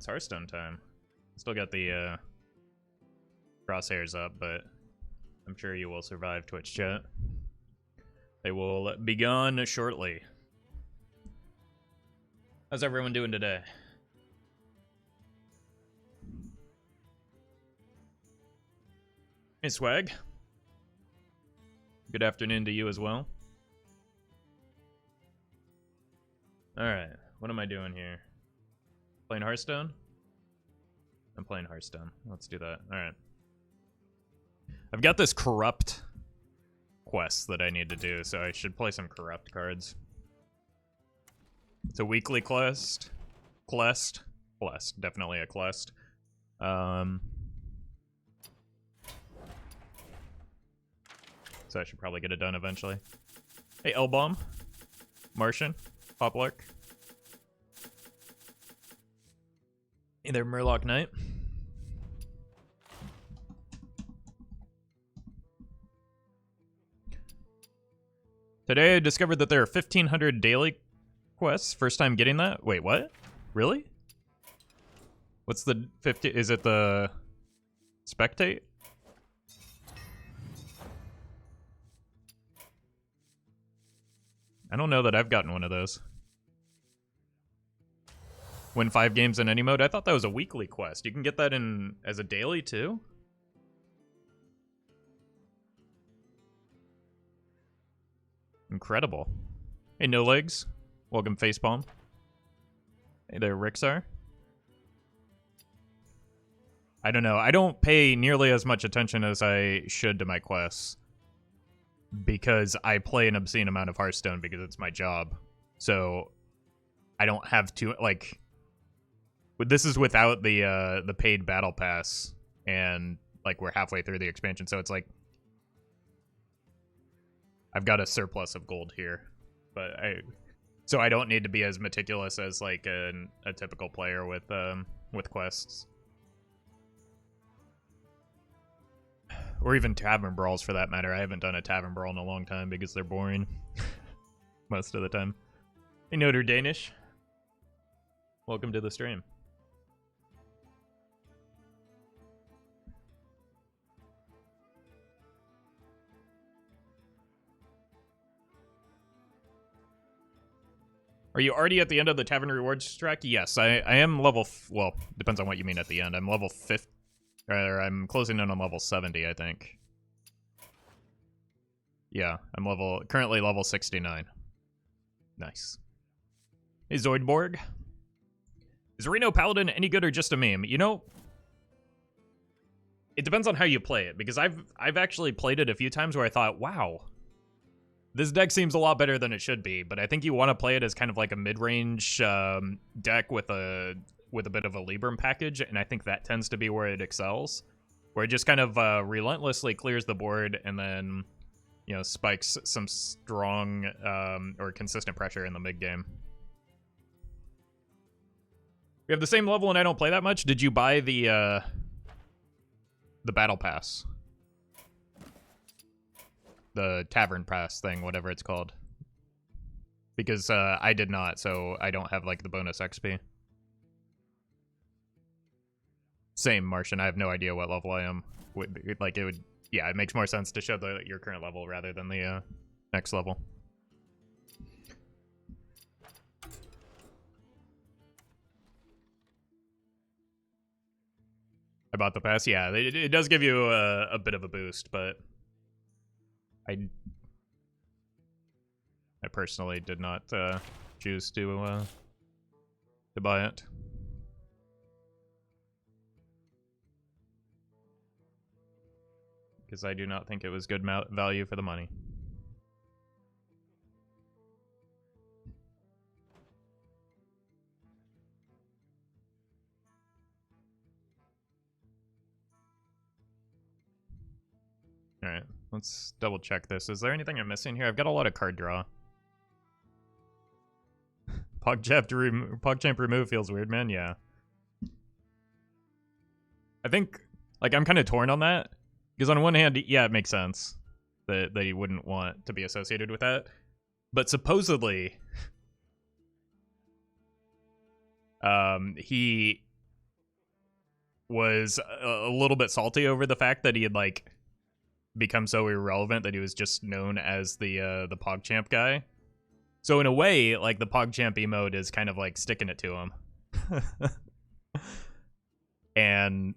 it's Hearthstone time. Still got the crosshairs up, but I'm sure you will survive, Twitch chat. They will be gone shortly. How's everyone doing today? Hey, Swag. Good afternoon to you as well. Alright, what am I doing here? Playing Hearthstone? I'm playing Hearthstone. Let's do that. Alright. I've got this Corrupt quest that I need to do, so I should play some Corrupt cards. It's a weekly quest. Quest. Definitely a quest. So I should probably get it done eventually. Hey, L-Bomb. Martian. Poplark. Hey there, Murloc Knight. Today I discovered that there are 1,500 daily quests. First time getting that? Wait, what? Really? What's the 50? Is it the Spectate? I don't know that I've gotten one of those. Win 5 games in any mode? I thought that was a weekly quest. You can get that in as a daily too? Incredible. Hey, No Legs. Welcome, Facepalm. Hey there, Rixar. I don't know. I don't pay nearly as much attention as I should to my quests, because I play an obscene amount of Hearthstone because it's my job. So I don't have to, like, this is without the paid battle pass, and like we're halfway through the expansion, so it's like I've got a surplus of gold here, but so I don't need to be as meticulous as like a typical player with quests. Or even tavern brawls, for that matter. I haven't done a tavern brawl in a long time because they're boring. Most of the time. Hey, Notre Danish. Welcome to the stream. Are you already at the end of the tavern rewards track? Yes, I am level... well, depends on what you mean at the end. I'm level 50... or I'm closing in on level 70, I think. Yeah, I'm currently level 69. Nice. Hey, Zoidborg. Is Reno Paladin any good or just a meme? You know, it depends on how you play it, because I've actually played it a few times where I thought, wow, this deck seems a lot better than it should be, but I think you want to play it as kind of like a mid-range deck with a bit of a Libram package, and I think that tends to be where it excels, where it just kind of relentlessly clears the board and then, you know, spikes some strong or consistent pressure in the mid-game. We have the same level and I don't play that much. Did you buy the battle pass? The tavern pass thing, whatever it's called. Because I did not, so I don't have like the bonus XP. Same, Martian. I have no idea what level I am. Like, it would... yeah, it makes more sense to show your current level rather than the next level. I bought the pass. Yeah, it does give you a bit of a boost, but I personally did not choose to buy it. Because I do not think it was good value for the money. Alright, let's double check this. Is there anything I'm missing here? I've got a lot of card draw. PogChamp remove feels weird, man. Yeah. I think, like, I'm kind of torn on that. Because on one hand, yeah, it makes sense that he wouldn't want to be associated with that. But supposedly, he was a little bit salty over the fact that he had like become so irrelevant that he was just known as the PogChamp guy. So in a way, like the PogChamp emote is kind of like sticking it to him. And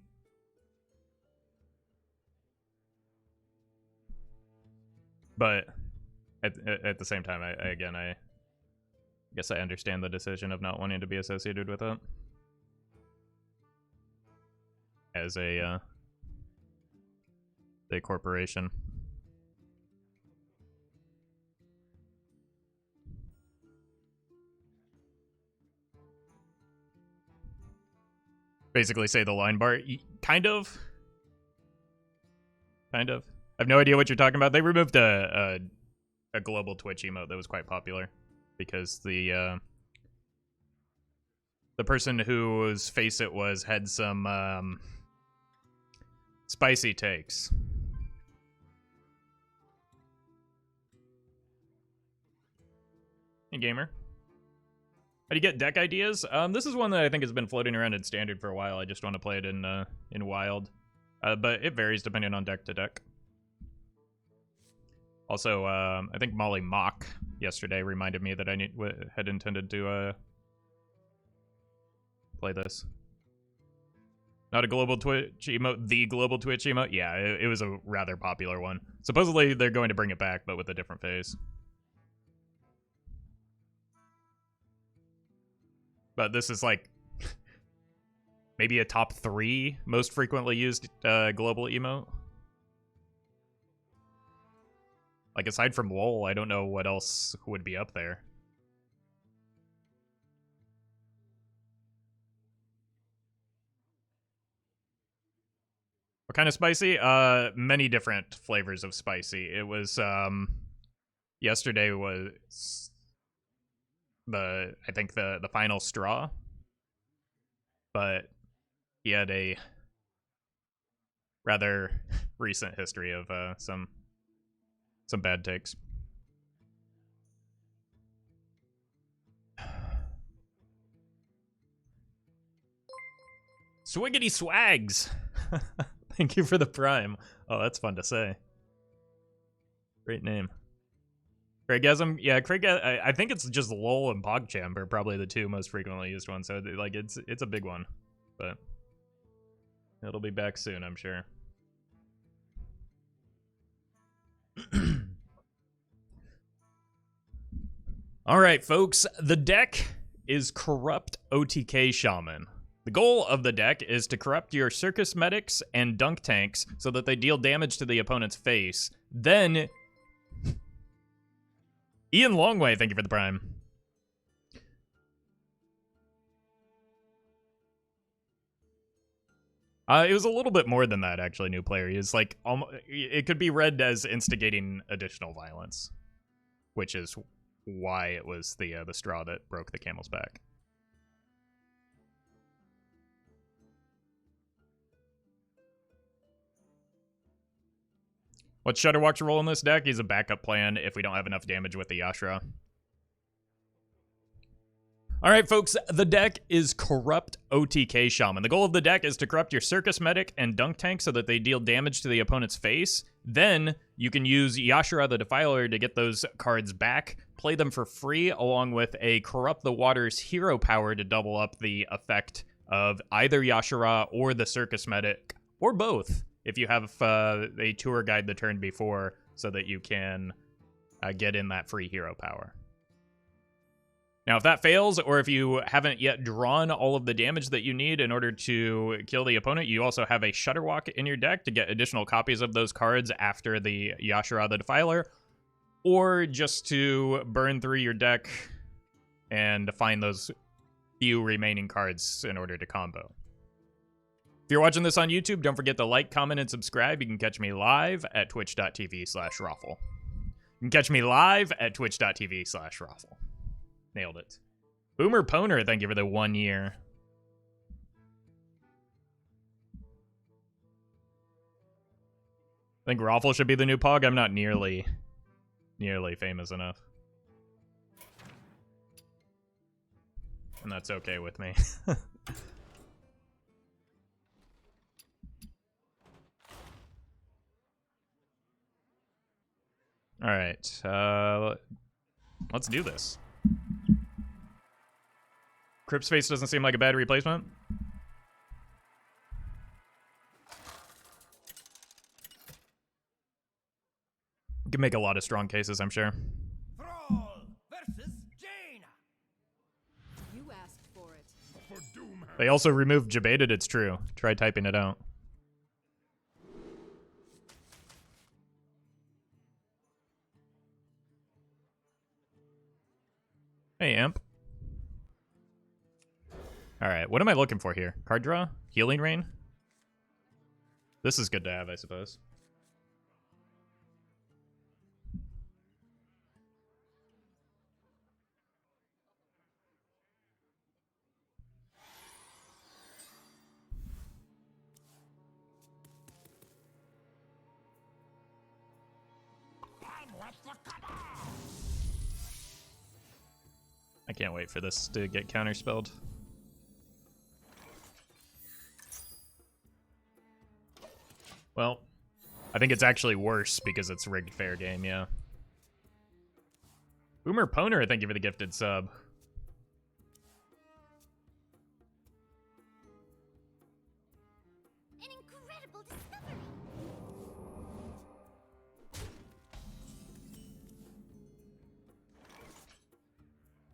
but at the same time, I guess I understand the decision of not wanting to be associated with it as a corporation. Basically say the line bar. Kind of. I have no idea what you're talking about. They removed a global Twitch emote that was quite popular because the person whose face it was had some spicy takes. Hey, gamer. How do you get deck ideas? This is one that I think has been floating around in Standard for a while. I just want to play it in Wild. But it varies depending on deck to deck. Also, I think Molly Mock yesterday reminded me that I had intended to play this. Not a global Twitch emote, the global Twitch emote? Yeah, it was a rather popular one. Supposedly they're going to bring it back, but with a different phase. But this is like maybe a top 3 most frequently used global emote. Like aside from LOL, I don't know what else would be up there. What kind of spicy? Many different flavors of spicy. It was yesterday was I think the final straw. But he had a rather recent history of some bad takes. Swiggity swags! Thank you for the prime. Oh, that's fun to say. Great name. Craigasm? Yeah, I think it's just LOL and PogChamp are probably the 2 most frequently used ones, so like it's a big one. But it'll be back soon, I'm sure. Alright, folks. The deck is Corrupt OTK Shaman. The goal of the deck is to corrupt your Circus Medics and Dunk Tanks so that they deal damage to the opponent's face. Then Ian Longway, thank you for the prime. It was a little bit more than that, actually, new player. He is like, it could be read as instigating additional violence, which is why it was the straw that broke the camel's back. What's Shudderwock's role in this deck? He's a backup plan if we don't have enough damage with the Yashra. Alright, folks, the deck is Corrupt OTK Shaman. The goal of the deck is to corrupt your Circus Medic and Dunk Tank so that they deal damage to the opponent's face. Then you can use Yashra the Defiler to get those cards back, play them for free, along with a Corrupt the Waters hero power to double up the effect of either Yashra or the Circus Medic, or both, if you have a tour guide the turn before, so that you can get in that free hero power. Now, if that fails, or if you haven't yet drawn all of the damage that you need in order to kill the opponent, you also have a Shudderwock in your deck to get additional copies of those cards after the Yashra the Defiler, or just to burn through your deck and find those few remaining cards in order to combo. If you're watching this on YouTube, don't forget to like, comment, and subscribe. You can catch me live at twitch.tv/Roffle. You can catch me live at twitch.tv/Roffle. Nailed it. Boomer Poner, thank you for the 1 year. I think Roffle should be the new Pog. I'm not nearly famous enough. And that's okay with me. All right, let's do this. Crypt Space doesn't seem like a bad replacement. You can make a lot of strong cases, I'm sure. Thrall versus Jaina. You asked for it. They also removed Jepetto, it's true. Try typing it out. Hey, Amp. Alright, what am I looking for here? Card draw? Healing Rain? This is good to have, I suppose. I can't wait for this to get counterspelled. Well, I think it's actually worse because it's rigged fair game, yeah. Boomer Poner, thank you for the gifted sub. An incredible discovery.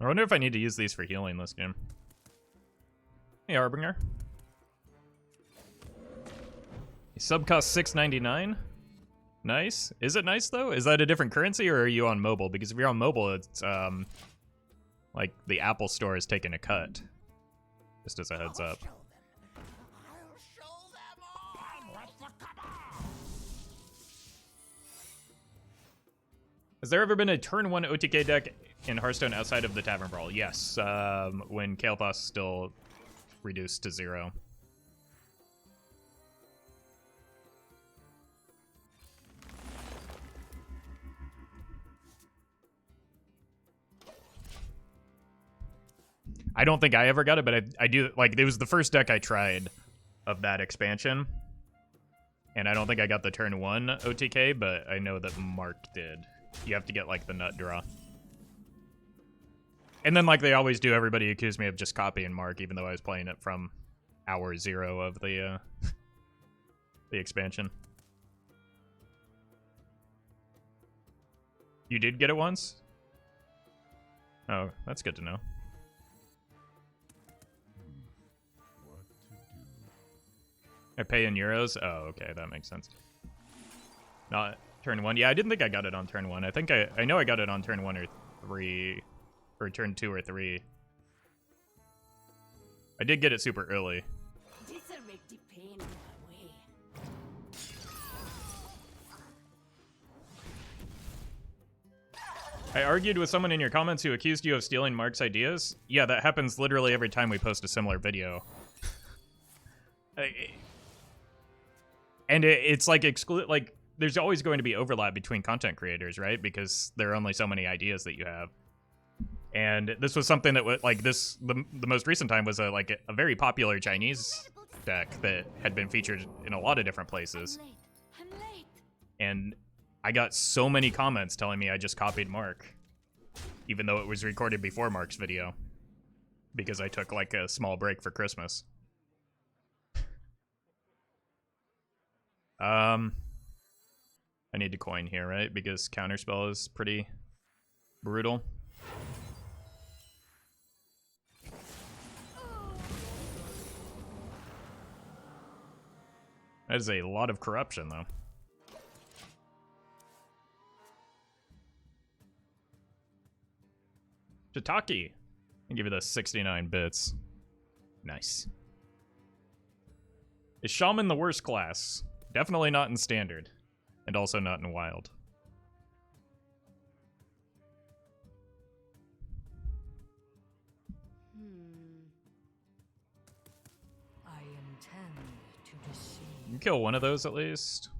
I wonder if I need to use these for healing this game. Hey, Harbinger. Sub costs $6.99. Nice. Is it nice though? Is that a different currency, or are you on mobile? Because if you're on mobile, it's like the Apple Store is taking a cut. Just as a heads up. I'll show them all. Has there ever been a turn 1 OTK deck in Hearthstone outside of the Tavern Brawl? Yes, when Kael'thas still reduced to 0. I don't think I ever got it, but I do, like, it was the first deck I tried of that expansion. And I don't think I got the turn 1 OTK, but I know that Mark did. You have to get, like, the nut draw. And then, like they always do, everybody accused me of just copying Mark, even though I was playing it from hour 0 of the expansion. You did get it once? Oh, that's good to know. I pay in euros? Oh, okay, that makes sense. Not turn 1. Yeah, I didn't think I got it on turn 1. I think I know I got it on turn 1 or 3. Or turn 2 or 3. I did get it super early. This'll make the pain go away. I argued with someone in your comments who accused you of stealing Mark's ideas. Yeah, that happens literally every time we post a similar video. And it's like like there's always going to be overlap between content creators, right? Because there are only so many ideas that you have. And this was something that was like this. The most recent time was a very popular Chinese deck that had been featured in a lot of different places. I'm late. And I got so many comments telling me I just copied Mark, even though it was recorded before Mark's video, because I took like a small break for Christmas. I need to coin here, right? Because counterspell is pretty brutal. That is a lot of corruption, though. Shiitake. I'll give you the 69 bits. Nice. Is Shaman the worst class? Definitely not in Standard. And also not in Wild. I intend to deceive. You can kill one of those at least.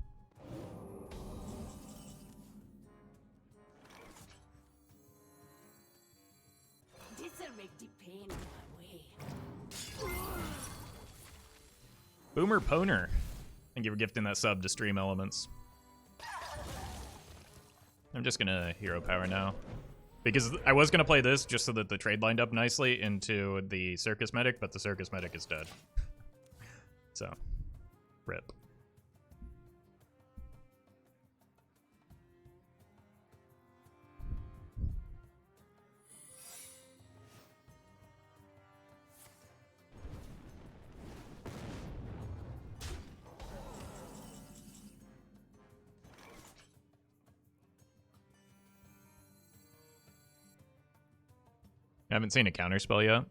This'll make the pain go away. Boomer Poner. Thank you for gifting that sub to Stream Elements. I'm just gonna hero power now. Because I was gonna play this just so that the trade lined up nicely into the Circus Medic, but the Circus Medic is dead. So, rip. I haven't seen a counterspell yet.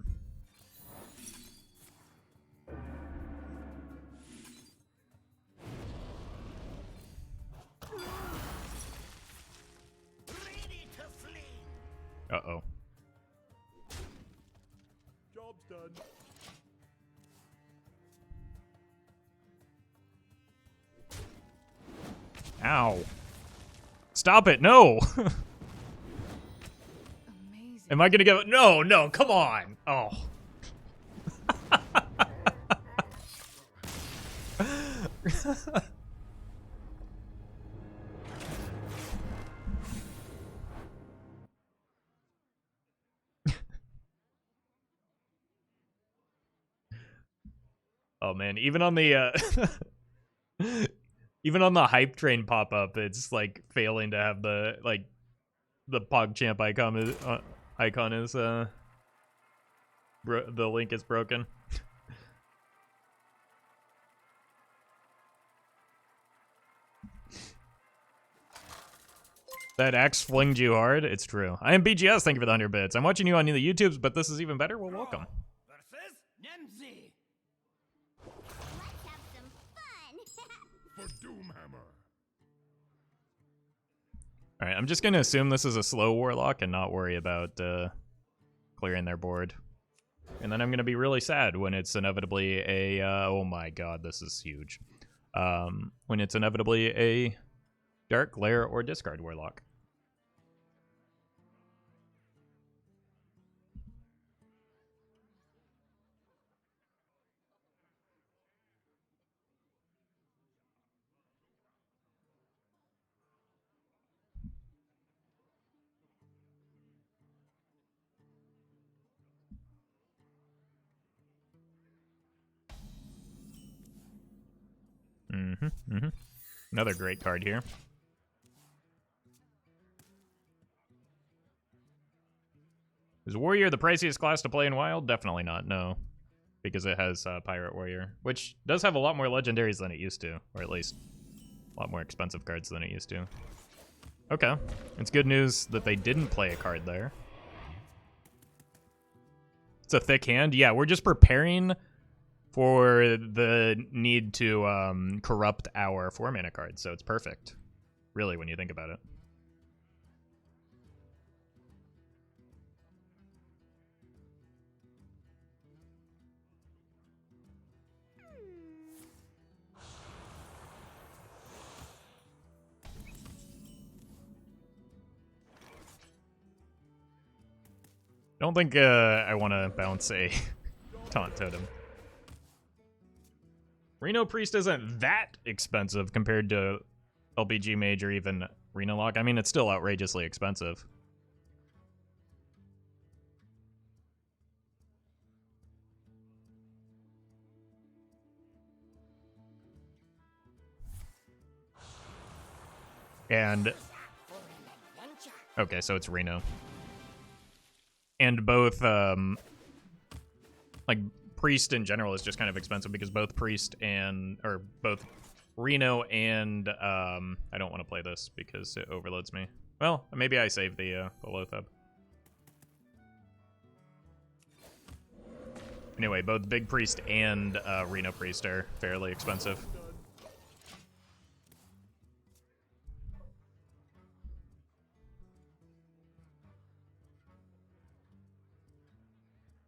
Ready to flee. Uh-oh. Job's done. Ow. Stop it, no! Amazing. Am I gonna get... No, no, come on! Oh. Oh man, even on the even on the hype train pop up, it's like failing to have the the PogChamp icon is the link is broken. That axe flinged you hard. It's true. I am BGS. Thank you for the 100 bits. I'm watching you on the YouTubes, but this is even better. Well, welcome. Versus Nemzi. Let's have some fun. For Doomhammer. All right, I'm just gonna assume this is a slow warlock and not worry about clearing their board. And then I'm gonna be really sad when it's inevitably a oh my god, this is huge. When it's inevitably a dark glare or discard warlock. Another great card here. Is Warrior the priciest class to play in Wild? Definitely not, no. Because it has Pirate Warrior, which does have a lot more legendaries than it used to, or at least a lot more expensive cards than it used to. Okay, it's good news that they didn't play a card there. It's a thick hand. Yeah, we're just preparing for the need to corrupt our 4-mana cards, so it's perfect, really, when you think about it. I don't think I want to bounce a Taunt Totem. Reno Priest isn't that expensive compared to LPG Mage or even Reno Lock. I mean, it's still outrageously expensive. And... okay, so it's Reno. And both, like, Priest in general is just kind of expensive because both Priest and, or both Reno and, I don't want to play this because it overloads me. Well, maybe I save the Loatheb. Anyway, both Big Priest and Reno Priest are fairly expensive.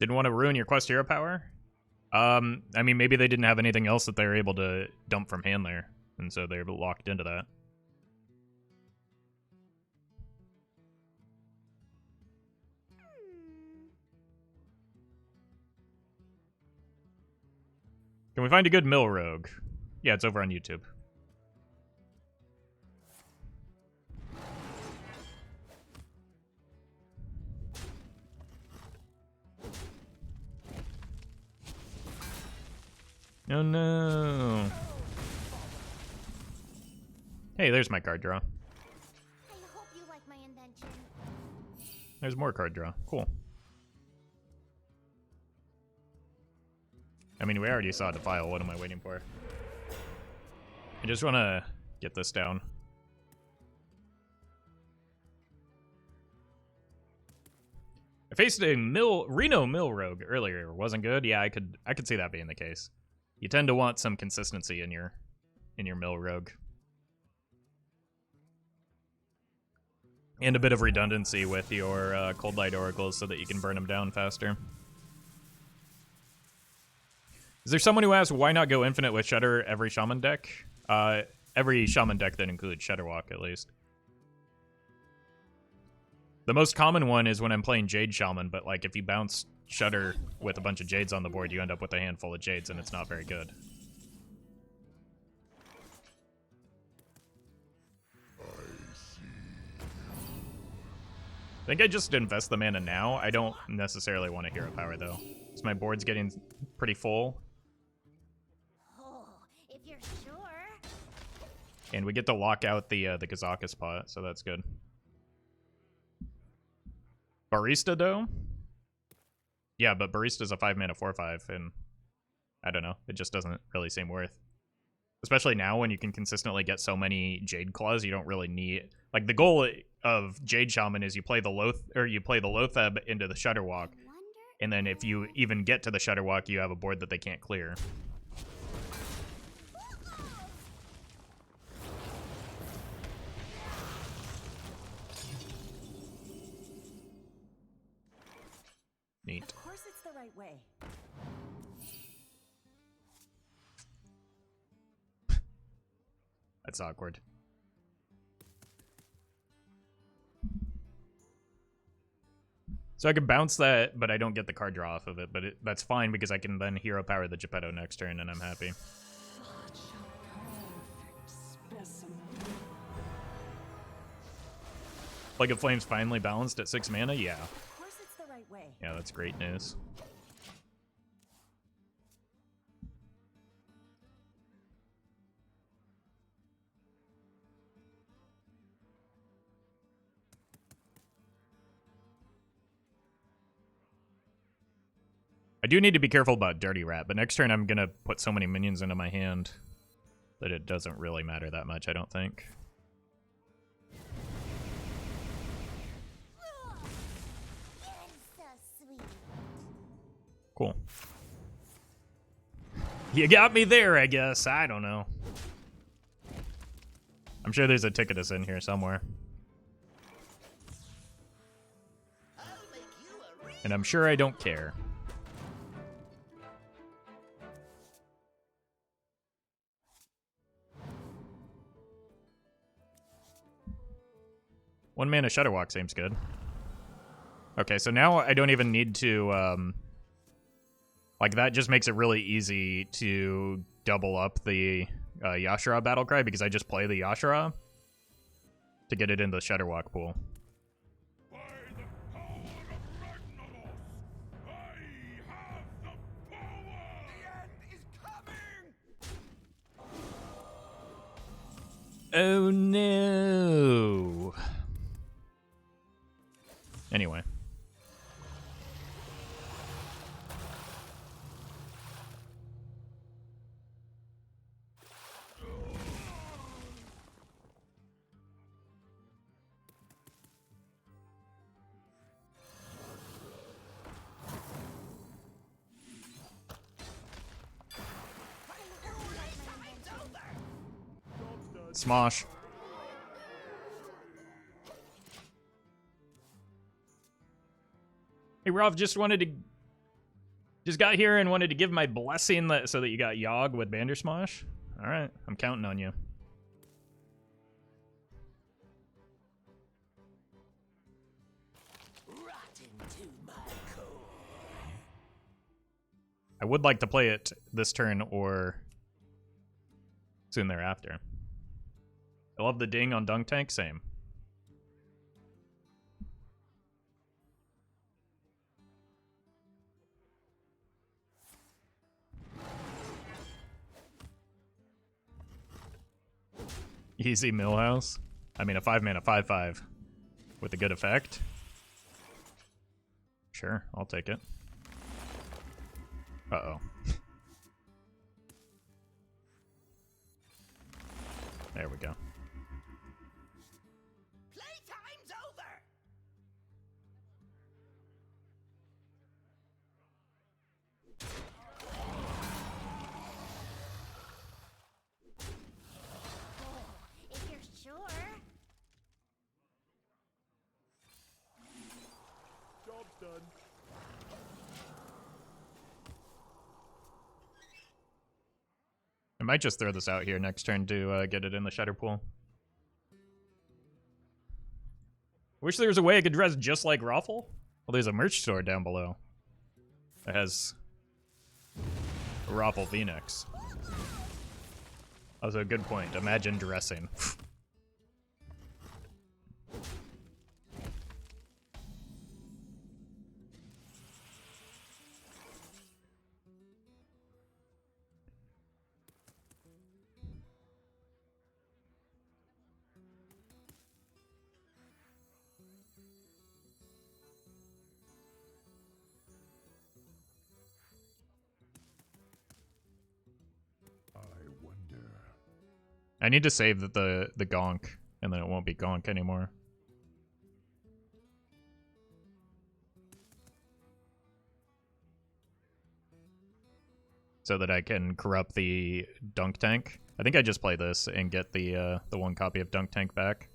Didn't want to ruin your quest hero power? I mean, maybe they didn't have anything else that they were able to dump from hand there, and so they're locked into that. Can we find a good mill rogue? Yeah, it's over on YouTube. Oh no. Hey, there's my card draw. I hope you like my invention. There's more card draw. Cool. I mean, we already saw Defile. What am I waiting for? I just want to get this down. I faced a Reno Mill Rogue earlier. Wasn't good. Yeah, I could see that being the case. You tend to want some consistency in your Mill Rogue. And a bit of redundancy with your Cold Light Oracles so that you can burn them down faster. Is there someone who asks why not go infinite with Shudder every Shaman deck? Every Shaman deck that includes Shudderwock, at least. The most common one is when I'm playing Jade Shaman, but like if you bounce Shudder with a bunch of Jades on the board, you end up with a handful of Jades, and it's not very good. I think I just invest the mana now. I don't necessarily want a hero power, though. So my board's getting pretty full. Oh, if you're sure. And we get to lock out the Kazaka spot, so that's good. Barista, though? Yeah, but Barista's a 5-mana 4/5, and I don't know. It just doesn't really seem worth. Especially now when you can consistently get so many Jade Claws, you don't really need... Like, the goal of Jade Shaman is you play the Loatheb into the Shudderwock, and then if you even get to the Shudderwock, you have a board that they can't clear. Neat. Of course it's the right way. That's awkward. So I can bounce that, but I don't get the card draw off of it. But that's fine because I can then hero power the Jepetto next turn, and I'm happy. Such a perfect specimen. Like if Flame's finally balanced at 6 mana? Yeah. Of course it's the right way. Yeah, that's great news. I do need to be careful about Dirty Rat, but next turn I'm going to put so many minions into my hand that it doesn't really matter that much, I don't think. You're so sweet. Cool. You got me there, I guess. I don't know. I'm sure there's a Ticketus in here somewhere. And I'm sure I don't care. One mana Shudderwock seems good. Okay, so now I don't even need to, like, that just makes it really easy to double up the Yashara Battlecry because I just play the Yashara to get it in the Shudderwock pool. By the power of Ragnaros, I have the power! The end is coming! Oh no. Anyway. Smosh. Hey, Roff, just got here and wanted to give my blessing so that you got Yogg with Bandersmosh. All right, I'm counting on you. I would like to play it this turn or soon thereafter. I love the ding on Dunk Tank, same. Easy Millhouse. I mean, a 5-mana 5/5 with a good effect. Sure, I'll take it. Uh-oh. There we go. Playtime's over. Oh, if you're sure. Job's done. I might just throw this out here next turn to get it in the Shudder pool. Wish there was a way I could dress just like Roffle. Well, there's a merch store down below that has a Roffle Phoenix. Also, a good point. Imagine dressing. I need to save the gonk, and then it won't be gonk anymore. So that I can corrupt the dunk tank. I think I just play this and get the one copy of dunk tank back.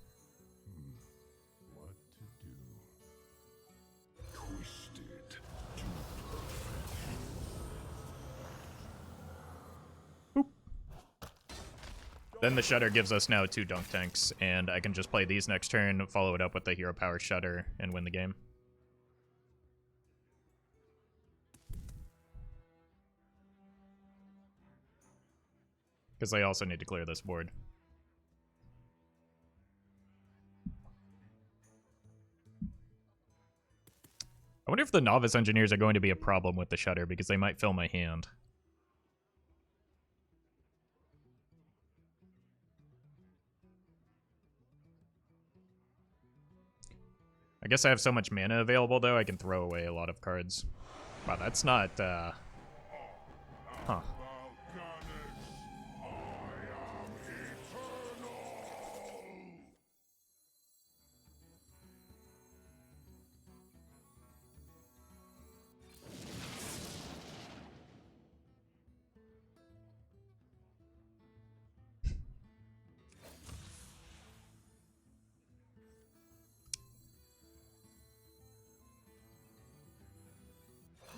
What to do? Twisted to Then the Shudder gives us now 2 dunk tanks, and I can just play these next turn, follow it up with the Hero Power Shudder, and win the game. Because I also need to clear this board. I wonder if the Novice Engineers are going to be a problem with the Shudder, because they might fill my hand. I guess I have so much mana available, though, I can throw away a lot of cards. Wow, that's not, Huh. Volcanics, I am eternal.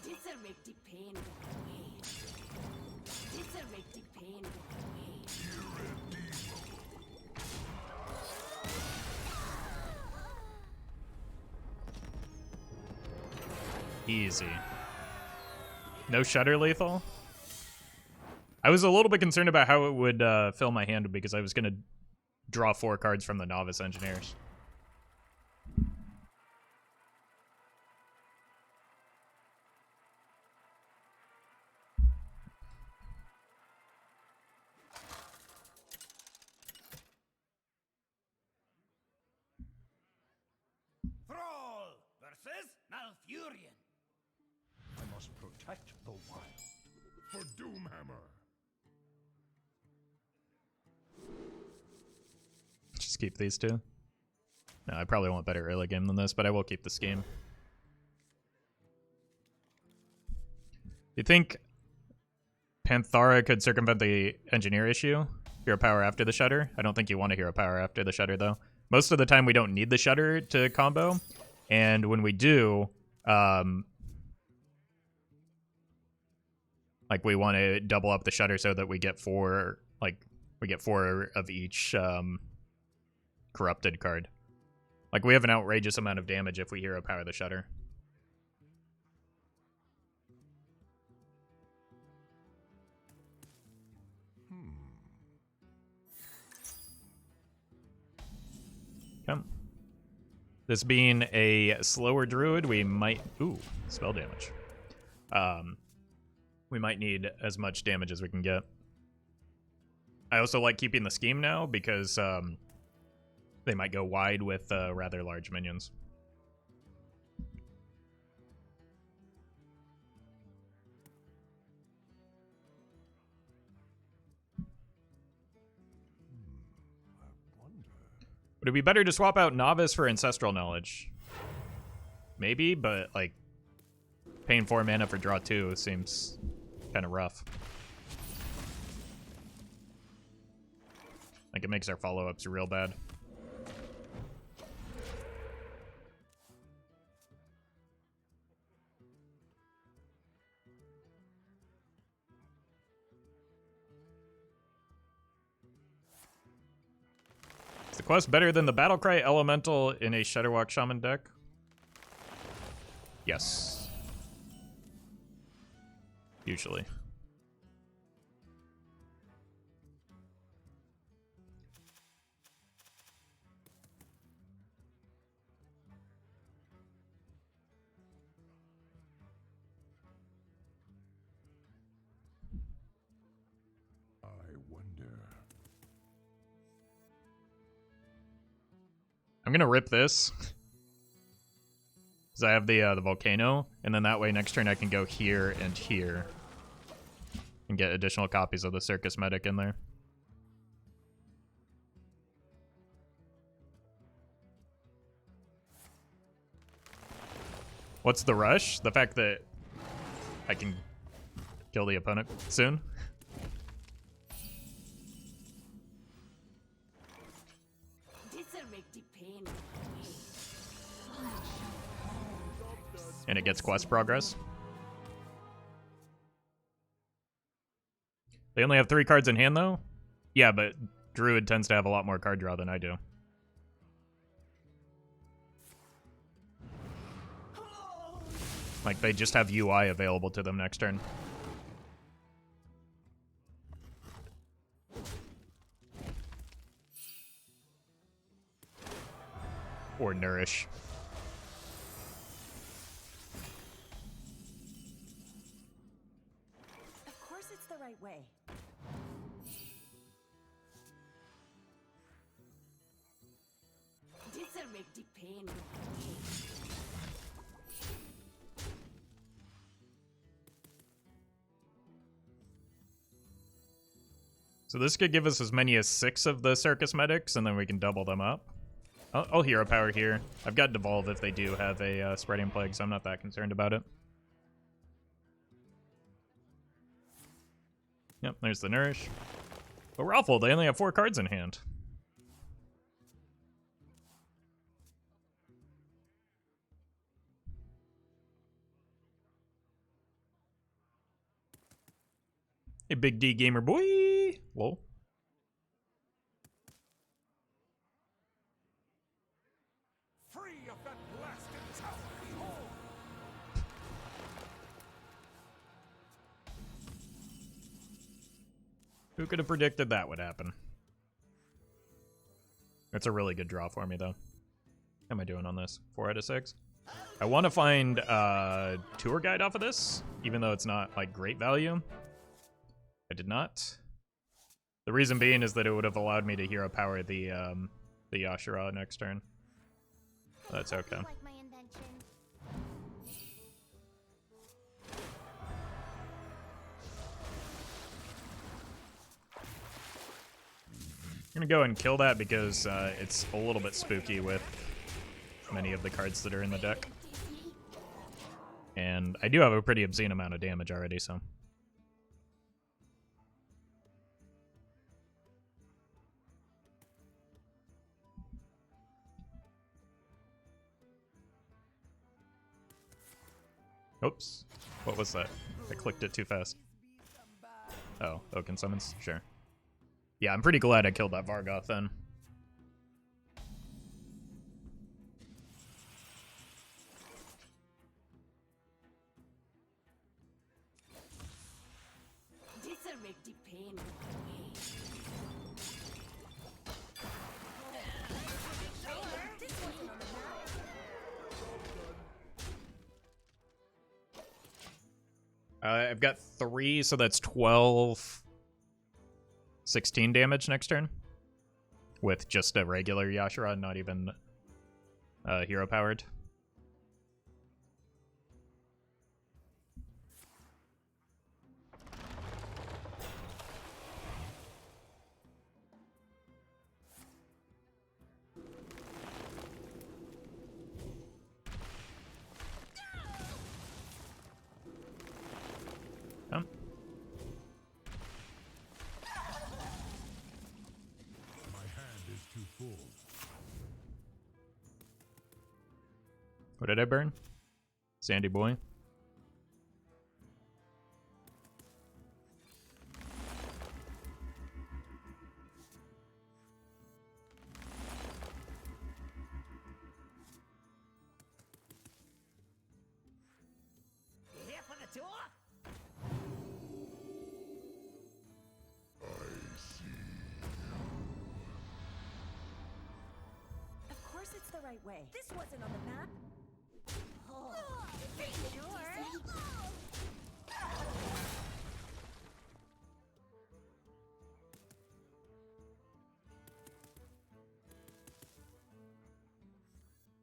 This'll make the pain go away. This'll make the pain go away. Easy. No Shudder lethal? I was a little bit concerned about how it would fill my hand because I was going to draw 4 cards from the Novice Engineers. Thrall versus Malfurion. I must protect the wild. For Doomhammer. Just keep these 2. No, I probably want better early game than this, but I will keep this game. You think Panthara could circumvent the Engineer issue? Hero Power after the Shudder? I don't think you want to Hero Power after the Shudder, though. Most of the time, we don't need the Shudder to combo. And when we do, like, we want to double up the Shudder so that we get 4, like, we get 4 of each corrupted card. Like, we have an outrageous amount of damage if we Hero Power the Shudder. Come. This being a slower druid, we might... Ooh, spell damage. We might need as much damage as we can get. I also like keeping the scheme now because they might go wide with rather large minions. Would it be better to swap out Novice for Ancestral Knowledge? Maybe, but like paying 4 mana for draw 2 seems kind of rough. Like it makes our follow-ups real bad. Is the quest better than the Battlecry Elemental in a Shudderwock Shaman deck? Yes. Usually. I wonder. I'm gonna rip this. Because I have the Volcano, and then that way next turn I can go here and here. And get additional copies of the Circus Medic in there. What's the rush? The fact that I can kill the opponent soon? And it gets quest progress. They only have 3 cards in hand, though? Yeah, but Druid tends to have a lot more card draw than I do. Like, they just have UI available to them next turn. Or Nourish. Of course it's the right way. This'll make the pain go away. So this could give us as many as 6 of the Circus Medics, and then we can double them up. I'll Hero Power here. I've got Devolve if they do have a Spreading Plague, so I'm not that concerned about it. Yep, there's the Nourish. But Roffle, they only have 4 cards in hand. Hey, Big D Gamer boy! Whoa. Free of that blasted tower, behold! Who could have predicted that would happen? That's a really good draw for me, though. How am I doing on this? 4 out of 6? I want to find a tour guide off of this, even though it's not, like, great value. I did not. The reason being is that it would have allowed me to hero power the Yashara next turn. That's okay. Like my invention. I'm gonna go and kill that because it's a little bit spooky with many of the cards that are in the deck. And I do have a pretty obscene amount of damage already, so. Oops. What was that? I clicked it too fast. Oh, Oaken Summons? Sure. Yeah, I'm pretty glad I killed that Vargoth then. This'll make the pain go away. I've got 3, so that's 12. 16 damage next turn with just a regular Yashara, not even hero powered. What did I burn? Sandy boy. Here for the tour? Of course it's the right way. This wasn't on the map. Oh, sure.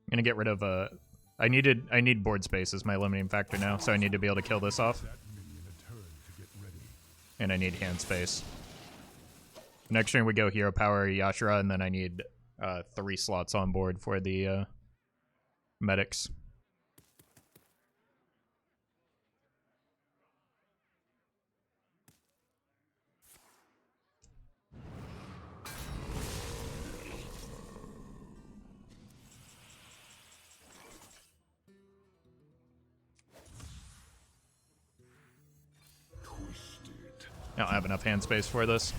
I'm gonna get rid of I need board space as my limiting factor now, so I need to be able to kill this off. And I need hand space. Next turn we go hero power Yashara, and then I need 3 slots on board for the medics. I don't have enough hand space for this.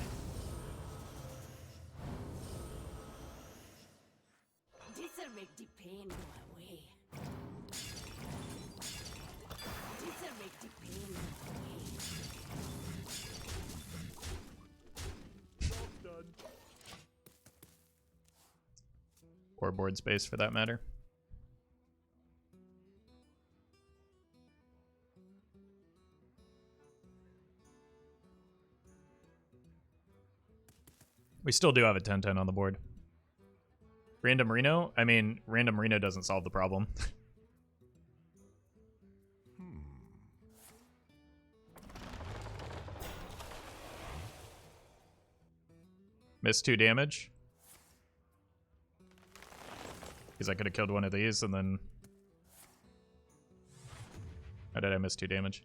This'll make the pain go away. This'll make the pain go away. Or board space for that matter. We still do have a 10-10 on the board. Random Reno? I mean, Random Reno doesn't solve the problem. Missed 2 damage. Because I could have killed one of these and then... How did I miss 2 damage?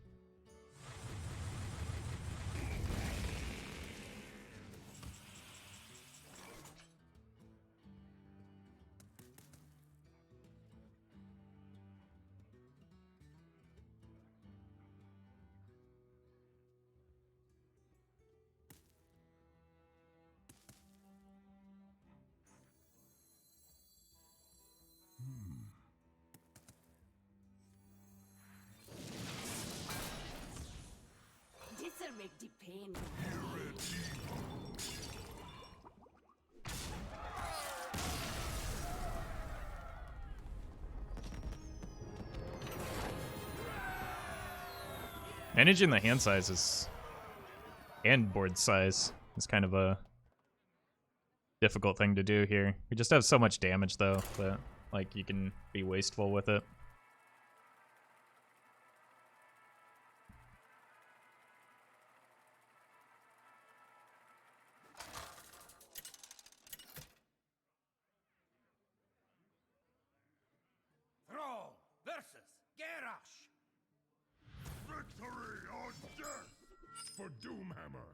This'll make the pain go away. Managing the hand size is... and board size is kind of a difficult thing to do here. We just have so much damage though that like you can be wasteful with it. Thrall versus Garrosh. Victory or death for Doomhammer.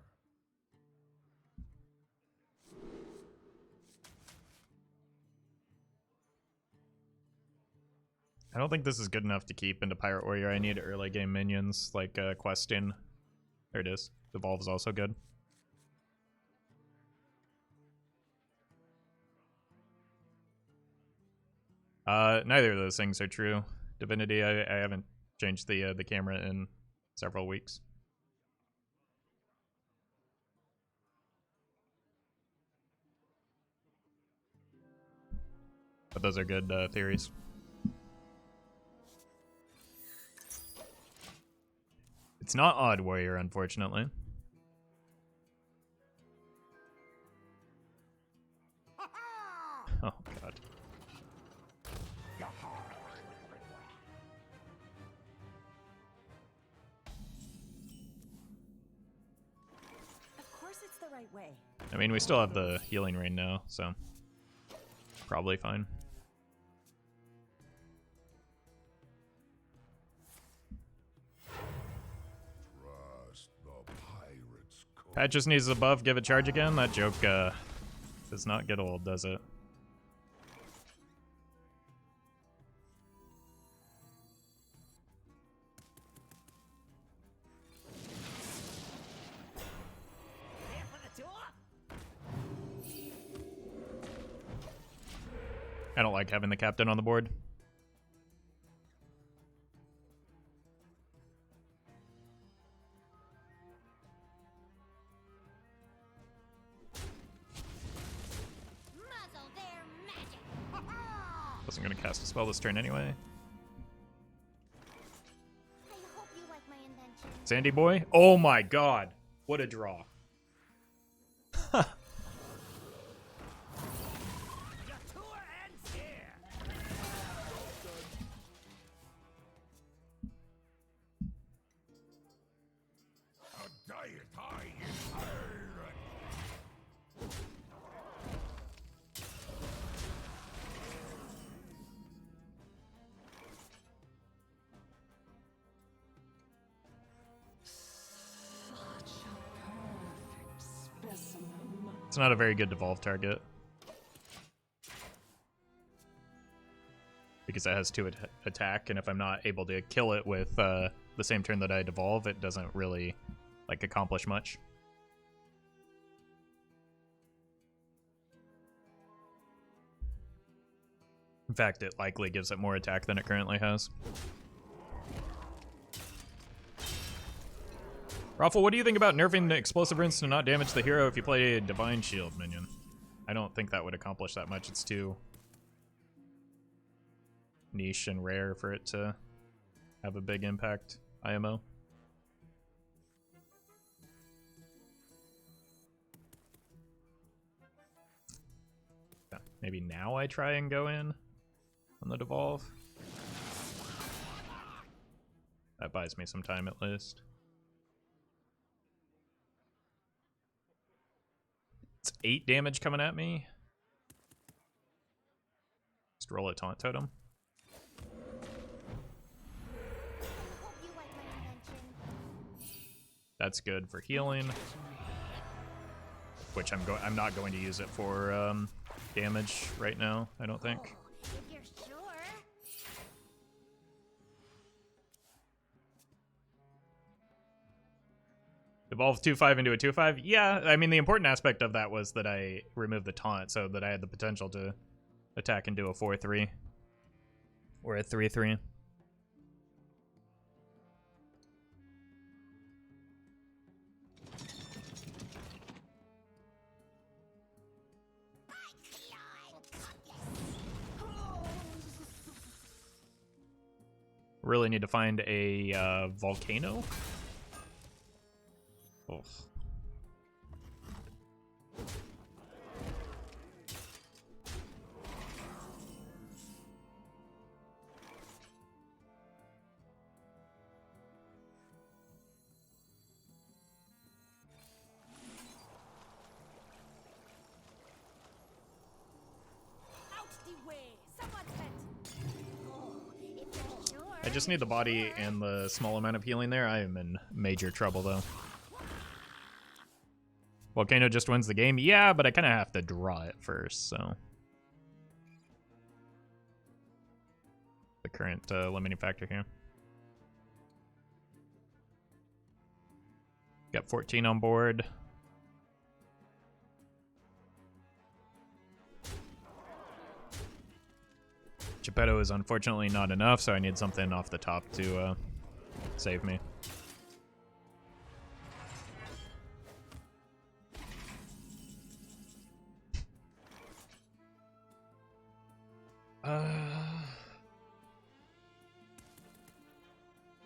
I don't think this is good enough to keep into Pirate Warrior. I need early game minions like Questin. There it is. Devolve is also good. Neither of those things are true. Divinity, I haven't changed the camera in several weeks. But those are good theories. It's not Odd Warrior, unfortunately. Oh god. Of course it's the right way. I mean, we still have the healing rain now, so probably fine. Trust the pirate's code. Pat just needs a buff, give it charge again. That joke does not get old, does it? I don't like having the captain on the board. Muzzle their magic. Wasn't gonna cast a spell this turn anyway. I hope you like my invention. Sandy boy? Oh my god. What a draw. A deity is pirate. It's not a very good devolve target. Because it has 2 attack, and if I'm not able to kill it with the same turn that I devolve, it doesn't really like accomplish much. In fact, it likely gives it more attack than it currently has. Roffle, what do you think about nerfing the explosive runes to not damage the hero if you play a Divine Shield minion? I don't think that would accomplish that much. It's too niche and rare for it to have a big impact, IMO. Yeah, maybe now I try and go in on the devolve. That buys me some time at least. It's 8 damage coming at me. Just roll a taunt totem. Hope you like my invention. That's good for healing, which I'm not going to use it for damage right now, I don't think. If you're sure. Evolve 2/5 into a 2/5? Yeah, I mean, the important aspect of that was that I removed the taunt so that I had the potential to attack and do a 4/3 or a 3/3. Really need to find a volcano. Oof. Out the way! Someone's hit! Oh, if you're sure. I just need the body and the small amount of healing there. I am in major trouble, though. Volcano just wins the game? Yeah, but I kind of have to draw it first, so. The current limiting factor here. Got 14 on board. Jepetto is unfortunately not enough, so I need something off the top to save me.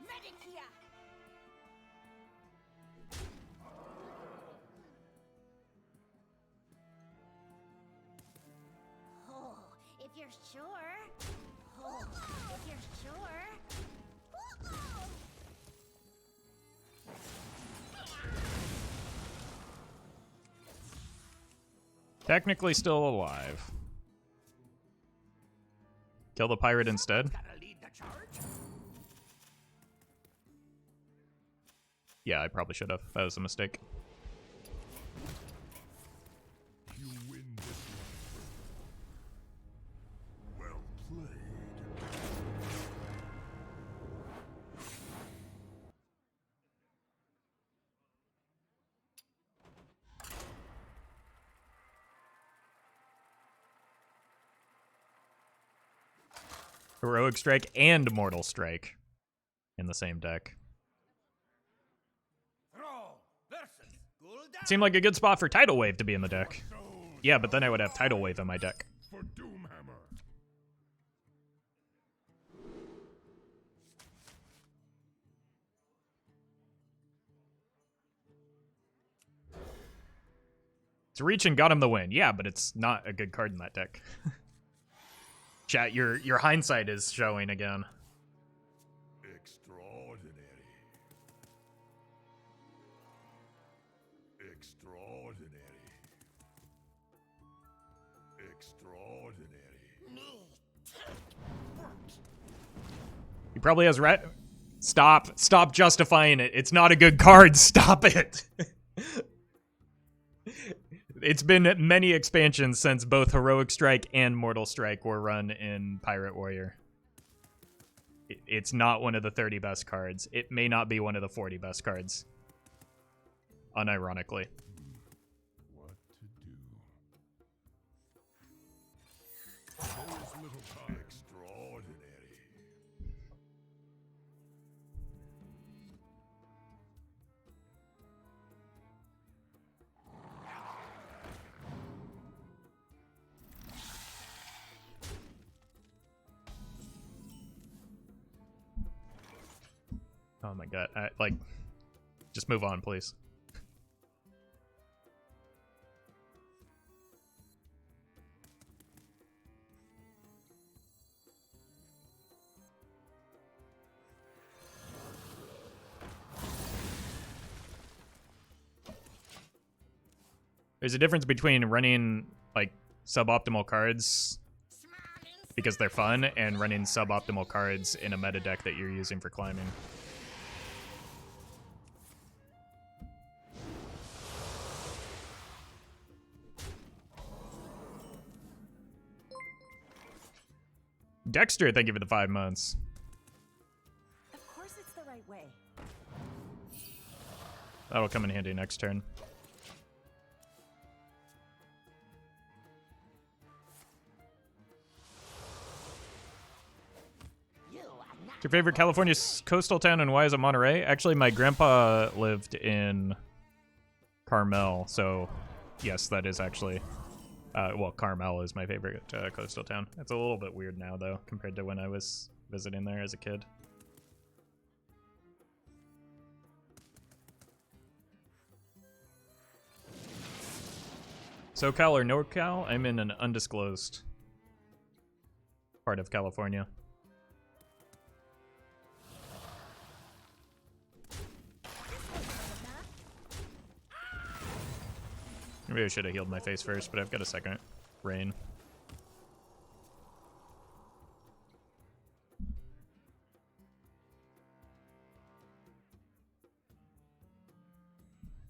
Medic here! Oh, you're sure. Oh, if you're sure. Technically still alive. Kill the pirate instead. Yeah, I probably should have. That was a mistake. You win this one. Well played. Heroic Strike and Mortal Strike in the same deck. It seemed like a good spot for Tidal Wave to be in the deck. Yeah, but then I would have Tidal Wave in my deck. For Doomhammer. It's reach and got him the win. Yeah, but it's not a good card in that deck. Chat, your hindsight is showing again. Extraordinary. Extraordinary. Extraordinary. He probably has rat. Stop justifying it. It's not a good card. Stop it. It's been many expansions since both Heroic Strike and Mortal Strike were run in Pirate Warrior. It's not one of the 30 best cards. It may not be one of the 40 best cards. Unironically. What to do? There's little time. Extraordinary. Oh my god. Just move on, please. There's a difference between running, like, suboptimal cards because they're fun and running suboptimal cards in a meta deck that you're using for climbing. Dexter, thank you for the 5 months. Of course it's the right way. That'll come in handy next turn. What's your favorite California coastal town and why is it Monterey? Actually, my grandpa lived in Carmel, so yes, that is actually... well, Carmel is my favorite coastal town. It's a little bit weird now, though, compared to when I was visiting there as a kid. SoCal or NorCal? I'm in an undisclosed part of California. Maybe I should have healed my face first, but I've got a second rain.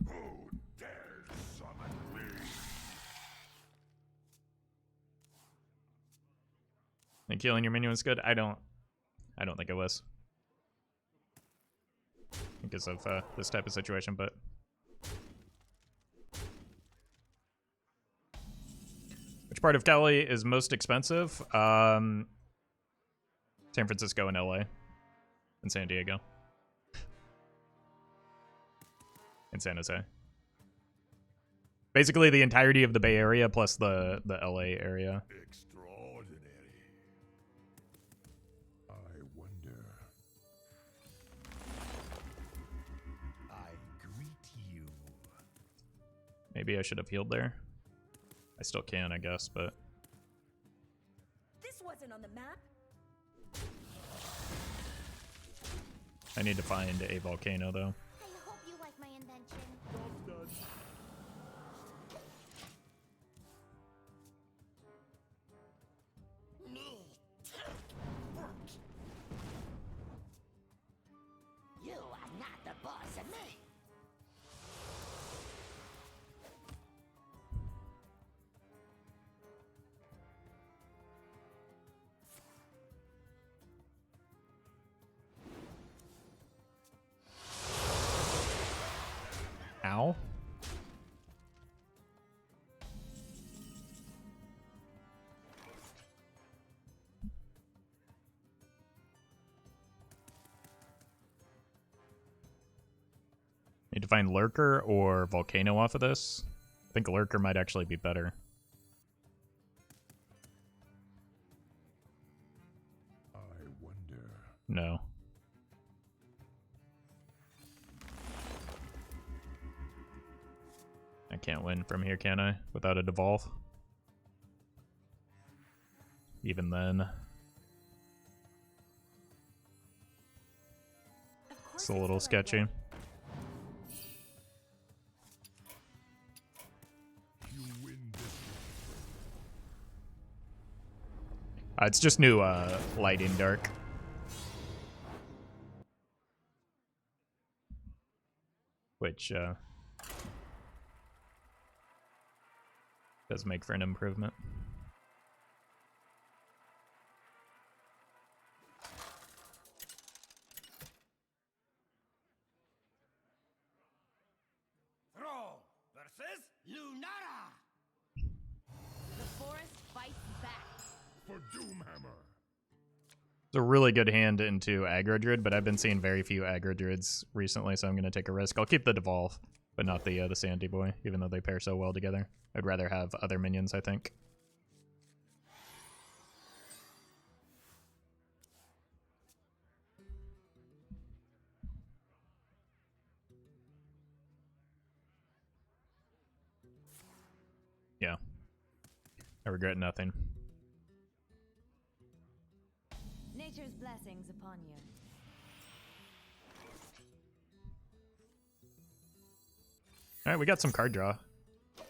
Who dares summon me? Think healing your minion was good? I don't think it was. Because of this type of situation, but... Which part of Cali is most expensive? San Francisco and LA. And San Diego. And San Jose. Basically the entirety of the Bay Area plus the LA area. Extraordinary. I wonder. I greet you. Maybe I should have healed there. I still can, I guess, but... This wasn't on the map. I need to find a volcano though. I hope you like my invention. You are not the boss of me. Ow. Need to find Lurker or Volcano off of this. I think Lurker might actually be better. I wonder. No. I can't win from here, can I? Without a Devolve? Even then. Of course It's a little the right sketchy. way. You win this. It's just new light and dark. Which does make for an improvement. Throw versus Lunara! The forest fights back. for Doomhammer. It's a really good hand into aggro druid, but I've been seeing very few aggro druids recently, so I'm going to take a risk. I'll keep the Devolve, but not the Sandy Boy, even though they pair so well together. I'd rather have other minions, I think. Yeah. I regret nothing. Nature's blessings upon you. Alright, we got some card draw.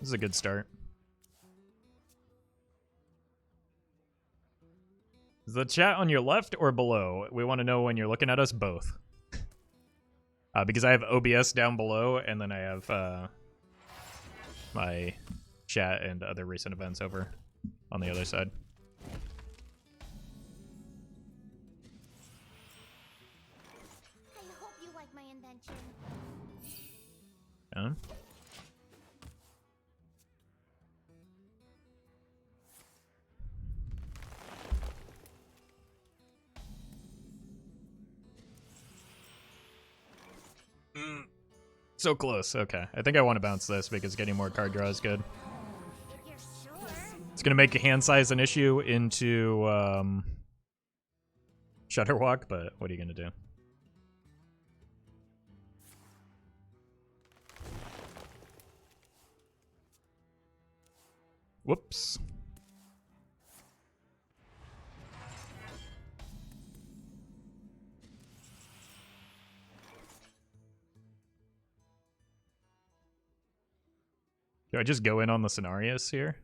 This is a good start. Is the chat on your left or below? We want to know when you're looking at us both. Because I have OBS down below, and then I have my chat and other recent events over on the other side. I hope you like my invention. Yeah. So close. Okay. I think I want to bounce this because getting more card draw is good. If you're sure. It's going to make hand size an issue into Shudderwock, but what are you going to do? Whoops. Do I just go in on the scenarios here?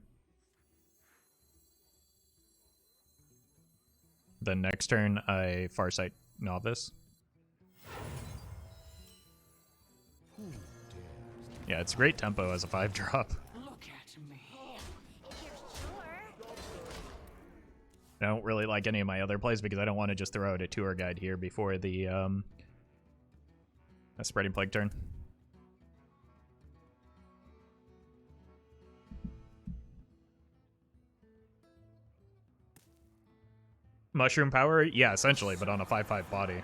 Then next turn, I Farsight Novice. Yeah, it's great tempo as a 5-drop. Look at me. If you're sure. I don't really like any of my other plays because I don't want to just throw out a tour guide here before the a Spreading Plague turn. Mushroom power? Yeah, essentially, but on a 5/5 body.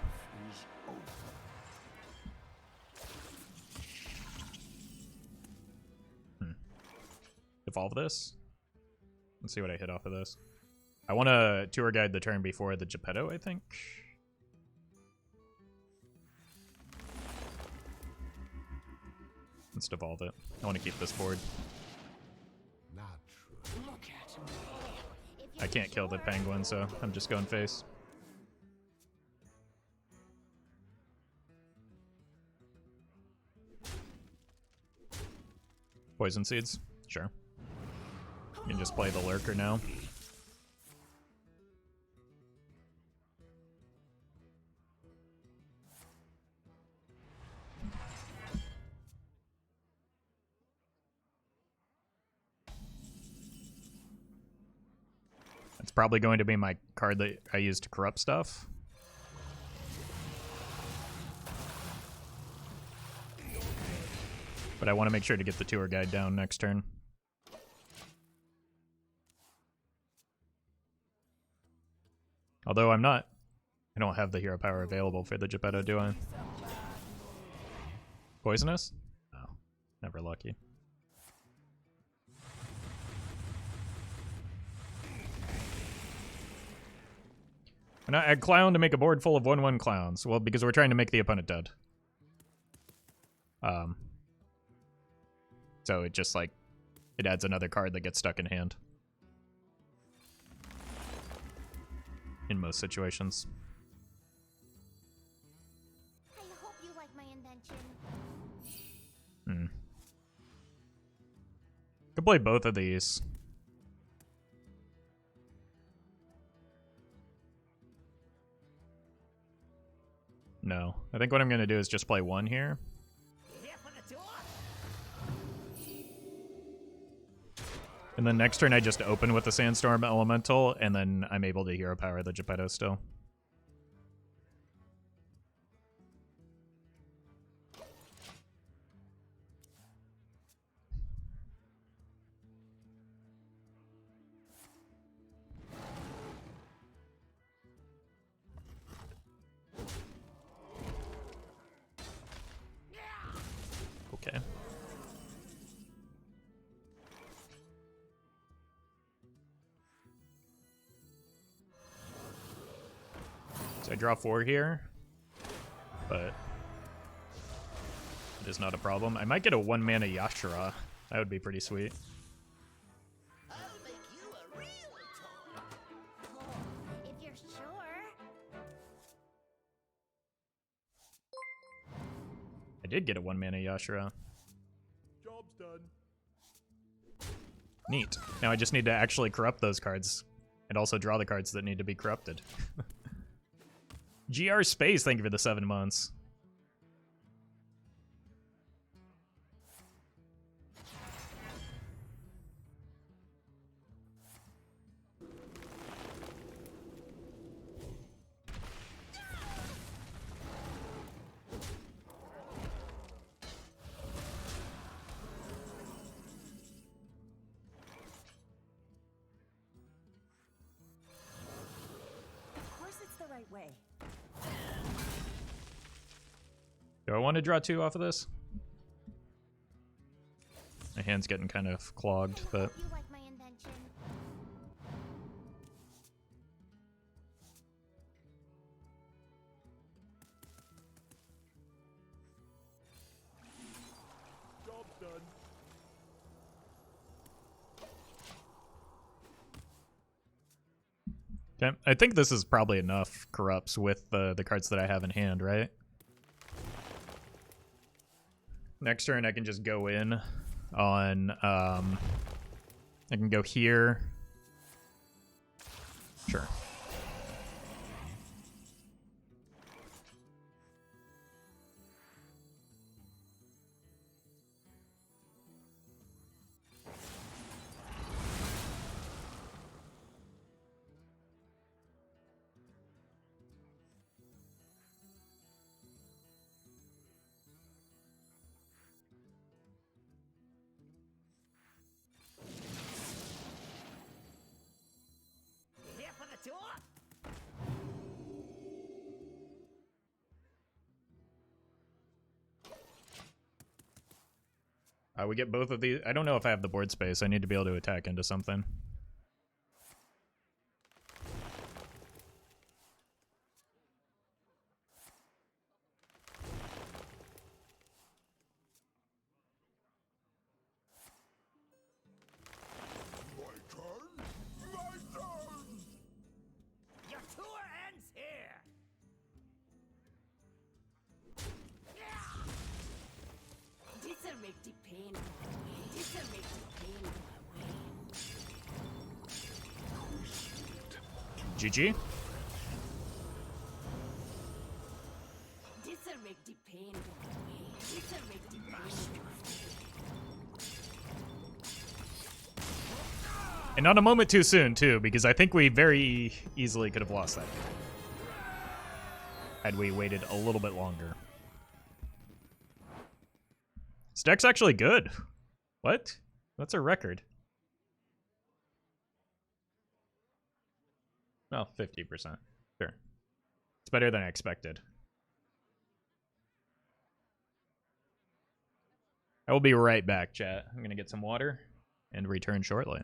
Evolve this. Let's see what I hit off of this. I want to tour guide the turn before the Jepetto, I think. Let's devolve it. I want to keep this board. Not true. Look at me. If I can't kill the penguin, so I'm just going face. Poison seeds? Sure. You can just play the lurker now. It's probably going to be my card that I use to corrupt stuff. But I want to make sure to get the tour guide down next turn. Although I don't have the hero power available for the Jepetto, do I? Poisonous? No, never lucky. Why not add clown to make a board full of 1/1 clowns? Well, because we're trying to make the opponent dead. So it just like, it adds another card that gets stuck in hand. In most situations. I hope you like my invention. Could play both of these. No. I think what I'm going to do is just play one here. And then next turn I just open with the Sandstorm Elemental, and then I'm able to hero power the Jepetto still. Okay. So I draw 4 here, but it is not a problem. I might get a 1-mana Yashara. That would be pretty sweet. I'll make you a real toy. Oh, if you're sure. I did get a 1-mana Yashara. Job's done. Neat. Now I just need to actually corrupt those cards and also draw the cards that need to be corrupted. GR Space, thank you for the 7 months. Of course it's the right way. Do I want to draw 2 off of this? My hand's getting kind of clogged, I but hope you like my invention. Job's done. okay. I think this is probably enough corrupts with the cards that I have in hand, right? Next turn I can just go in on, I can go here. Sure. Here for the tour? We get both of these. I don't know if I have the board space. I need to be able to attack into something. My turn? My turn! GG. This'll make the pain go away. This'll make the pain go away. And not a moment too soon, too, because I think we very easily could have lost that had we waited a little bit longer. This deck's actually good. What? That's a record. Well, 50%. Sure. It's better than I expected. I will be right back, chat. I'm going to get some water and return shortly.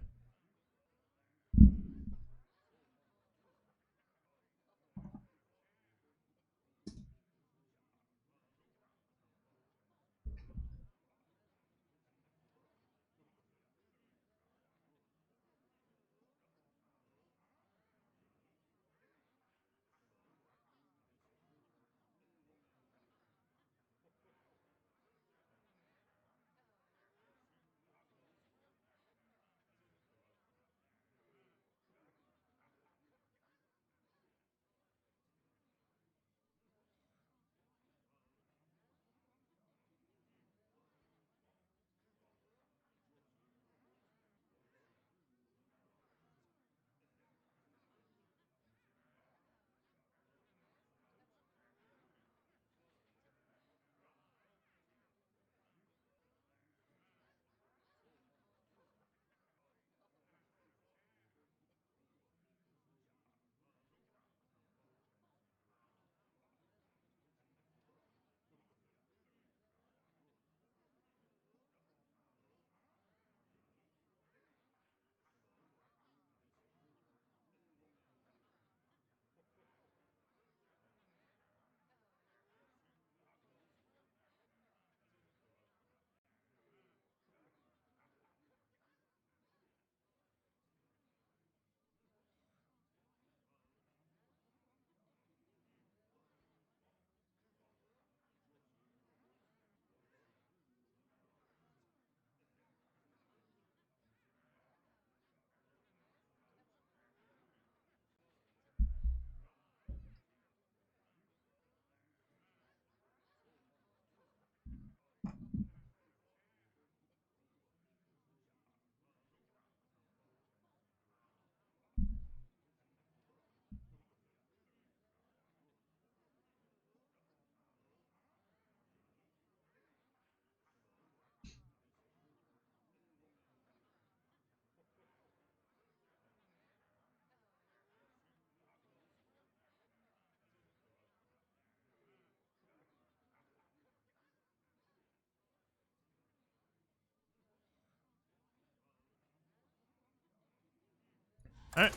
All right,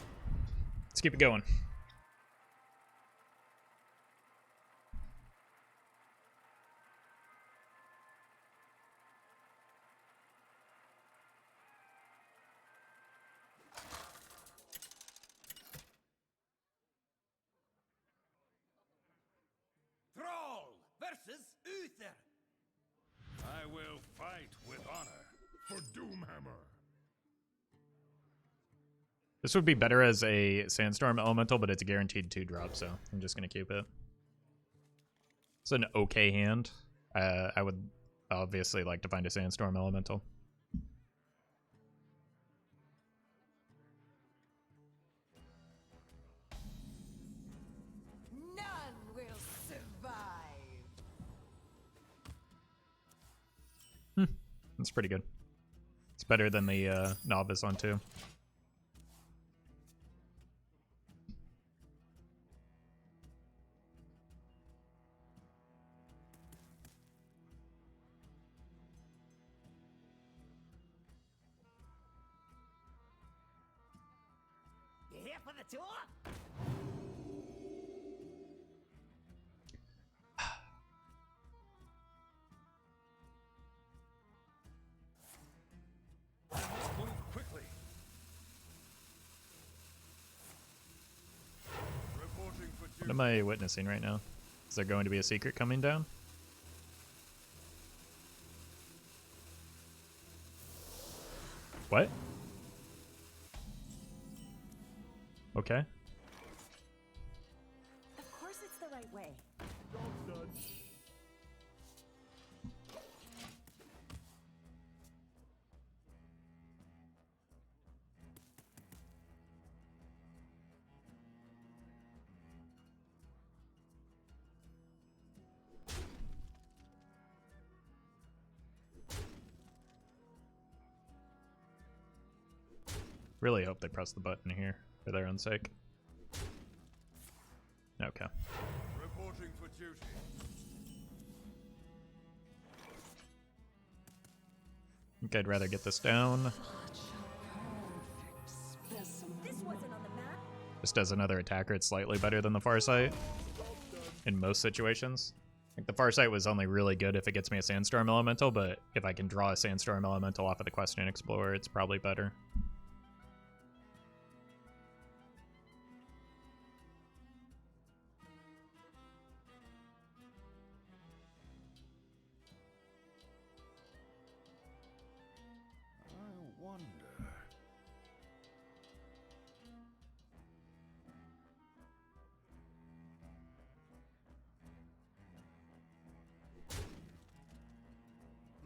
let's keep it going. Thrall versus Uther. I will fight with honor for Doomhammer. This would be better as a Sandstorm Elemental, but it's a guaranteed 2-drop, so I'm just going to keep it. It's an okay hand. I would obviously like to find a Sandstorm Elemental. None will survive. That's pretty good. It's better than the Novice on 2. You here for the tour? Move quickly. Reporting for What am I witnessing right now? Is there going to be a secret coming down? What? Okay. right way. Job's done. Really hope they press the button here for their own sake. Okay. Reporting for duty. I think I'd rather get this down. This wasn't on the map. Just as another attacker, it's slightly better than the Farsight in most situations. Like the Farsight was only really good if it gets me a Sandstorm Elemental, but if I can draw a Sandstorm Elemental off of the Questing Explorer, it's probably better. I wonder.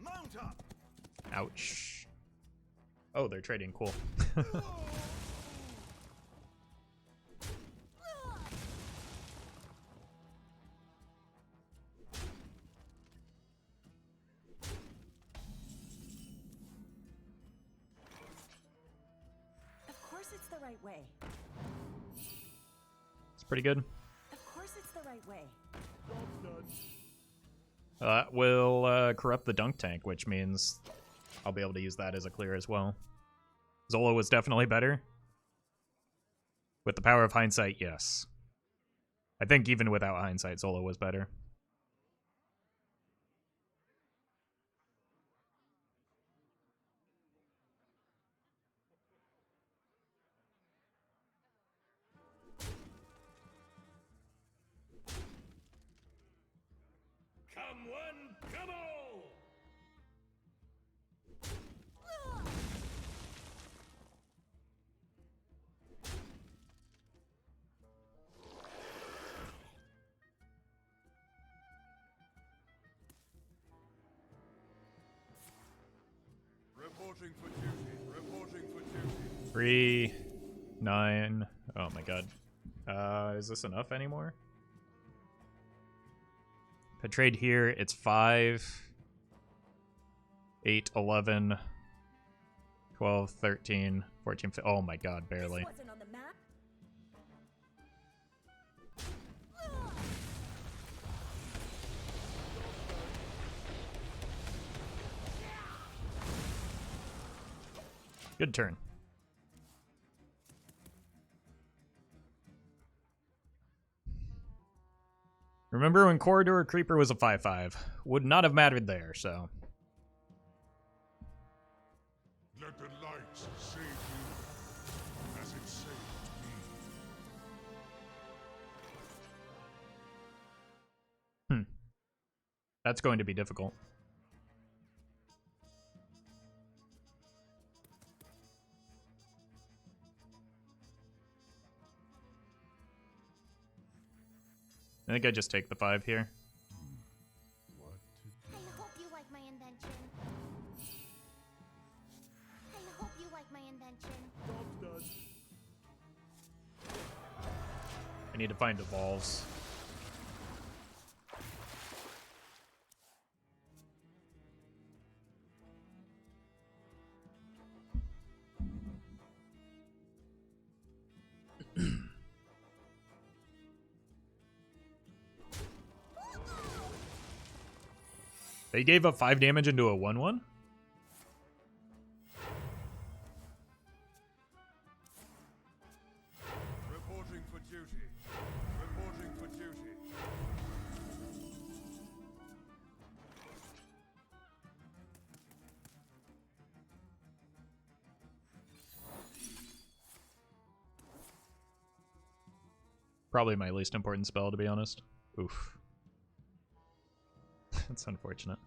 Mount up. Ouch. Oh, they're trading. Cool. Of course it's the right way. It's pretty good. Of course it's the right way. Job's done. That will corrupt the dunk tank, which means I'll be able to use that as a clear as well. Zola was definitely better. With the power of hindsight, yes. I think even without hindsight, Zola was better. Come one, come all. Reporting for duty. Reporting for duty. 3, 9. Oh my god. Is this enough anymore? If I trade here, it's 5, 8, 11, 12, 13, 14, 15. Oh my god, barely. This wasn't on the map. Good turn. Remember when Corridor Creeper was a 5/5? Would not have mattered there, so. Let the light save you as it saved me. That's going to be difficult. I think I just take the 5 here. What to do? I hope you like my invention. I hope you like my invention. Job's done. I need to find Devolves. They gave up 5 damage into a 1/1? Reporting for duty. Reporting for duty. Probably my least important spell, to be honest. Oof. That's unfortunate.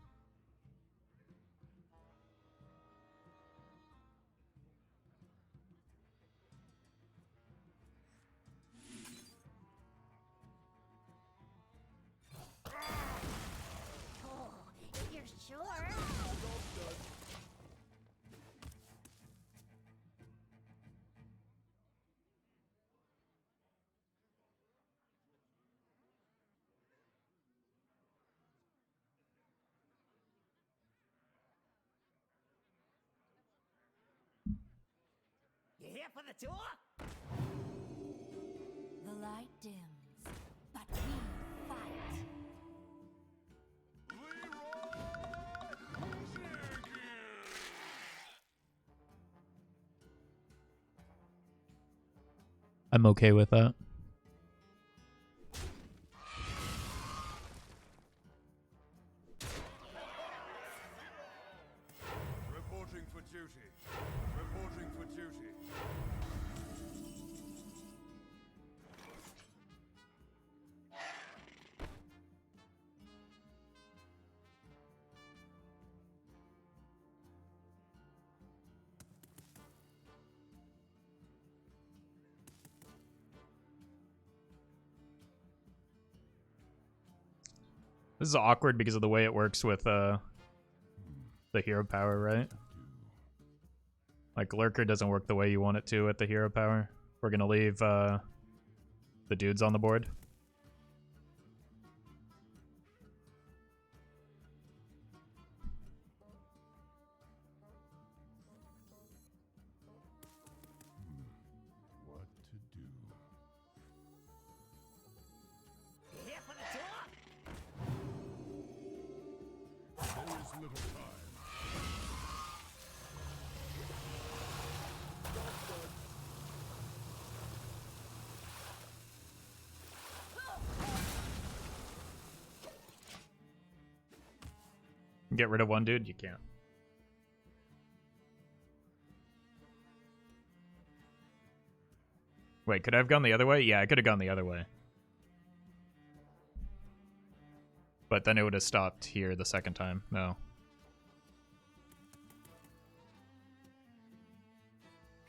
for the tour? The light dims, but we fight. I'm okay with that. Reporting for duty. Reporting for duty. This is awkward because of the way it works with the hero power, right? Like Lurker doesn't work the way you want it to with the hero power. We're gonna leave the dudes on the board. What to do? Here for the tour? There is little time. Get rid of one dude? You can't. Wait, could I have gone the other way? Yeah, I could have gone the other way. But then it would have stopped here the second time. No.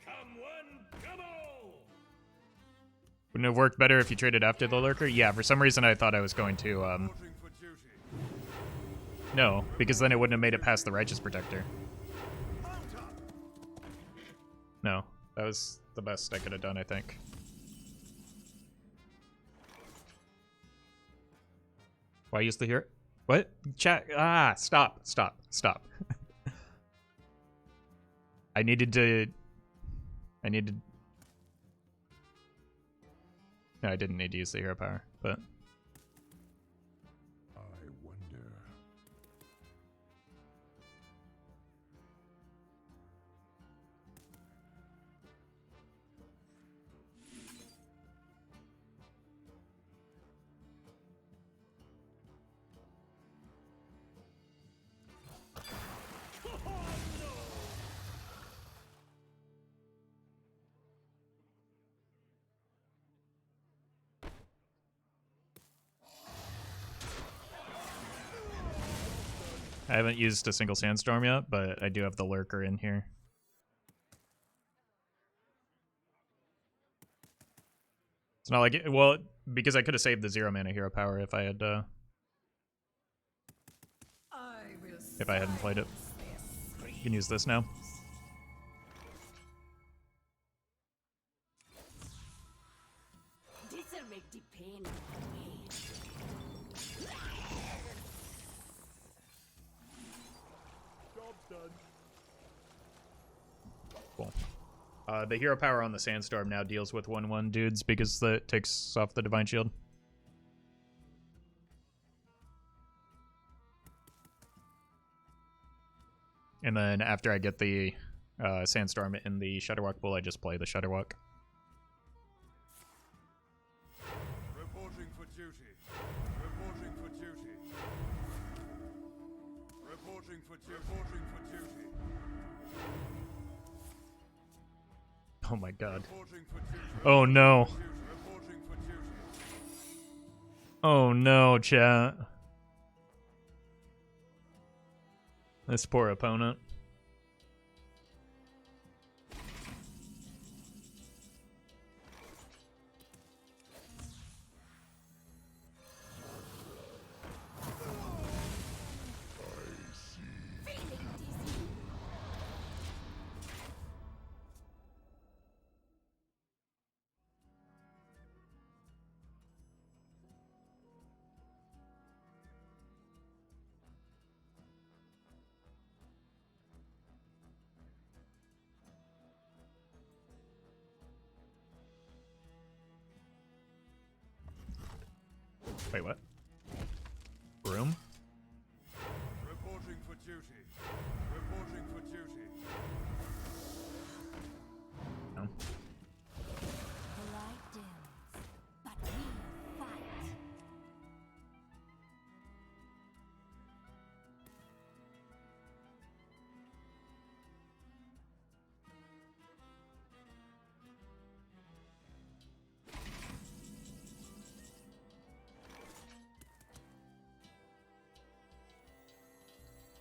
Come one, come all! Wouldn't it have worked better if you traded after the Lurker? Yeah, for some reason I thought I was going to, Reporting for duty. no, because then it wouldn't have made it past the Righteous Protector. No, that was the best I could have done, I think. Why use the hero? What? Chat. Ah, stop. I needed. No, I didn't need to use the hero power, but. I wonder. I haven't used a single Sandstorm yet, but I do have the Lurker in here. It's not like well, because I could have saved the 0 mana hero power if I had if I hadn't played it. You can use this now. This'll make the pain go away. Cool. The hero power on the Sandstorm now deals with 1/1 dudes because that takes off the Divine Shield. And then after I get the Sandstorm in the Shudderwock pool, I just play the Shudderwock. Reporting for duty. Reporting for duty. Reporting for duty. Reporting for duty. Oh my god. Reporting for duty. Oh no. Reporting for duty. Oh no, chat. This poor opponent. Wait, what? Room? Reporting for duty. Reporting for duty. No. The light dims, but we fight.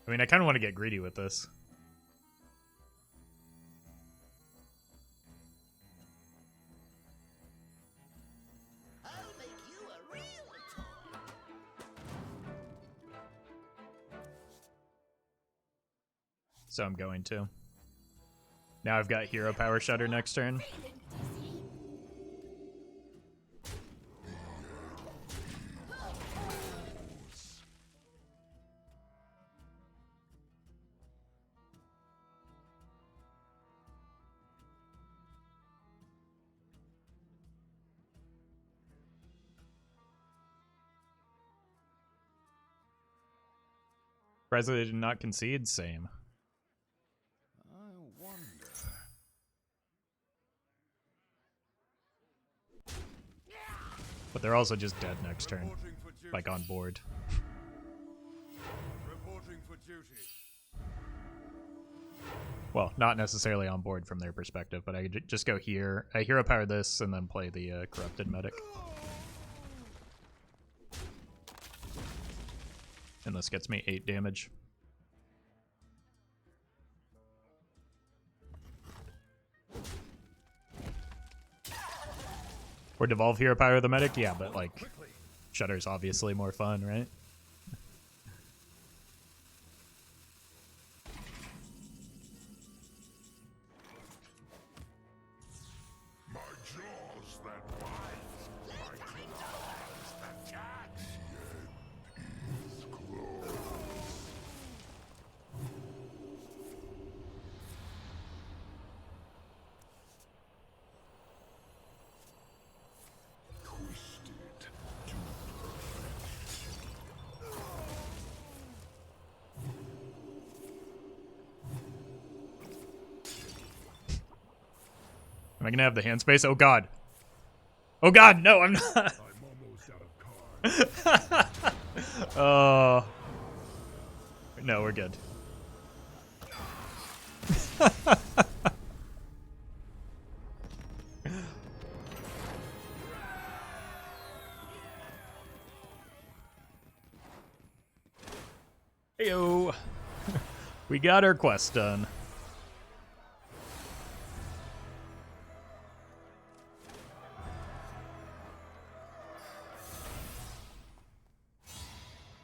I mean, I kind of want to get greedy with this. I'll make you a real toy. So I'm going to. Now I've got hero power shutter next turn. President did not concede, same. I wonder. But they're also just dead next turn, Reporting for duty. like on board. Reporting for duty. Well, not necessarily on board from their perspective, but I could just go here. I hero power this and then play the corrupted medic. And this gets me 8 damage. Or Devolve hero power the medic? Yeah, but like, Shudder's obviously more fun, right? My jaws that bite. My claws that catch. The end is close. Twisted to Am I gonna have the hand space? Oh god. Oh god, no, I'm not. I'm almost out of cards. Oh. No, we're good. Heyo. We got our quest done.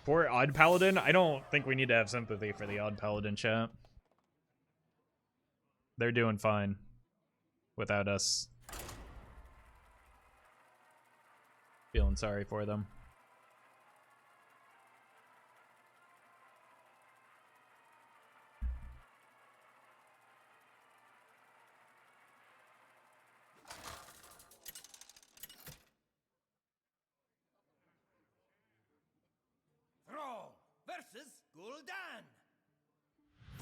For Odd Paladin, I don't think we need to have sympathy for the Odd Paladin chat. They're doing fine without us. Feeling sorry for them. Thrall versus Gul'dan.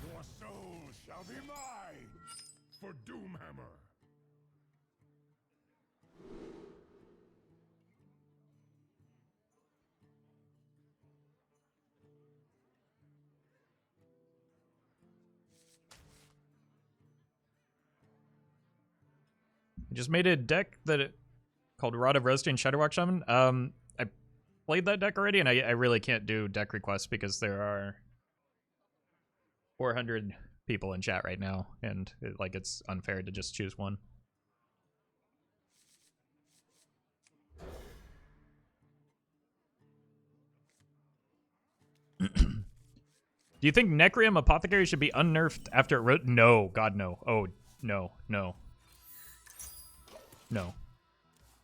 Your soul shall be mine for Doomhammer. Just made a deck that called Rod of Roasting Shudderwock Shaman. I played that deck already, and I really can't do deck requests because there are 400 people in chat right now, and it's unfair to just choose one. Do you think Necrium Apothecary should be unnerfed after it wrote? No, God, no. Oh, no, no. No.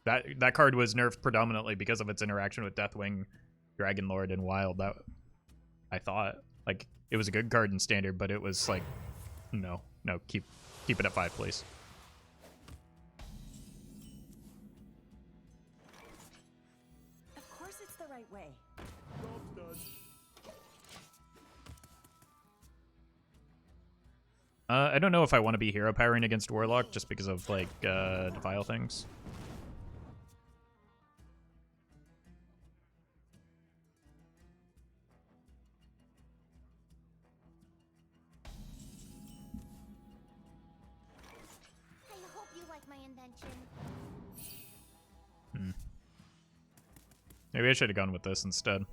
That card was nerfed predominantly because of its interaction with Deathwing, Dragon Lord, and Wild. That I thought. Like, it was a good card in Standard, but it was like, no, keep it at 5, please. Of course it's the right I don't know if I want to be hero powering against Warlock just because of, like, Defile things. I hope you like my invention. Maybe I should have gone with this instead.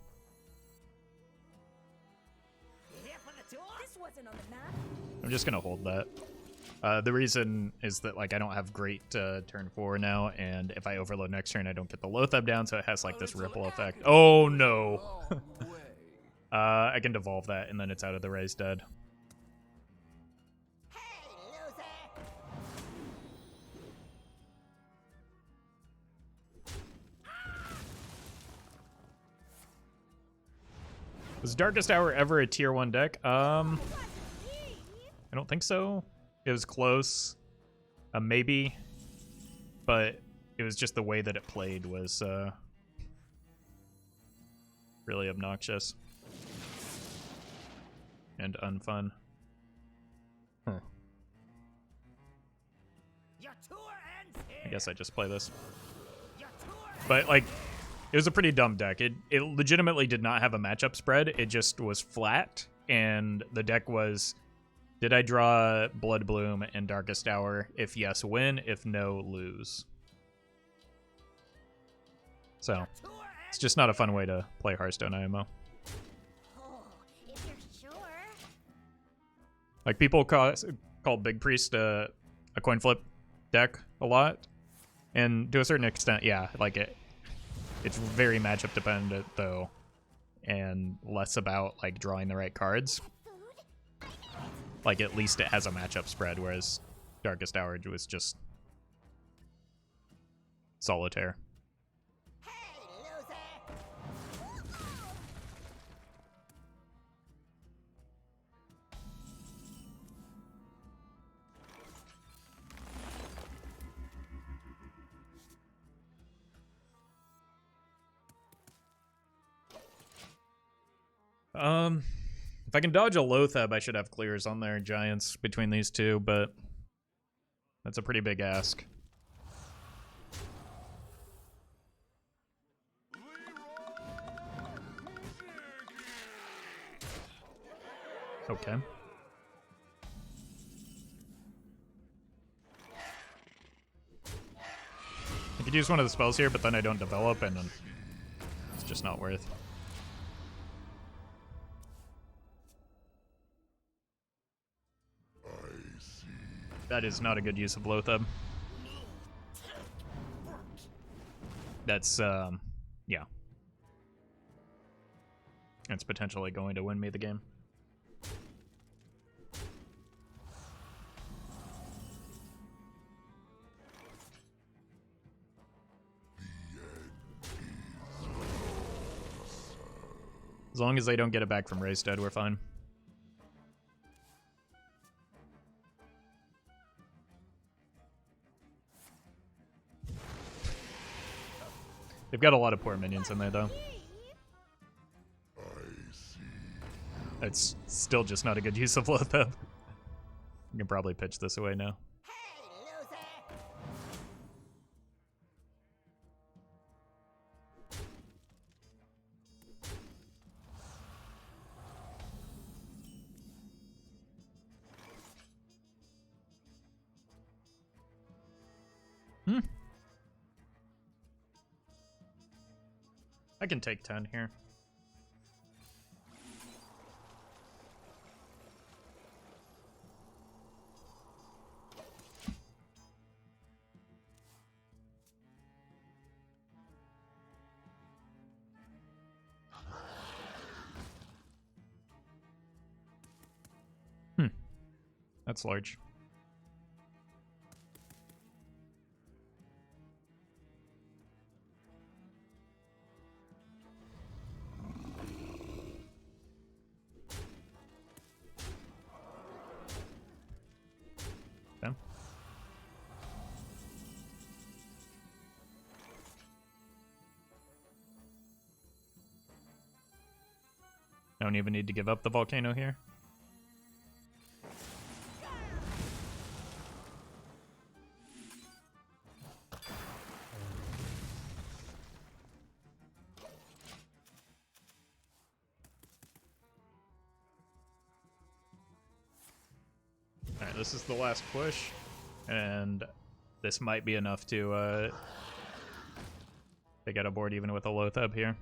Here for the tour? This wasn't on the map. I'm just gonna hold that. The reason is that like I don't have great turn 4 now, and if I overload next turn, I don't get the Loatheb down, so it has like this ripple effect. Oh no! I can devolve that, and then it's out of the raised dead. Hey, loser! Was Darkest Hour ever a tier 1 deck? I don't think so. It was close. Maybe. But it was just the way that it played was really obnoxious. And unfun. Huh. Your tour ends here. I guess I just play this. Your tour But like, it was a pretty dumb deck. It legitimately did not have a matchup spread. It just was flat, and the deck was, did I draw Blood Bloom and Darkest Hour? If yes, win. If no, lose. So, it's just not a fun way to play Hearthstone IMO. Oh, if you're sure. Like, people call Big Priest a coin flip deck a lot, and to a certain extent, yeah, like it's very matchup dependent though, and less about like drawing the right cards. Like at least it has a matchup spread, whereas Darkest Hour was just solitaire. Hey, loser! If I can dodge a Loatheb, I should have clears on there, Giants, between these two, but that's a pretty big ask. Okay. I could use one of the spells here, but then I don't develop, and then it's just not worth. That is not a good use of Loatheb. That's, yeah. It's potentially going to win me the game. As long as they don't get it back from Raised Dead, we're fine. They've got a lot of poor minions in there, though. It's still just not a good use of Loatheb. You can probably pitch this away now. Hey, loser! I can take 10 here. That's large. Okay. I don't even need to give up the volcano here. Alright, this is the last push, and this might be enough to get a board even with a Loatheb here.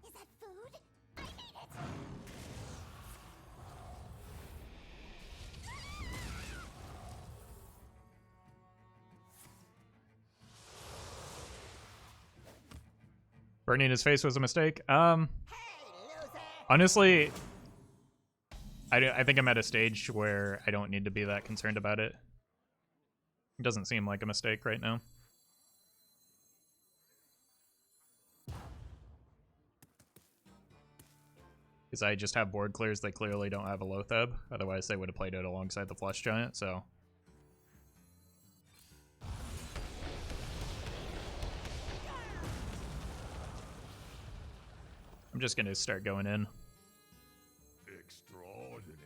Is that food? I ate it! Burning his face was a mistake. Hey, loser! Honestly, I think I'm at a stage where I don't need to be that concerned about it. It doesn't seem like a mistake right now. Because I just have board clears, they clearly don't have a Loatheb. Otherwise, they would have played it alongside the Flesh Giant, so... I'm just gonna start going in. Extraordinary.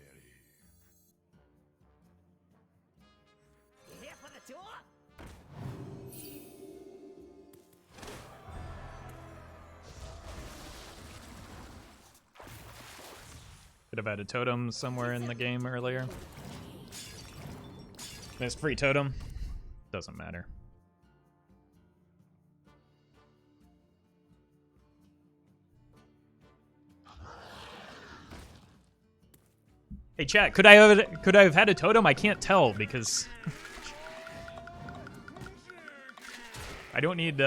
You here for the tour? Could have had a totem somewhere in the game earlier. Missed free totem. Doesn't matter. Hey chat, could I have had a totem? I can't tell because I don't need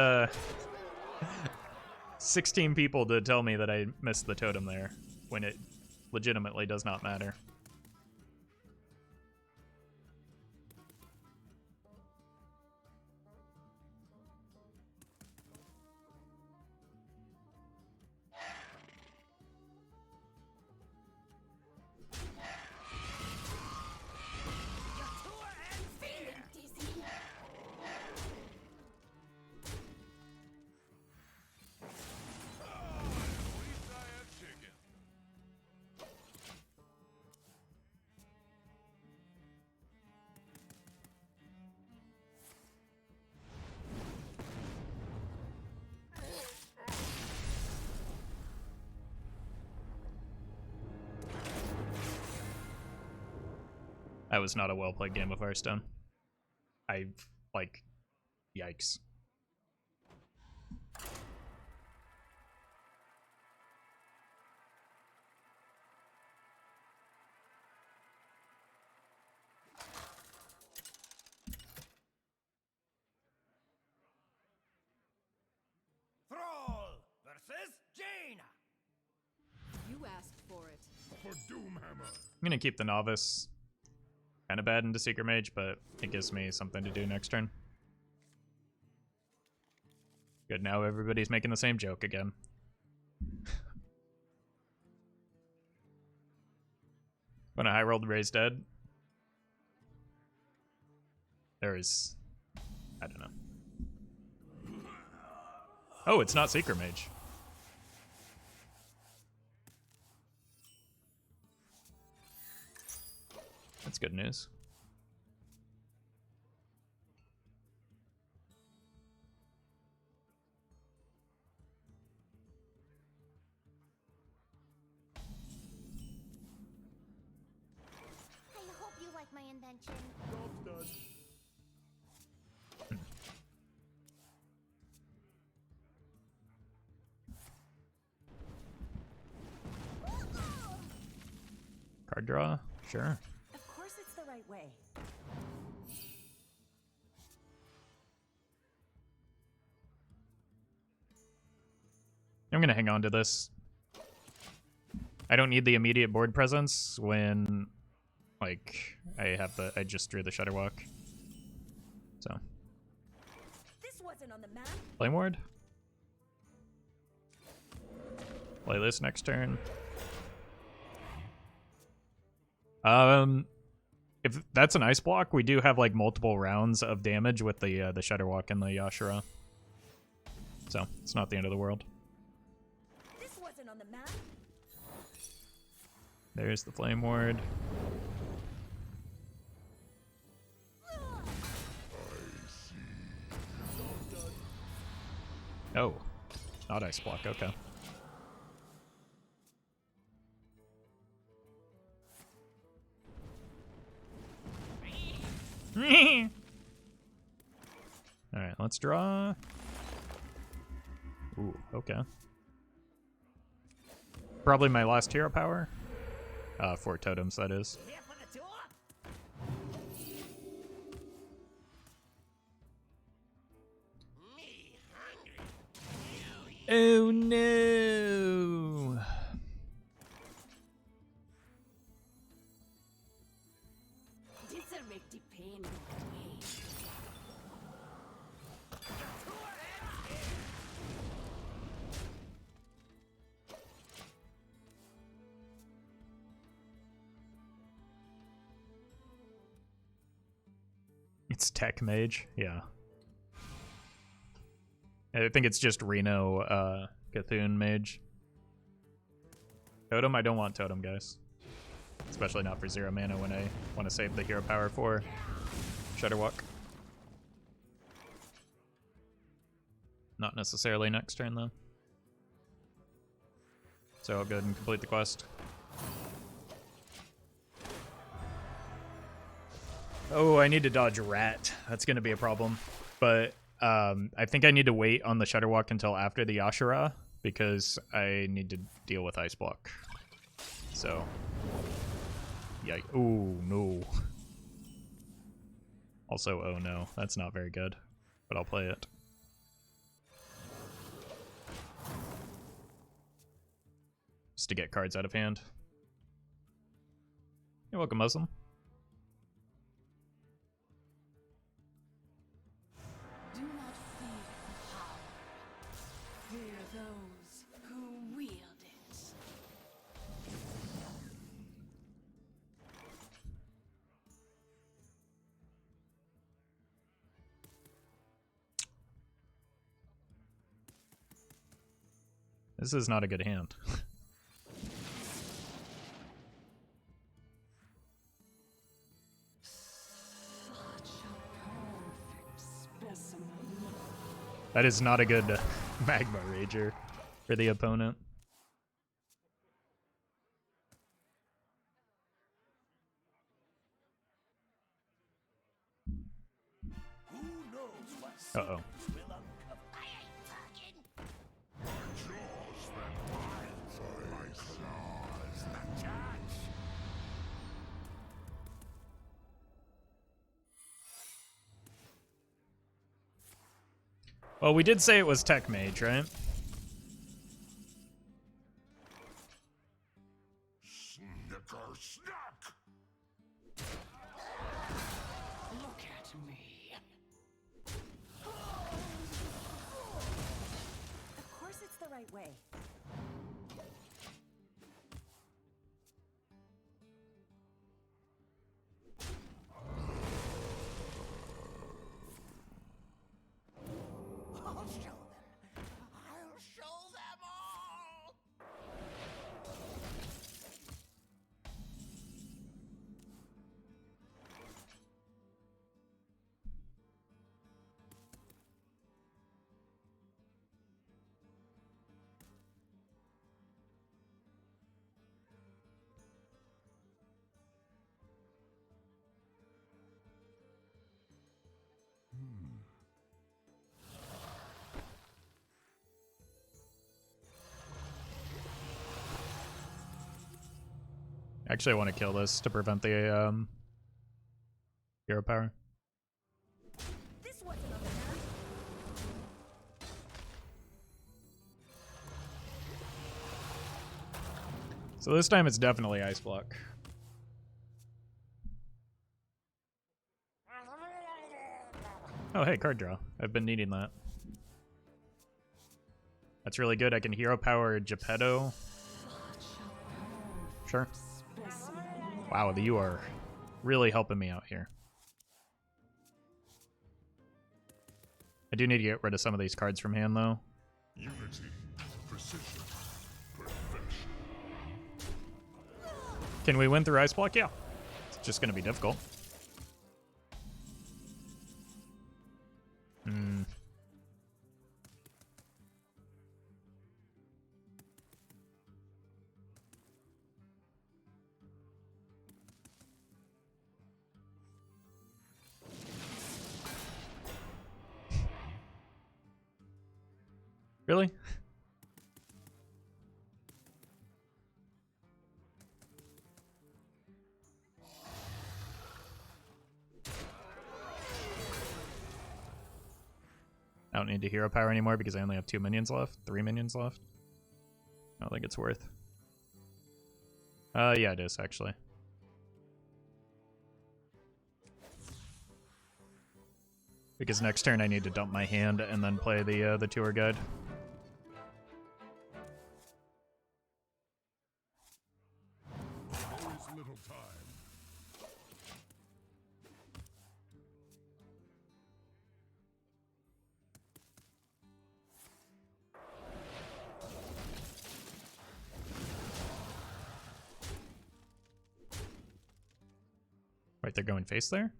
16 people to tell me that I missed the totem there when it legitimately does not matter. That was not a well-played game of Hearthstone. Yikes. Thrall versus Jaina. You asked for it. For Doomhammer. I'm gonna keep the Novice. Kind of bad into Secret Mage, but it gives me something to do next turn. Good, now everybody's making the same joke again. When a high rolled raise dead, there is, I don't know. Oh, it's not Secret Mage. That's good news. I hope you like my invention. Card draw? Sure. Of course it's the right way. I'm gonna hang on to this. I don't need the immediate board presence when, like, I just drew the Shudderwock. So. This wasn't on the map. Flame Ward. Play this next turn. If that's an ice block, we do have like multiple rounds of damage with the Shudderwock and the Yashara. So it's not the end of the world. This wasn't on the map. There's the Flame Ward. Oh, not ice block. Okay. Alright, let's draw. Ooh, okay. Probably my last hero power. 4 totems, that is. Here for the tour? Me hungry. Oh no! This'll make the pain go away. It's Tech Mage, yeah. I think it's just Reno Cthulhu Mage. Totem? I don't want Totem, guys. Especially not for 0 mana when I want to save the hero power for Shudderwock. Not necessarily next turn, though. So I'll go ahead and complete the quest. Oh, I need to dodge Rat. That's going to be a problem. But I think I need to wait on the Shudderwock until after the Ashura, because I need to deal with Ice Block. So, yikes. Oh, no. Also, oh no. That's not very good. But I'll play it. Just to get cards out of hand. You're welcome, Muslim. Do not fear power. Fear those who wield it. This is not a good hand. That is not a good Magma Rager for the opponent. Who knows what Uh-oh. secrets will uncover? I ain't talking. Well, we did say it was Tech Mage, right? Snicker snack! Look at me. Of course it's the right way. I'll show them. I'll show them all. Actually, I want to kill this to prevent the hero power. This wasn't on the map. So this time it's definitely Ice Block. Oh, hey, card draw. I've been needing that. That's really good. I can hero power Jepetto. Sure. Wow, you are really helping me out here. I do need to get rid of some of these cards from hand, though. Unity, precision, perfection. Can we win through Ice Block? Yeah. It's just going to be difficult. Hmm. Really? I don't need to hero power anymore because I only have 2 minions left. 3 minions left. I don't think it's worth. Yeah, it is actually. Because next turn I need to dump my hand and then play the tour guide. There is little time. Wait, they're going face there?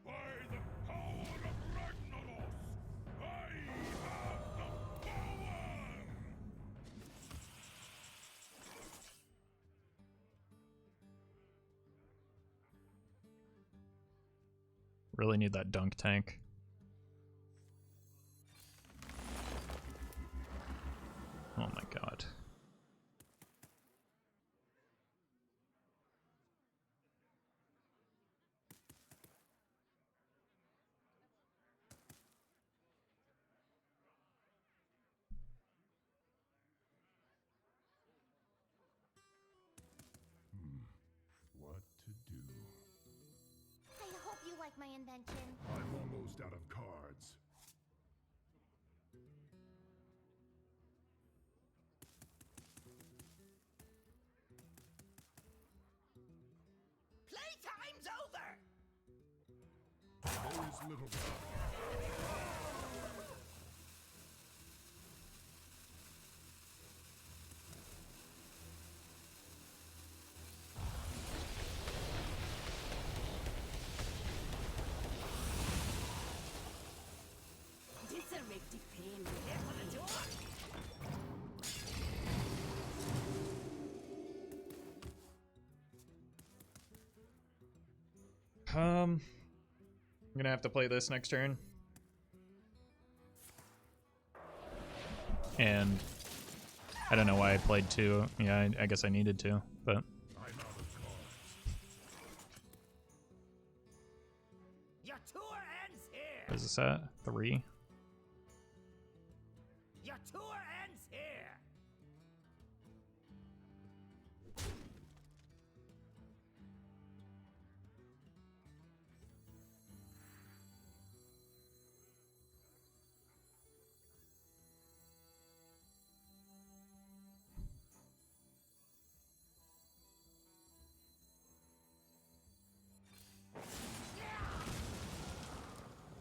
By the power of Ragnaros, I have the power! Really need that dunk tank. Oh my god. What to do? I hope you like my invention. I'm almost out of cards. Playtime's over! There is little time. This'll make the pain go away. I'm gonna have to play this next turn. And I don't know why I played 2. Yeah, I guess I needed to, but I'm out of cards. Your tour ends here! what is this at? 3? Your tour ends here!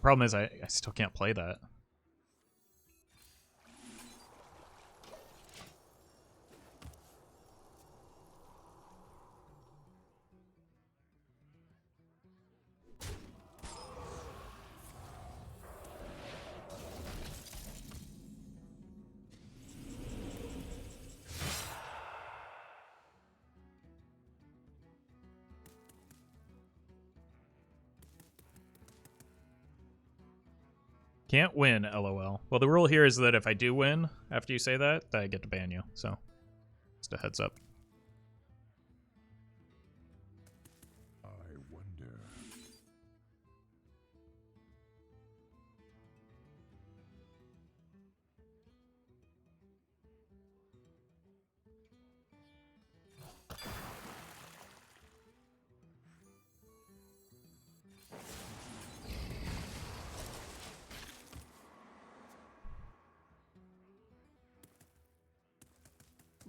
Problem is I still can't play that. Can't win, LOL. Well, the rule here is that if I do win after you say that, I get to ban you. So, just a heads up. I wonder.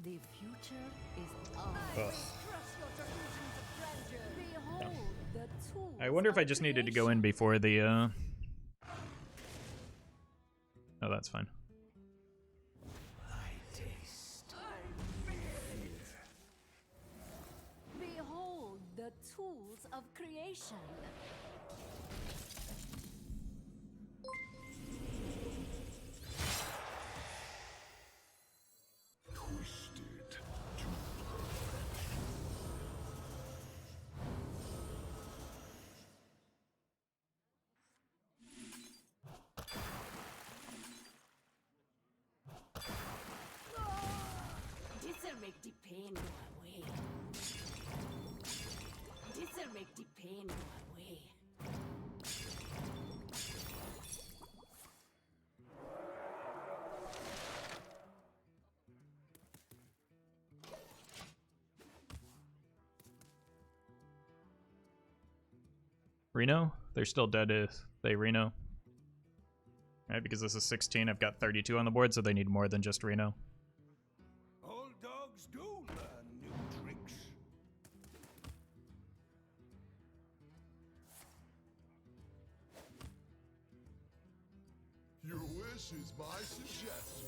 The future is ours. Ugh. Trust your delusions of grandeur. Behold the tools I wonder if I of just needed to go creation. in before the, Oh, that's fine. Behold the tools of creation. Twisted to make the pain go away. This'll make the pain go away. Reno? They're still dead if they Reno. Right, because this is 16, I've got 32 on the board, so they need more than just Reno. Old dogs do learn new tricks. Your wish is my suggestion.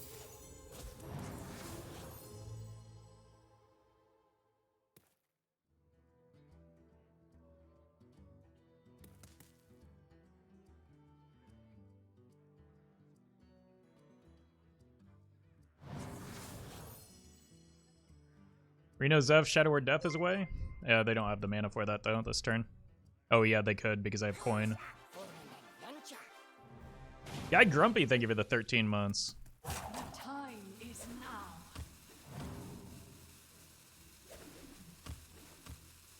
Reno Zev, Shadow or Death is away? Yeah, they don't have the mana for that though this turn. Oh yeah, they could because I have coin. Guy Grumpy, thank you for the 13 months. The time is now.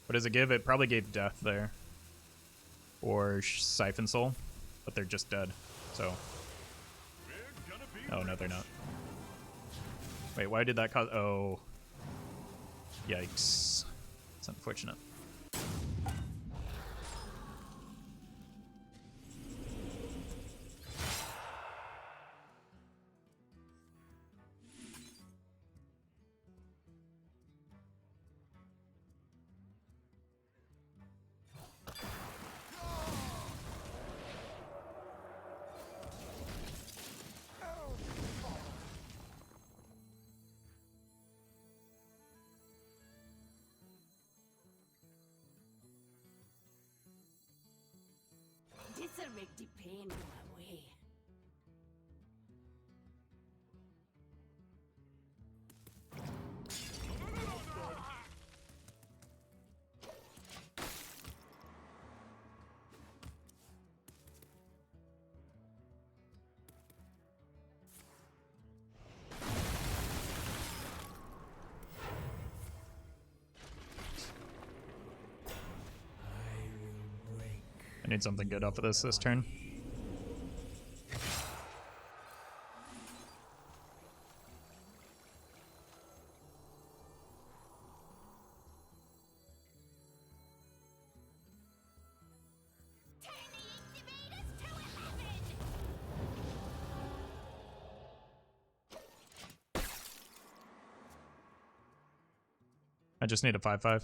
What does it give? It probably gave Death there. Or Siphon Soul. But they're just dead. So. Oh no, they're not. Wait, why did that cause... Oh. Yikes. It's unfortunate. This'll make the pain go away. I need something good off of this turn. I just need a 5/5.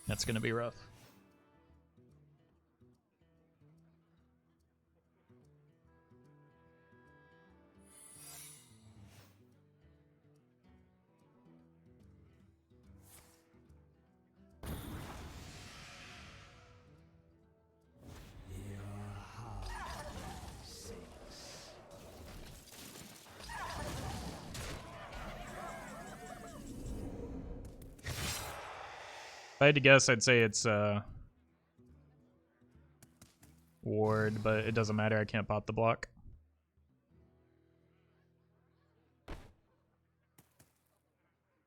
That's gonna be rough. If I had to guess, I'd say it's ward, but it doesn't matter. I can't pop the block.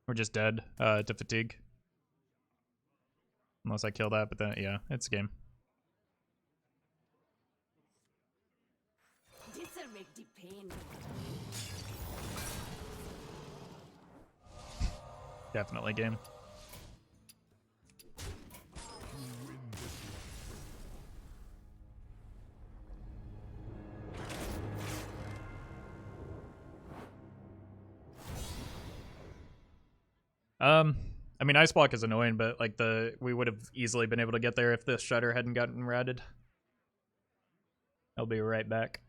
We're just dead to fatigue. Unless I kill that, but then, yeah, it's a game. This'll make the pain go away. Definitely game. I mean, Ice Block is annoying, but like we would have easily been able to get there if the Shudder hadn't gotten ratted. I'll be right back.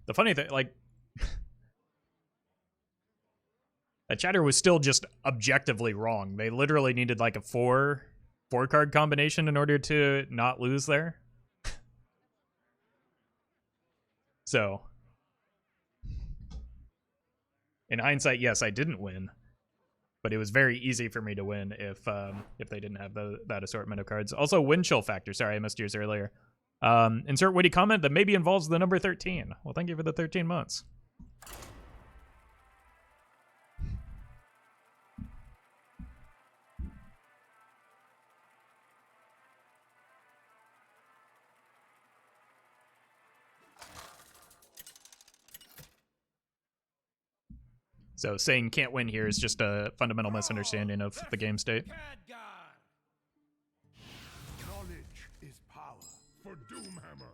The funny thing, like, that chatter was still just objectively wrong. They literally needed like a four card combination in order to not lose there. So, in hindsight, yes, I didn't win, but it was very easy for me to win if they didn't have that assortment of cards. Also, wind chill factor. Sorry, I missed yours earlier. Insert witty comment that maybe involves the number 13. Well, thank you for the 13 months. So saying can't win here is just a fundamental misunderstanding of the game state. Knowledge is power for Doomhammer.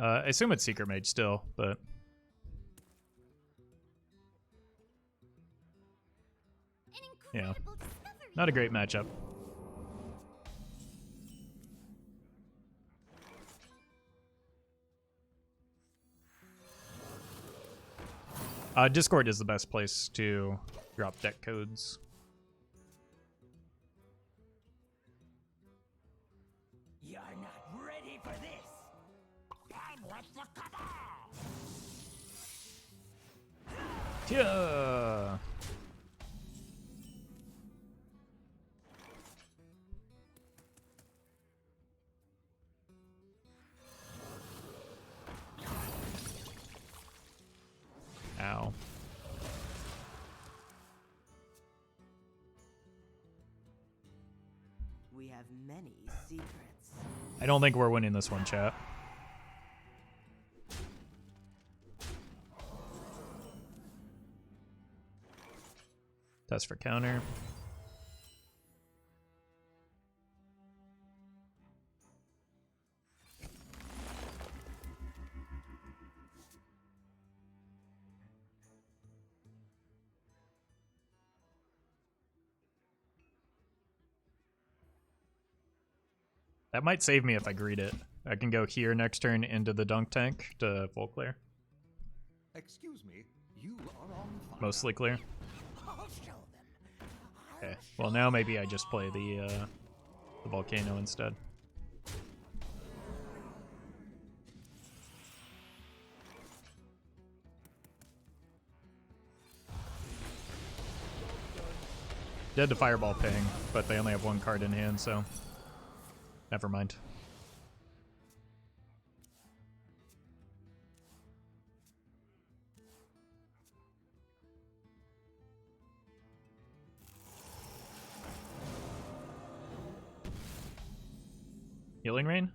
I assume it's Secret Mage still, but yeah, not a great matchup. Discord is the best place to drop deck codes. You're not ready for this. I'm with the cabal. Yeah. Ow. We have many secrets. I don't think we're winning this one, chat. Test for counter. That might save me if I greet it. I can go here next turn into the dunk tank to full clear. Excuse me, you are on fire. Mostly clear. I'll show them. Okay. Well, now maybe I just play the Volcano instead. Dead to Fireball Ping, but they only have one card in hand, so never mind. Healing Rain?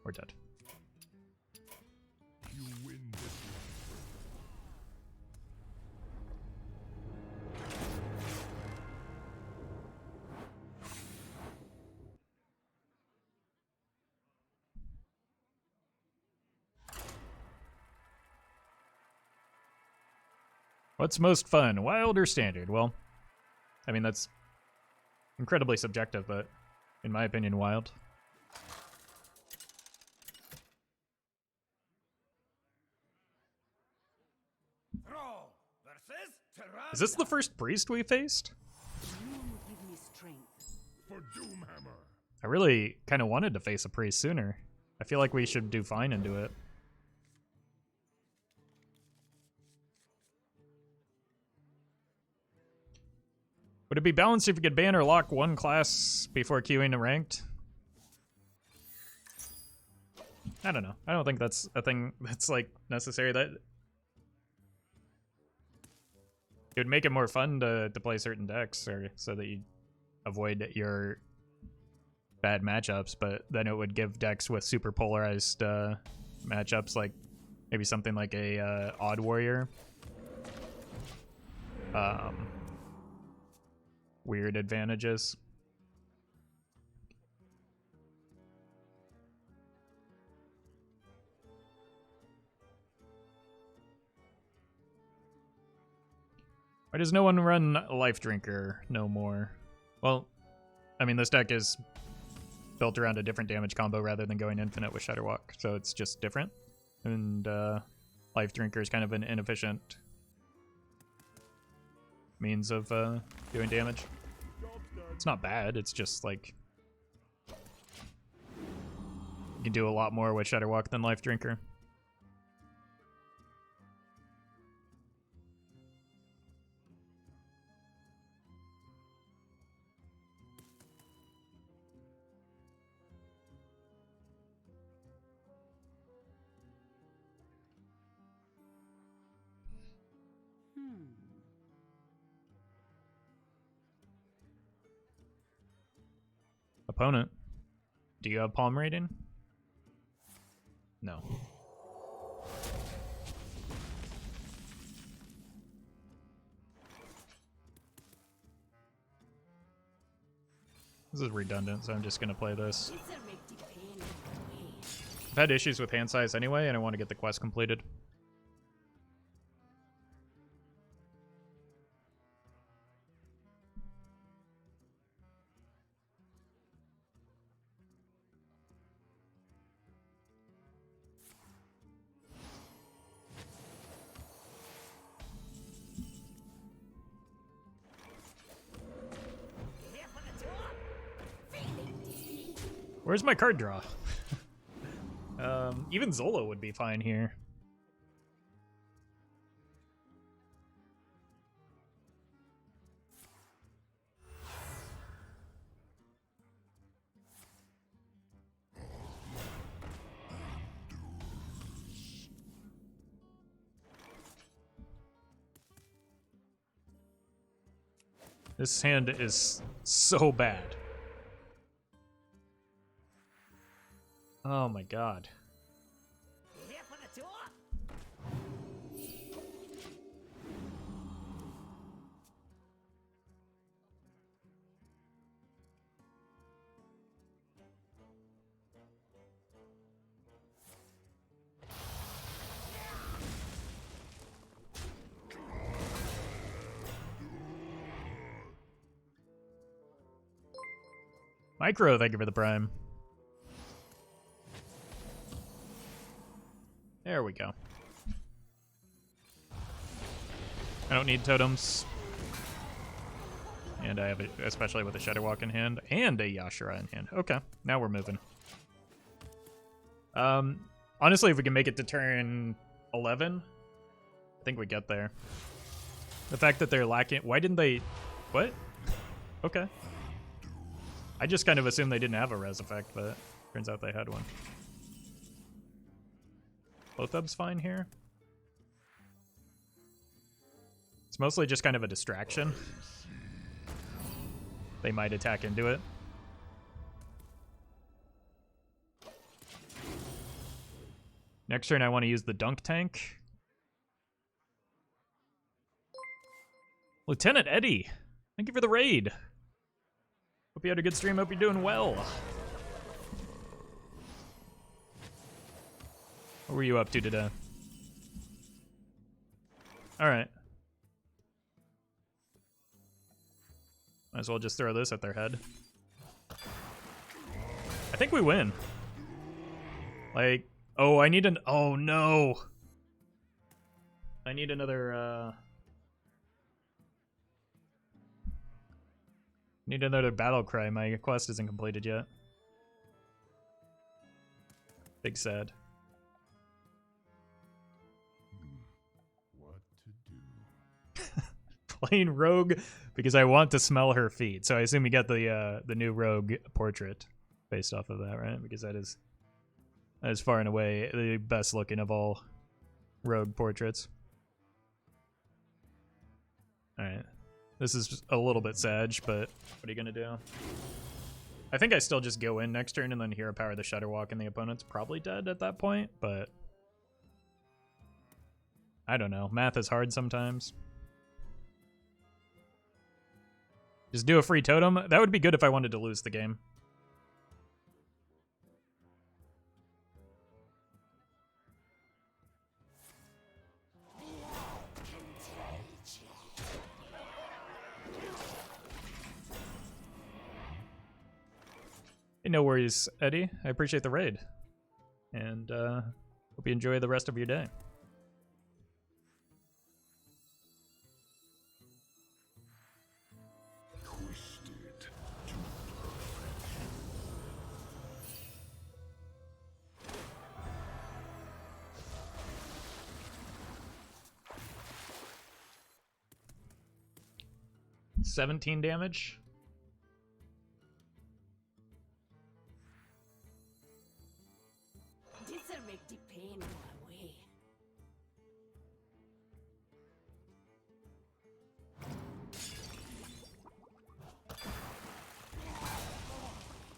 We're dead. You win this one. What's most fun, wild or standard? Well, I mean, that's incredibly subjective, but in my opinion, wild. Is this the first priest we faced? You give me strength. For Doomhammer. I really kind of wanted to face a priest sooner. I feel like we should do fine into it. Would it be balanced if you could ban or lock one class before queuing to ranked? I don't know. I don't think that's a thing that's like necessary. That It would make it more fun to play certain decks, or so that you avoid your bad matchups. But then it would give decks with super polarized matchups, like maybe something like a Odd Warrior, weird advantages. Why does no one run Life Drinker no more? Well, I mean, this deck is built around a different damage combo rather than going infinite with Shudderwock, so it's just different. And Life Drinker is kind of an inefficient means of doing damage. It's not bad, it's just like you can do a lot more with Shudderwock than Life Drinker. Opponent, do you have palm rating? No. This is redundant, so I'm just gonna play this. I've had issues with hand size anyway, and I want to get the quest completed. Where's my card draw? Even Zola would be fine here. This hand is so bad. Oh my god. Micro, thank you for the prime. There we go. I don't need totems. And I have it, especially with a Shudderwock in hand, and a Yashara in hand. Okay, now we're moving. Honestly, if we can make it to turn 11, I think we get there. The fact that they're lacking... Why didn't they... What? Okay. I just kind of assumed they didn't have a res effect, but turns out they had one. Loatheb's fine here. It's mostly just kind of a distraction. They might attack into it. Next turn I want to use the Dunk Tank. Lieutenant Eddie, thank you for the raid. Hope you had a good stream, hope you're doing well. What were you up to today? Alright. Might as well just throw this at their head. I think we win. Like, oh, I need an... Oh, no. I need another, Need another battle cry. My quest isn't completed yet. Big sad. What to do? Playing Rogue because I want to smell her feet. So I assume you got the new Rogue portrait based off of that, right? Because that is far and away the best looking of all Rogue portraits. Alright. This is just a little bit sag, but what are you gonna do? I think I still just go in next turn and then hero power the Shudderwock, and the opponent's probably dead at that point, but I don't know. Math is hard sometimes. Just do a free totem. That would be good if I wanted to lose the game. Hey, no worries, Eddie. I appreciate the raid. And hope you enjoy the rest of your day. Twisted to perfection. $17 damage. This'll make the pain go away.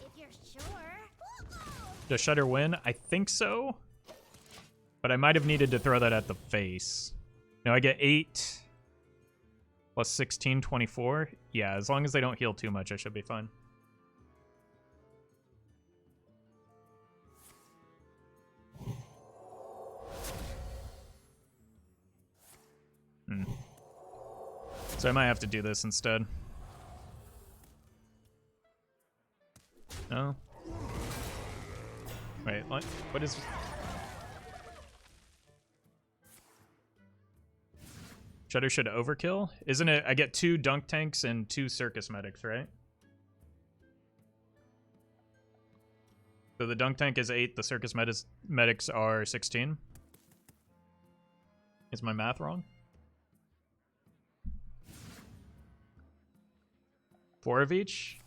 If you're sure. Does Shudder win? I think so. But I might have needed to throw that at the face. No, I get 8 plus 16, 24. Yeah, as long as they don't heal too much, I should be fine. So I might have to do this instead. No? Wait, what is... Shudder should overkill? Isn't it? I get 2 dunk tanks and 2 circus medics, right? So the dunk tank is 8, the circus medics are 16. Is my math wrong? 4 of each?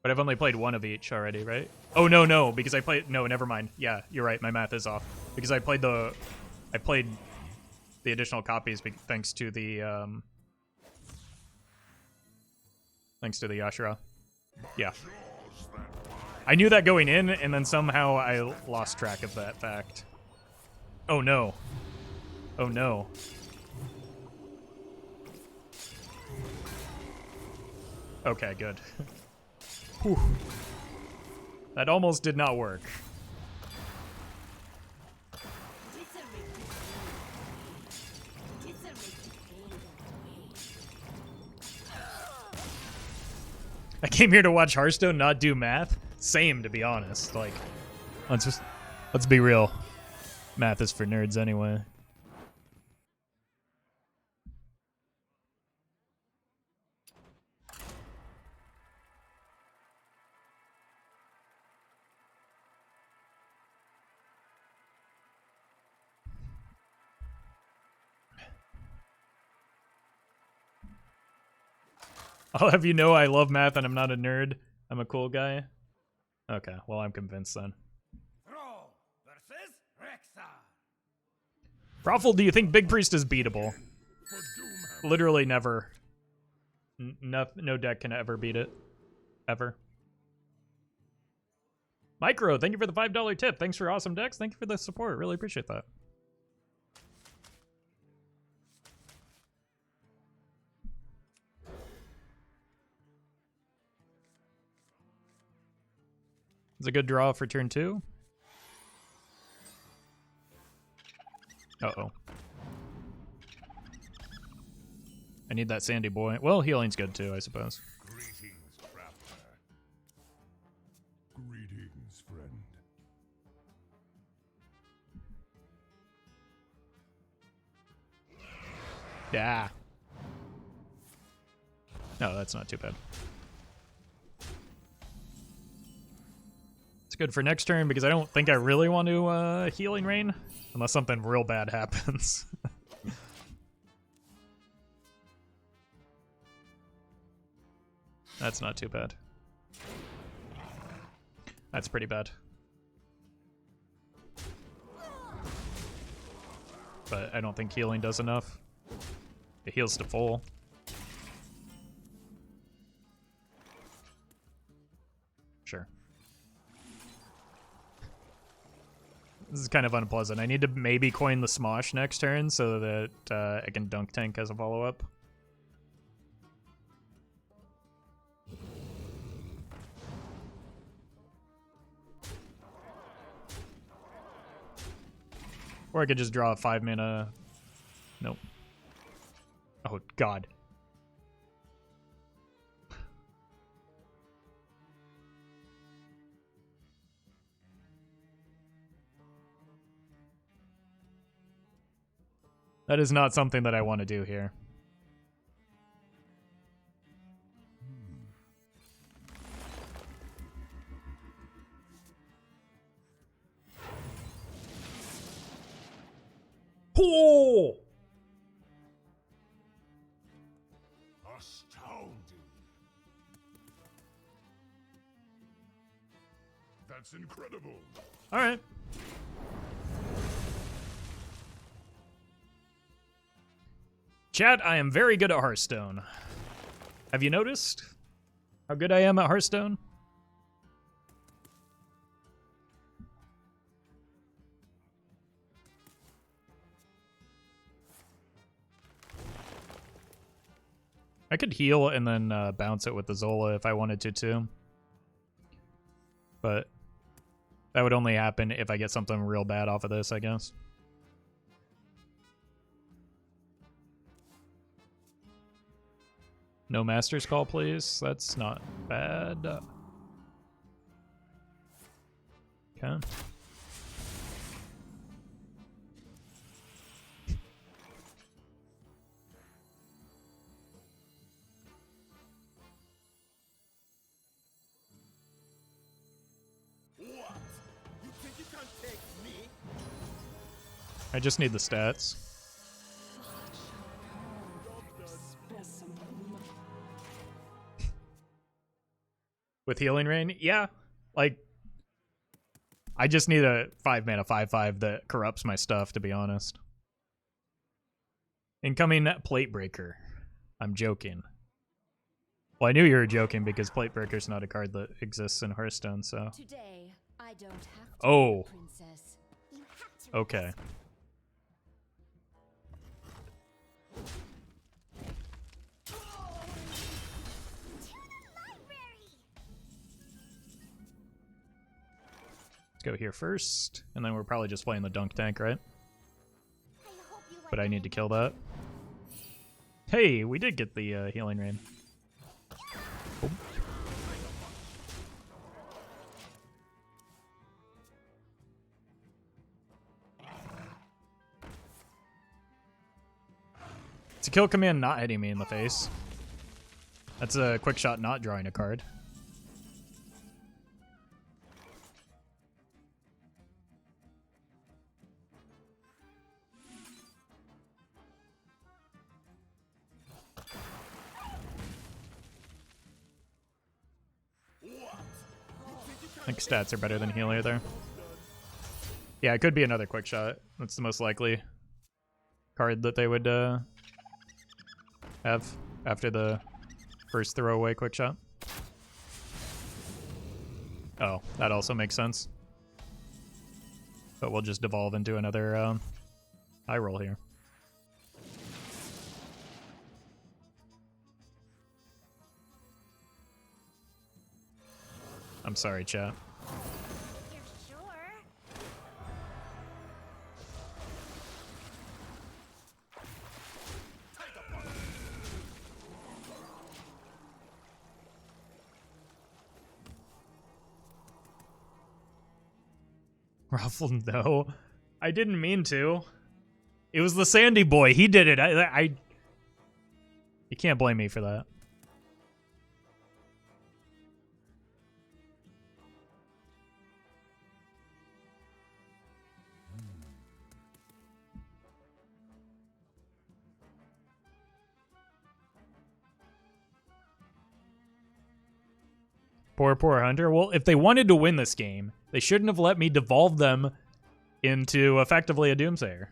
But I've only played 1 of each already, right? Oh, no, because I played... No, never mind. Yeah, you're right, my math is off. Because I played the additional copies thanks to the Yashira. Yeah. I knew that going in, and then somehow I lost track of that fact. Oh no. Oh no. Okay, good. Whew. That almost did not work. I came here to watch Hearthstone, not do math. Same, to be honest. Like, let's be real. Math is for nerds anyway. I'll have you know I love math and I'm not a nerd. I'm a cool guy. Okay, well, I'm convinced then. Throw versus Rexa. Roffle, do you think Big Priest is beatable? Literally never. No deck can ever beat it. Ever. Micro, thank you for the $5 tip. Thanks for awesome decks. Thank you for the support. Really appreciate that. It's a good draw for turn 2. Uh-oh. I need that Sandy boy. Well, healing's good too, I suppose. Greetings, traveler. Greetings, friend. Yeah. No, that's not too bad. It's good for next turn because I don't think I really want to healing rain unless something real bad happens. That's not too bad. That's pretty bad. But I don't think healing does enough. It heals to full. This is kind of unpleasant. I need to maybe coin the Smosh next turn so that I can Dunk Tank as a follow-up. Or I could just draw a 5-mana... Nope. Oh, God. That is not something that I want to do here. Oh! Astounding. That's incredible. All right. Chat, I am very good at Hearthstone. Have you noticed how good I am at Hearthstone? I could heal and then bounce it with the Zola if I wanted to too. But that would only happen if I get something real bad off of this, I guess. No Master's Call, please. That's not bad. Okay. What? You think you can take me? I just need the stats. With Healing Rain? Yeah. Like, I just need a 5-mana 5/5 that corrupts my stuff, to be honest. Incoming Plate Breaker. I'm joking. Well, I knew you were joking because Plate Breaker's not a card that exists in Hearthstone, so. Today, I don't have to Oh. be a princess. You have to. Okay. Let's go here first, and then we're probably just playing the Dunk Tank, right? But I need to kill that. Hey, we did get the Healing Rain. Oh. It's a kill command not hitting me in the face. That's a quick shot not drawing a card. I think stats are better than healer there. Yeah, it could be another quick shot. That's the most likely card that they would have after the first throwaway quick shot. Oh, that also makes sense. But we'll just devolve into another high roll here. I'm sorry, chat. You're sure? Roffle, no. I didn't mean to. It was the Sandy boy. He did it. You can't blame me for that. Poor Hunter. Well, if they wanted to win this game, they shouldn't have let me devolve them into effectively a Doomsayer.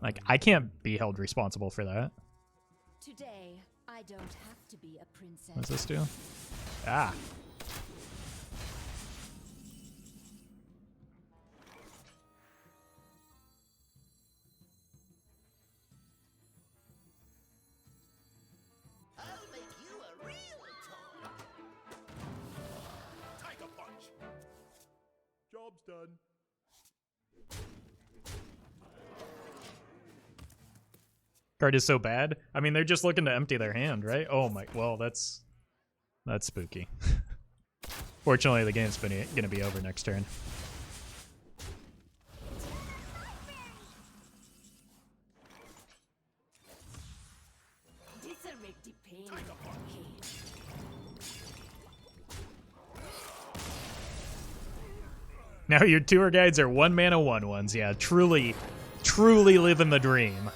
Like, I can't be held responsible for that. Today, I don't have to be a princess. What does this do? Ah. Job's done. Card is so bad. I mean, they're just looking to empty their hand, right? Oh my, well, that's spooky. Fortunately, the game's gonna be over next turn. This'll make the pain go away. Now your tour guides are 1-mana 1/1s. Yeah, truly living the dream.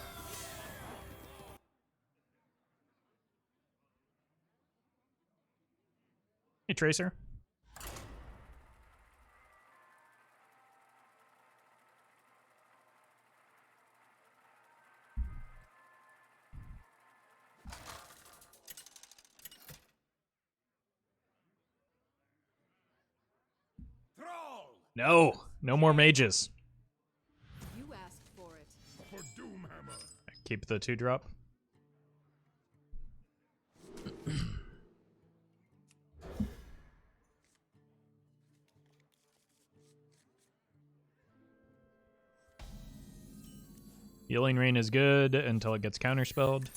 Hey, Tracer. Thrall! No more mages. You asked for it. For Doomhammer. Keep the 2-drop. Healing Rain is good until it gets counterspelled.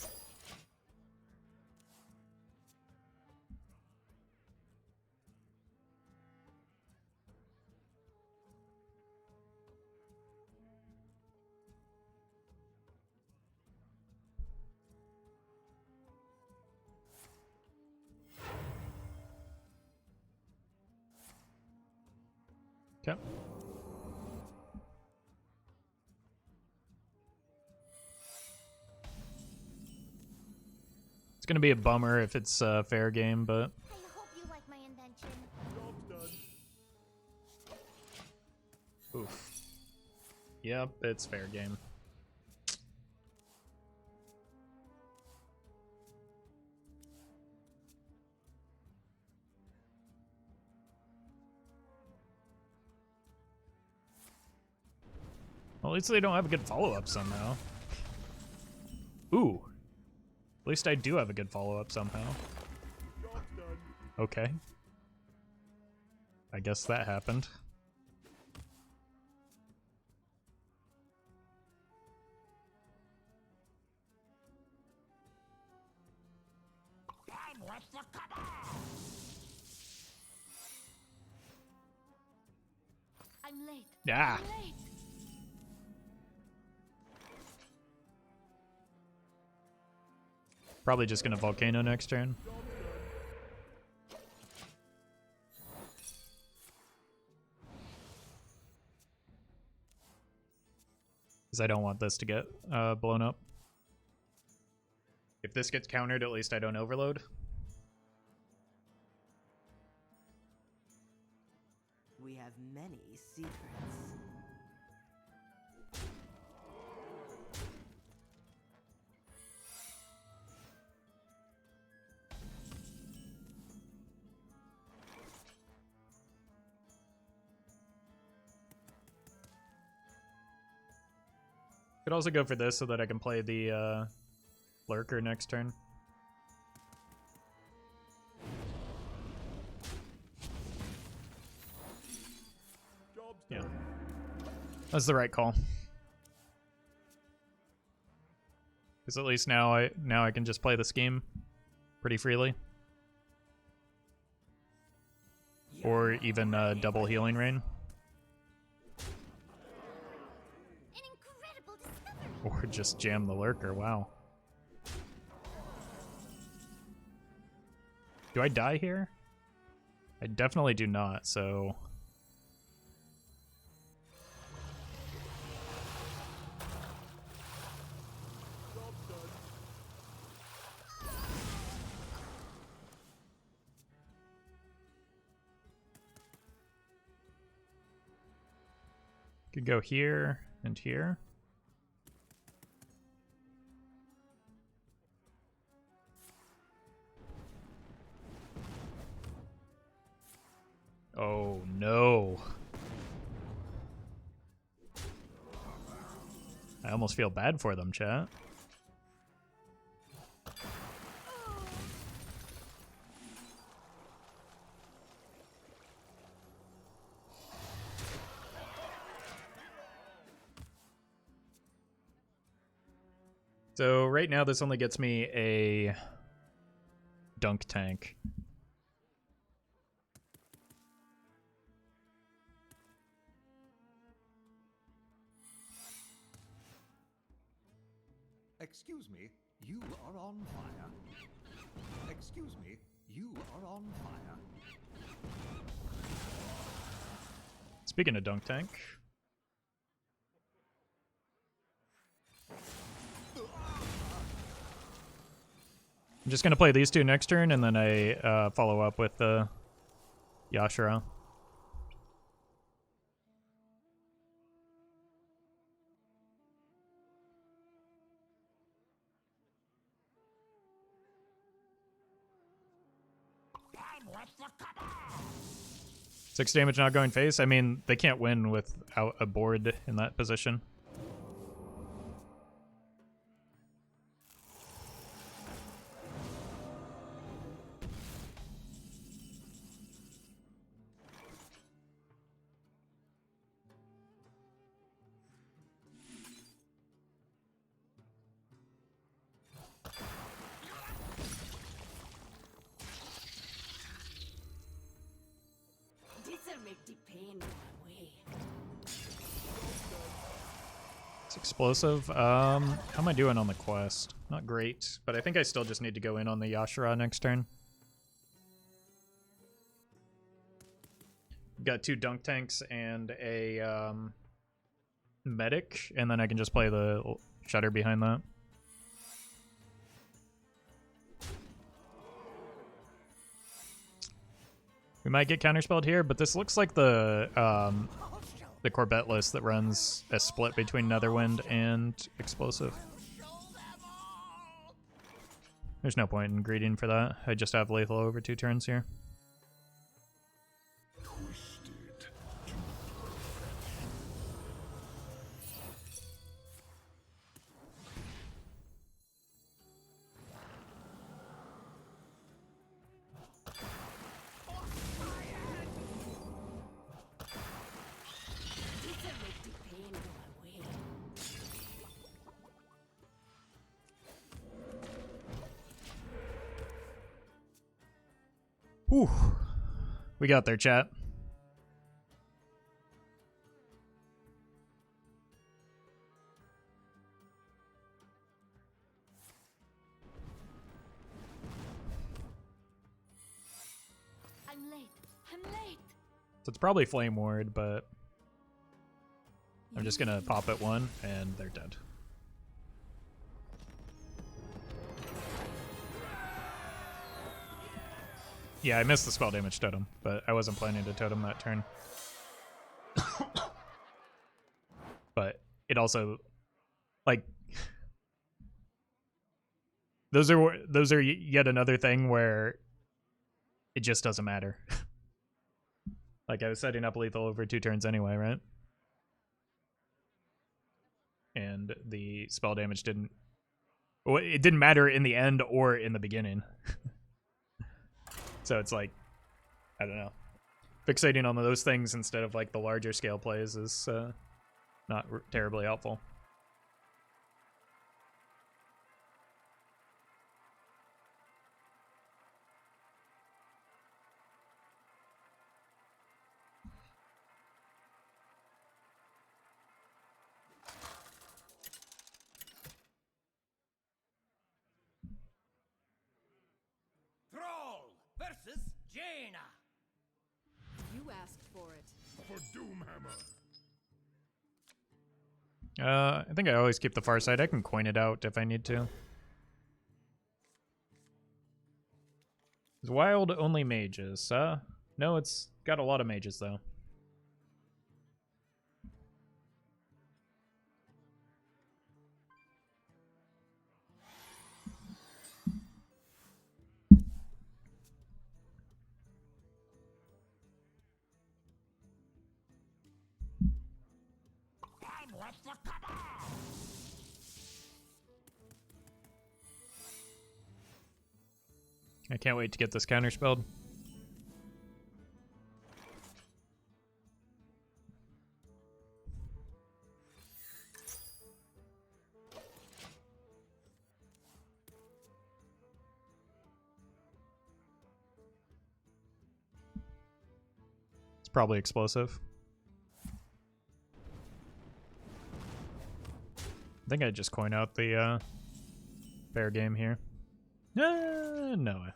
Okay. It's gonna be a bummer if it's a fair game, but I hope you like my invention. Job's done. oof. Yep, it's fair game. Well, at least they don't have a good follow-up somehow. Ooh. At least I do have a good follow-up somehow. Job's done. Okay. I guess that happened. I'm with the cabal. I'm late. Yeah. I'm late. Probably just gonna Volcano next turn. Because I don't want this to get blown up. If this gets countered, at least I don't overload. We have many secrets. Could also go for this so that I can play the Lurker next turn. Job's Yeah. done. That's the right call. Because at least now I can just play this game pretty freely. Or even double Healing Rain. An incredible discovery. Or just jam the Lurker, wow. Do I die here? I definitely do not, so... Job's done. Could go here and here. Oh no. I almost feel bad for them, chat. So right now this only gets me a dunk tank. Excuse me, you are on fire. Excuse me, you are on fire. Speaking of dunk tank. I'm just gonna play these two next turn, and then I follow up with the Yashara. I'm with the cabal. 6 damage not going face. I mean, they can't win without a board in that position. This'll make the pain go away. It's explosive. How am I doing on the quest? Not great, but I think I still just need to go in on the Yashara next turn. Got 2 dunk tanks and a medic, and then I can just play the Shudder behind that. We might get counterspelled here, but this looks like the Corvette list that runs a split between Netherwind and Explosive. There's no point in greeting for that. I just have lethal over 2 turns here. This'll make the pain go away. Whew. We got there, chat. I'm late. I'm late. So it's probably Flame Ward, but I'm just gonna pop at 1 and they're dead. Yeah, I missed the spell damage totem, but I wasn't planning to totem that turn. But it also, like, those are yet another thing where it just doesn't matter. Like, I was setting up lethal over 2 turns anyway, right? And the spell damage didn't... Well, it didn't matter in the end or in the beginning. So it's like, I don't know. Fixating on those things instead of like the larger scale plays is not terribly helpful. Thrall versus Jaina. You asked for it. For Doomhammer. I think I always keep the far side. I can coin it out if I need to. Is wild only mages? No, it's got a lot of mages though. I'm with the cabal. I can't wait to get this counterspelled. probably explosive. I think I just coin out the fair game here. No.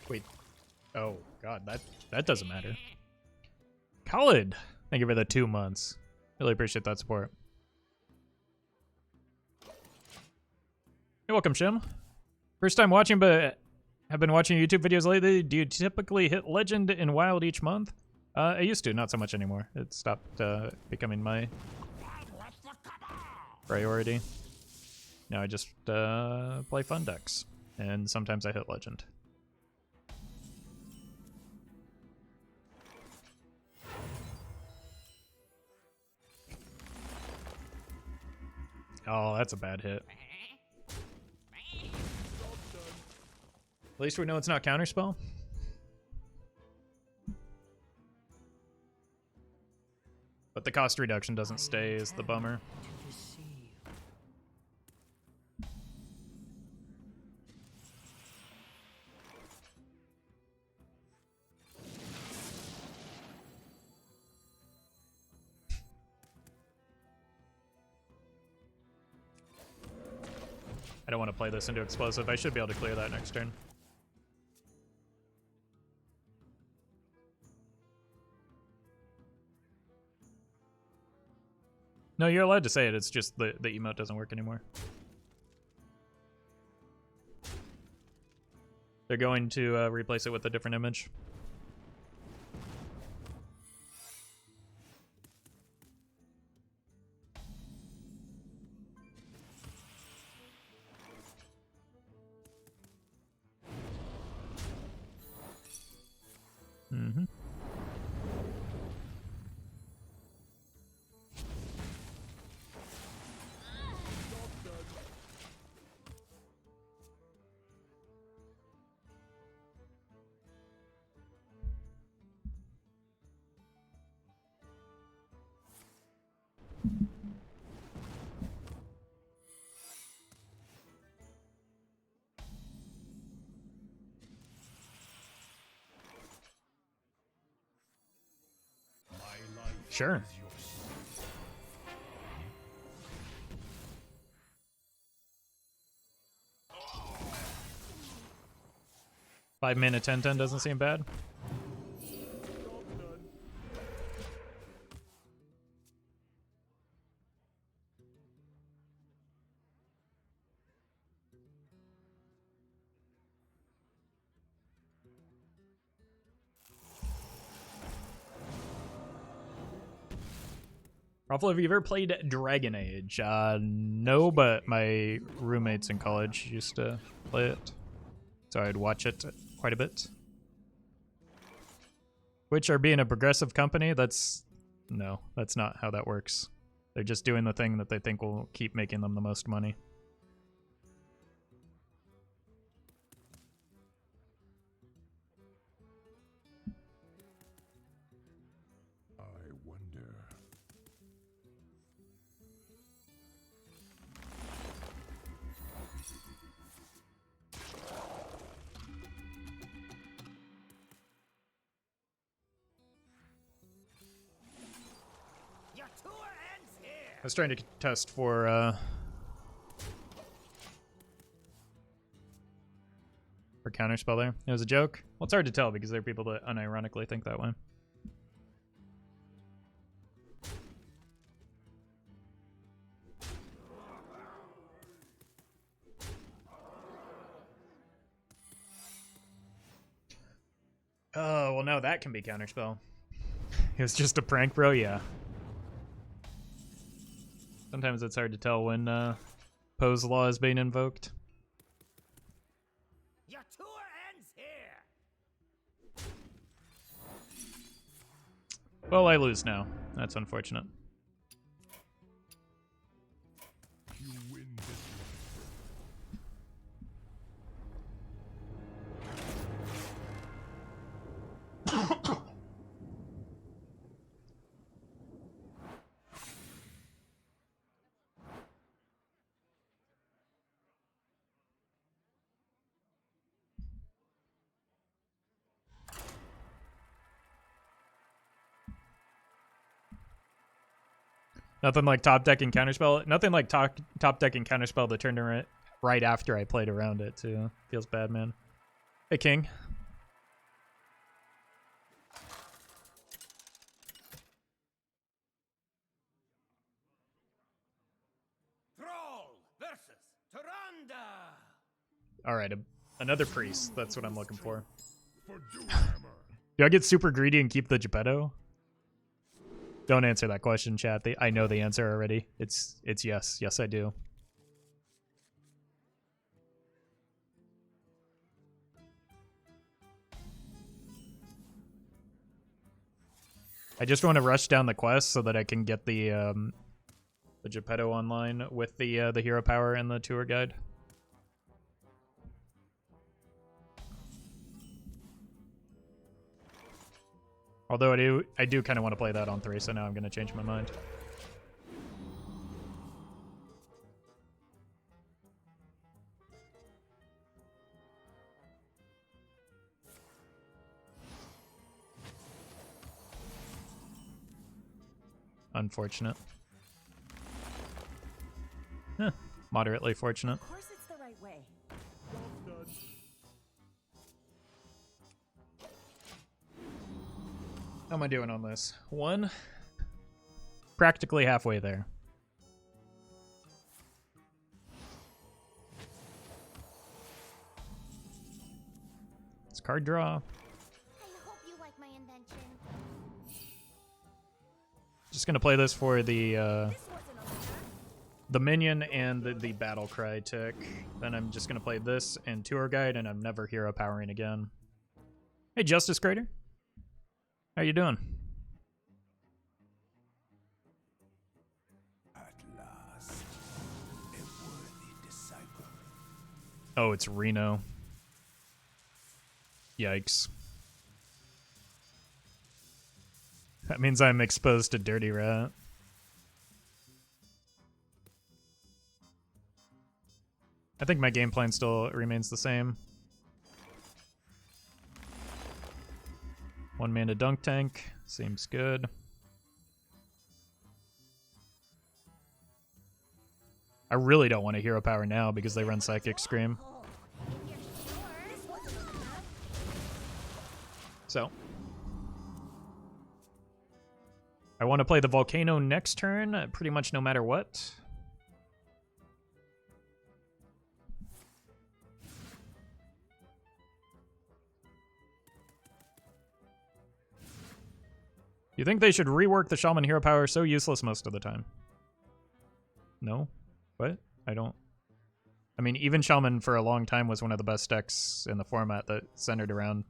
Wait. Oh god, that doesn't matter. Khalid, thank you for the 2 months. Really appreciate that support. You're welcome, Shim. First time watching, but have been watching YouTube videos lately. Do you typically hit Legend in Wild each month? I used to, not so much anymore. It stopped becoming my priority. Now I just play fun decks, and sometimes I hit Legend. Oh, that's a bad hit. At least we know it's not counterspell. But the cost reduction doesn't stay is the bummer. I don't want to play this into explosive. I should be able to clear that next turn. No, you're allowed to say it. It's just the emote doesn't work anymore. They're going to replace it with a different image. Mm-hmm. Sure. Five mana 10/10 doesn't seem bad. Roffle, have you ever played Dragon Age? No, but my roommates in college used to play it, so I'd watch it quite a bit. Which are being a progressive company? No, that's not how that works. They're just doing the thing that they think will keep making them the most money. I wonder. Your tour ends here. I was trying to test for counterspell there. It was a joke. Well, it's hard to tell because there are people that unironically think that way. Oh, well, no, that can be counterspell. It was just a prank, bro, yeah. Sometimes it's hard to tell when Poe's Law is being invoked. Your tour ends here. Well, I lose now. That's unfortunate. You win this Nothing like top deck and counterspell. Nothing like top deck and counterspell the turn right after I played around it too. Feels bad, man. Hey, King. Thrall versus Tyrande. All right, another priest. That's what I'm looking for. For Doomhammer. Do I get super greedy and keep the Jepetto? Don't answer that question, chat. I know the answer already. It's yes. Yes, I do. I just want to rush down the quest so that I can get the Jepetto online with the hero power and the tour guide. Although I do kind of want to play that on 3, so now I'm going to change my mind. Unfortunate. Moderately fortunate. Of course it's the right way. How am I doing on this? 1. Practically halfway there. It's card draw. I hope you like my invention. Just gonna play this for the This wasn't on the map. minion and the battle cry tick. Then I'm just gonna play this and tour guide, and I'm never hero powering again. Hey, Justice Crater. How you doing? At last, a worthy disciple. Oh, it's Reno. Yikes. That means I'm exposed to Dirty Rat. I think my game plan still remains the same. 1 mana dunk tank. Seems good. I really don't want a hero power now because they run Psychic Scream. Oh, if you're sure. This wasn't on the map. So. I want to play the Volcano next turn, pretty much no matter what. You think they should rework the Shaman hero power? So useless most of the time. No? What? I don't... I mean, even Shaman for a long time was one of the best decks in the format that centered around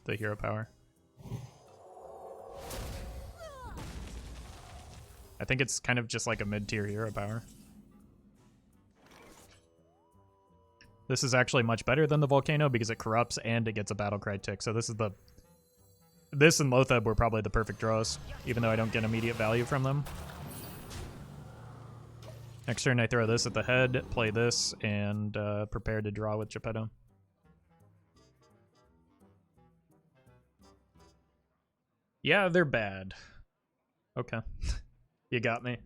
the hero power. I think it's kind of just like a mid-tier hero power. This is actually much better than the Volcano because it corrupts and it gets a battle cry tick. So this is the... This and Loatheb were probably the perfect draws, even though I don't get immediate value from them. Next turn I throw this at the head, play this, and prepare to draw with Jepetto. Yeah, they're bad. Okay. You got me.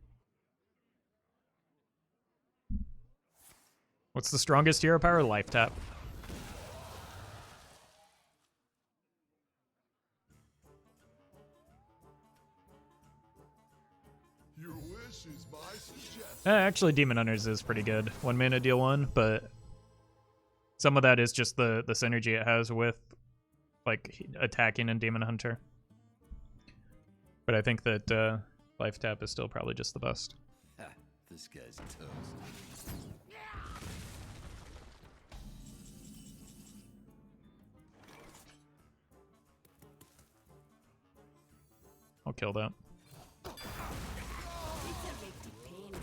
What's the strongest hero power? Life tap. Your wish is my suggestion. Actually, Demon Hunters is pretty good. 1 mana, deal 1, but some of that is just the synergy it has with like attacking and Demon Hunter. But I think that Life Tap is still probably just the best. Ha, this guy's toast. I'll kill that. It's a big depend away.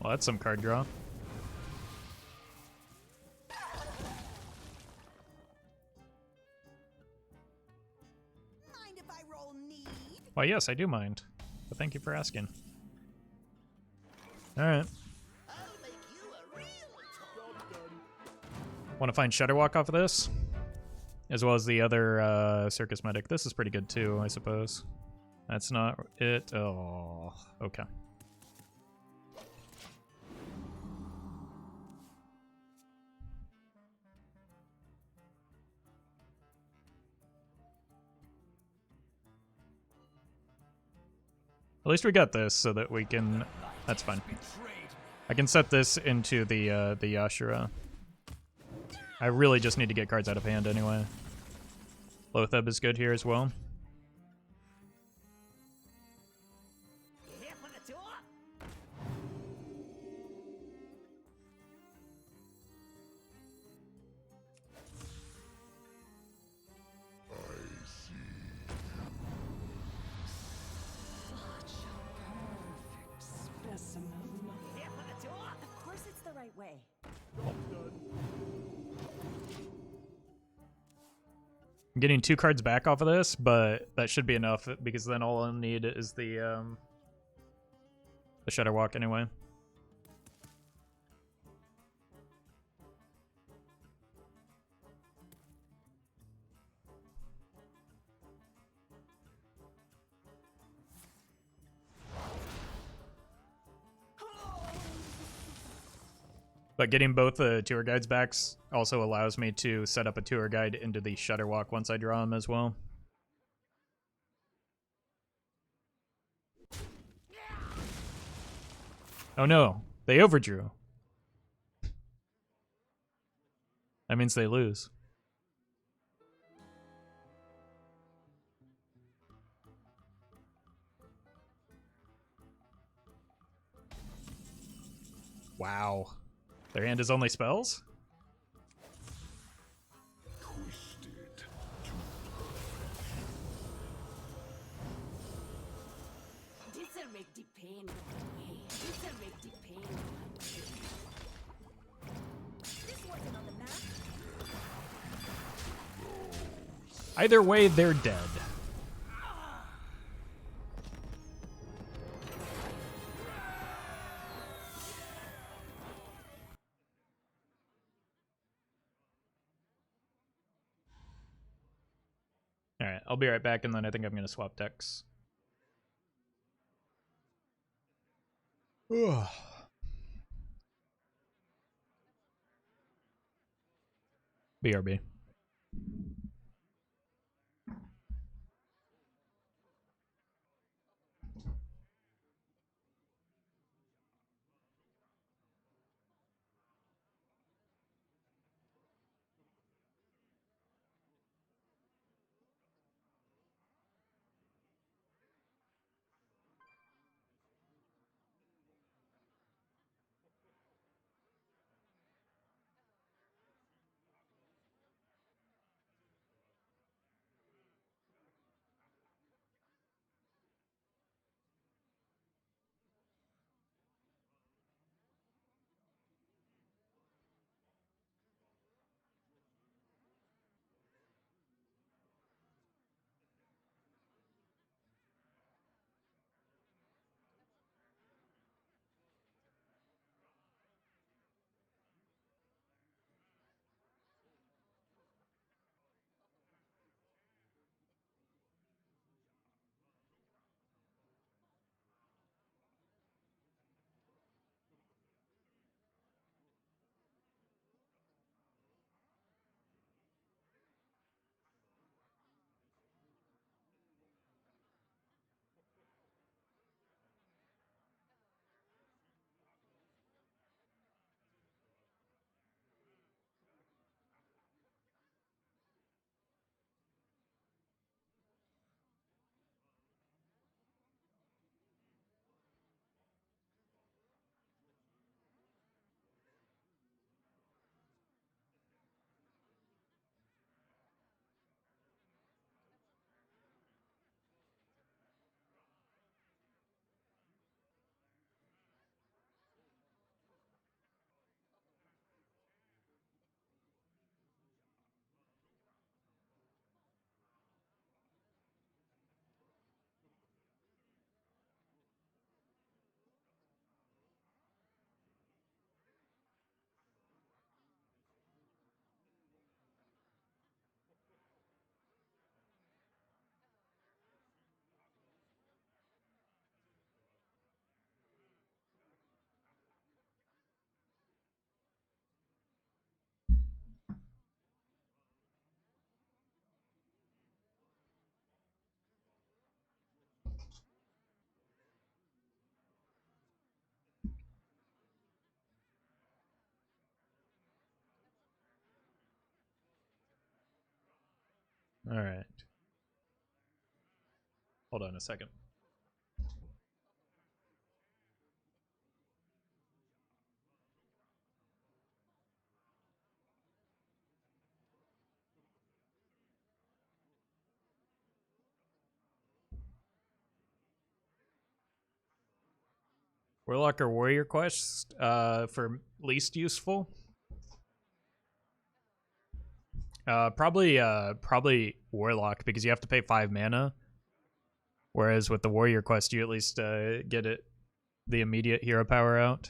Well, that's some card draw. Why, yes, I do mind. But thank you for asking. Alright. I'll make you a real toy. Want to find Shudderwock off of this? As well as the other Circus Medic. This is pretty good too, I suppose. That's not it. Oh, okay. At least we got this so that we can... That's fine. I can set this into the Yashura. I really just need to get cards out of hand anyway. Loatheb is good here as well. Here for the tour? Specimen. Here for the tour? Of course it's the right way. I'm getting 2 cards back off of this, but that should be enough because then all I'll need is the Shudderwock anyway. But getting both the tour guides back also allows me to set up a tour guide into the Shudderwock once I draw them as well. Oh no, they overdrew. That means they lose. Wow. Their hand is only spells? Twisted to This'll make the pain go away. This'll make the pain go away. This wasn't on the map. Either way, they're dead. Alright, I'll be right back, and then I think I'm going to swap decks. Ugh. BRB. All right. Hold on a second. Warlock or Warrior Quest for least useful? Probably Warlock, because you have to pay 5 mana. Whereas with the Warrior Quest, you at least get the immediate hero power out.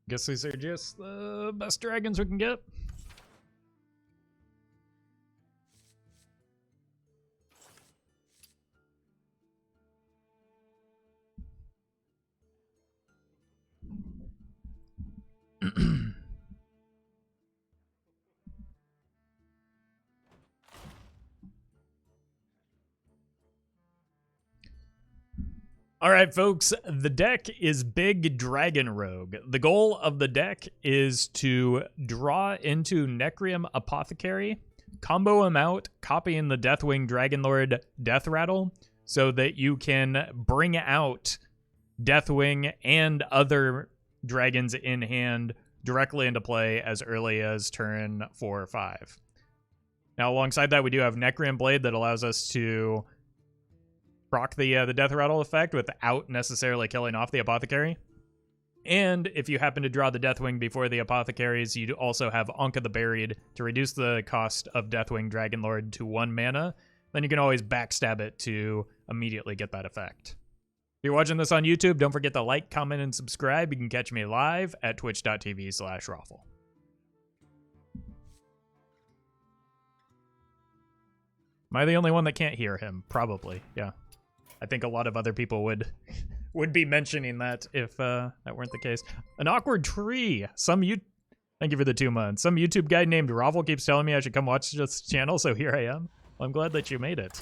Guess these are just the best dragons we can get. All right, folks, the deck is Big Dragon Rogue. The goal of the deck is to draw into Necrium Apothecary, combo him out, copying the Deathwing Dragonlord Death Rattle, so that you can bring out Deathwing and other dragons in hand directly into play as early as turn 4 or 5. Now, alongside that, we do have Necrium Blade that allows us to proc the Death Rattle effect without necessarily killing off the Apothecary. And if you happen to draw the Deathwing before the Apothecaries, you also have Anka the Buried to reduce the cost of Deathwing Dragonlord to 1 mana. Then you can always backstab it to immediately get that effect. If you're watching this on YouTube, don't forget to like, comment, and subscribe. You can catch me live at twitch.tv/Roffle. Am I the only one that can't hear him? Probably, yeah. I think a lot of other people would be mentioning that if that weren't the case. An awkward tree. Thank you for the 2 months. Some YouTube guy named Roffle keeps telling me I should come watch this channel, so here I am. Well, I'm glad that you made it.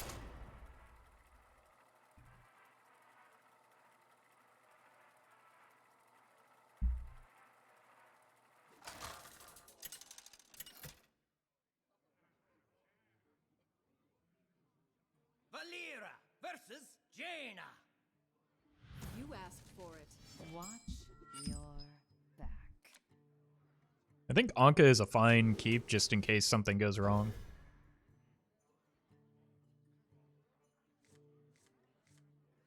Valera versus Jaina. You asked for it. Watch your back. I think Anka is a fine keep just in case something goes wrong.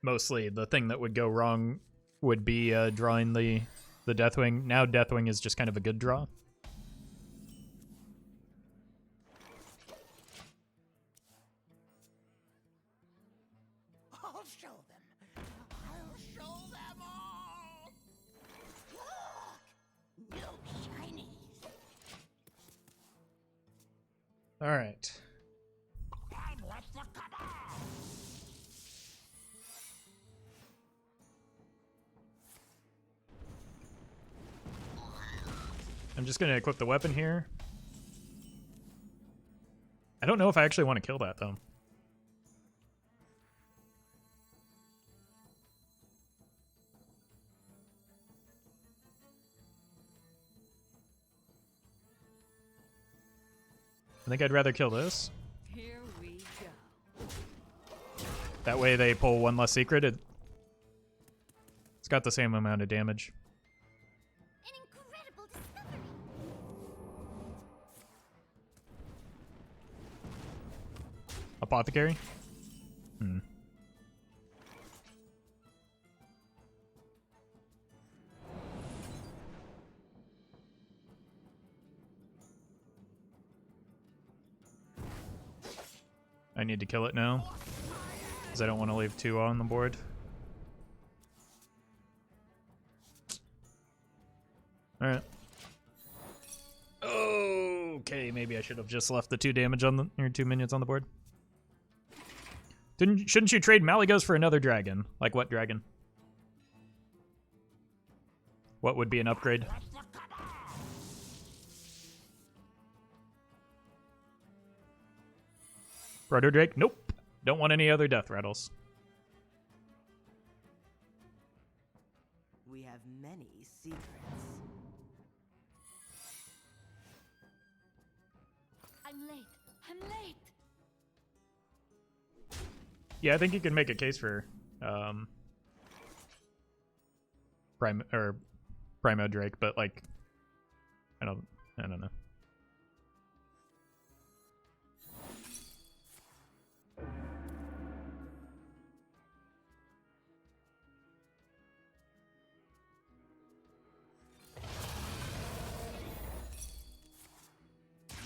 Mostly the thing that would go wrong would be drawing the Deathwing. Now Deathwing is just kind of a good draw. I'll show them. I'll show them all. Look, no shinies. All right. And let the cabal. I'm just going to equip the weapon here. I don't know if I actually want to kill that, though. I think I'd rather kill this. Here we go. That way they pull 1 less secret. It's got the same amount of damage. An incredible discovery. Apothecary? I need to kill it now. Because I don't want to leave 2 on the board. Alright. Okay, maybe I should have just left the 2 damage on the, or 2 minions on the board. Shouldn't you trade Malygos for another dragon? Like what dragon? What would be an upgrade? Proto Drake? Nope. Don't want any other death rattles. We have many secrets. I'm late. I'm late. Yeah, I think you can make a case for Primo Drake, but like I don't know.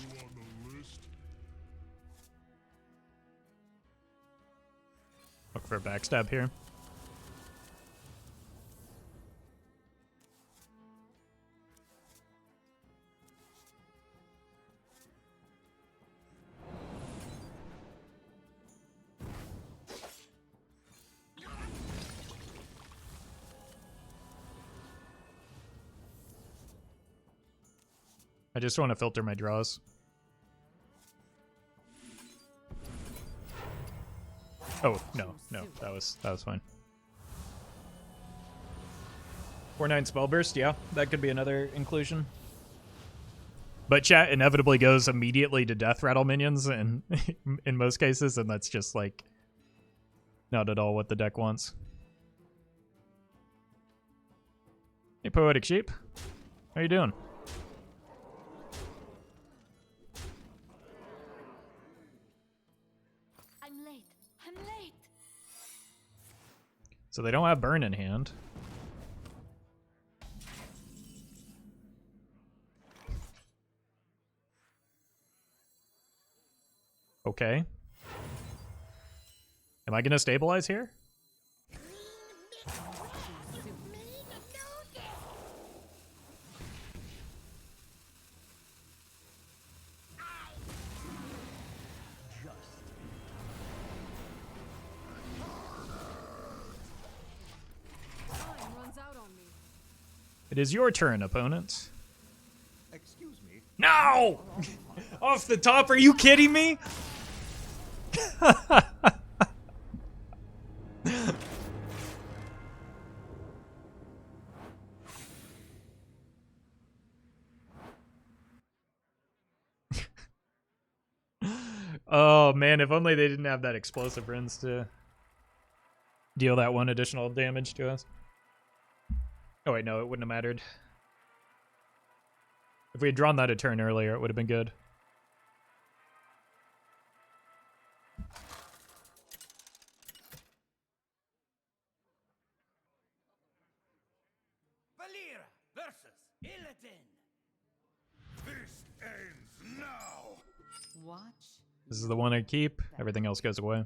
You on the list? Look for a backstab here. I just want to filter my draws. Oh, no, that was fine. 4/9 spell burst, yeah, that could be another inclusion. But chat inevitably goes immediately to death rattle minions and in most cases, and that's just like not at all what the deck wants. Hey, Poetic Sheep. How you doing? I'm late. So they don't have burn in hand. Okay. Am I gonna stabilize here? It is your turn, opponent. Excuse me. No! Off the top, are you kidding me? Oh man, if only they didn't have that explosive runes to deal that 1 additional damage to us. Oh wait, no, it wouldn't have mattered. If we had drawn that a turn earlier, it would have been good. Valera versus Illidan. This ends now. Watch. This is the one I keep. Everything else goes away.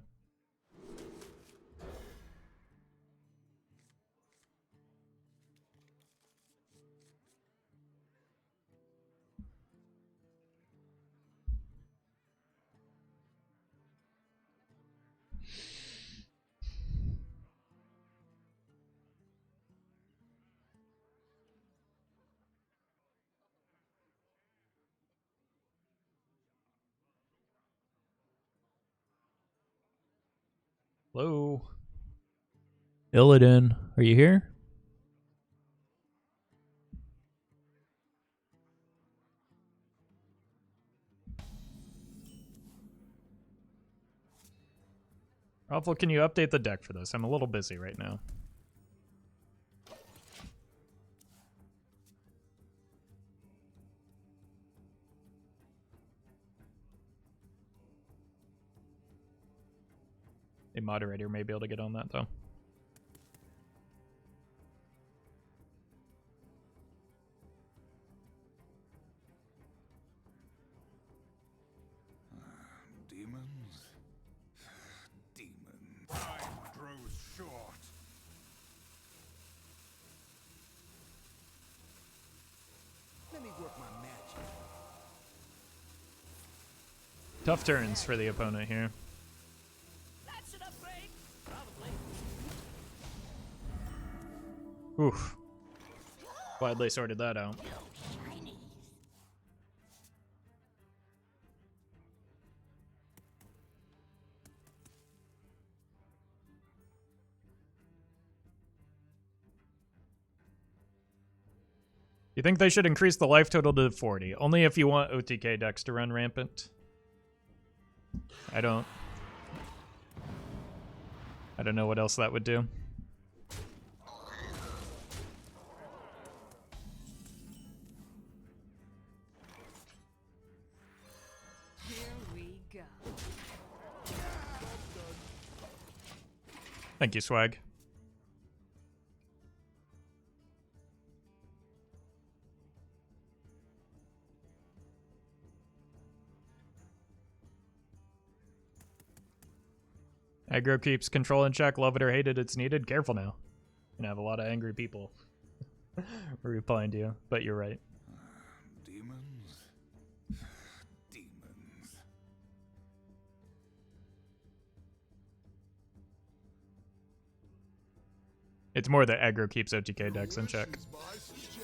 Hello? Illidan, are you here? Roffle, can you update the deck for this? I'm a little busy right now. A moderator may be able to get on that, though. Demons? Tough turns for the opponent here. That's an upgrade. Probably. Oof. Glad they sorted that out. No shinies. You think they should increase the life total to 40? Only if you want OTK decks to run rampant. I don't know what else that would do. Here we go. Thank you, Swag. Aggro keeps control in check. Love it or hate it, it's needed. Careful now. You're gonna have a lot of angry people replying to you, but you're right. Demons? Demons. It's more that aggro keeps OTK decks in check. Wishes by suggestion.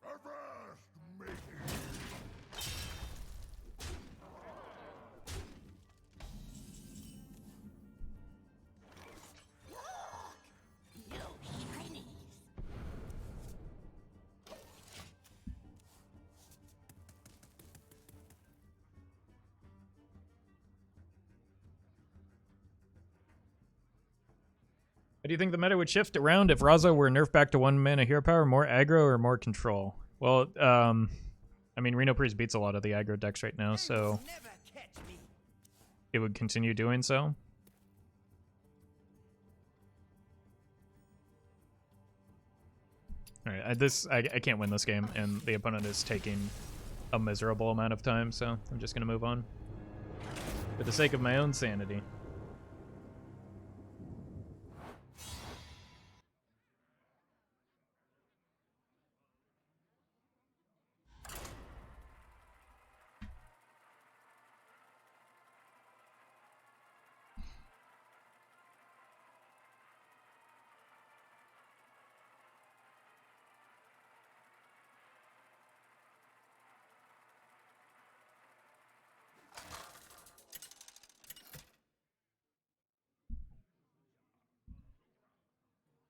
Avast, matey! No shinies. How do you think the meta would shift around if Raza were nerfed back to 1 mana hero power? More aggro or more control? Well, I mean, Reno Priest beats a lot of the aggro decks right now, so Never catch me. it would continue doing so. Alright, I can't win this game, and the opponent is taking a miserable amount of time, so I'm just going to move on. For the sake of my own sanity.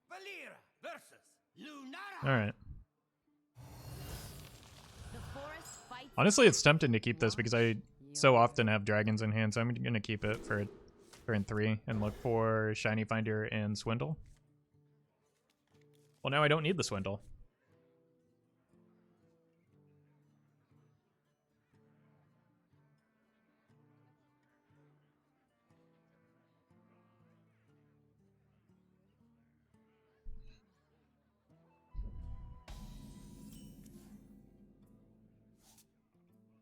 Valera versus Lunara. Alright. The forest fights. Honestly, it's tempting to keep this because I so often have dragons in hand, so I'm going to keep it for turn 3 and look for Shiny Finder and Swindle. Well, now I don't need the Swindle.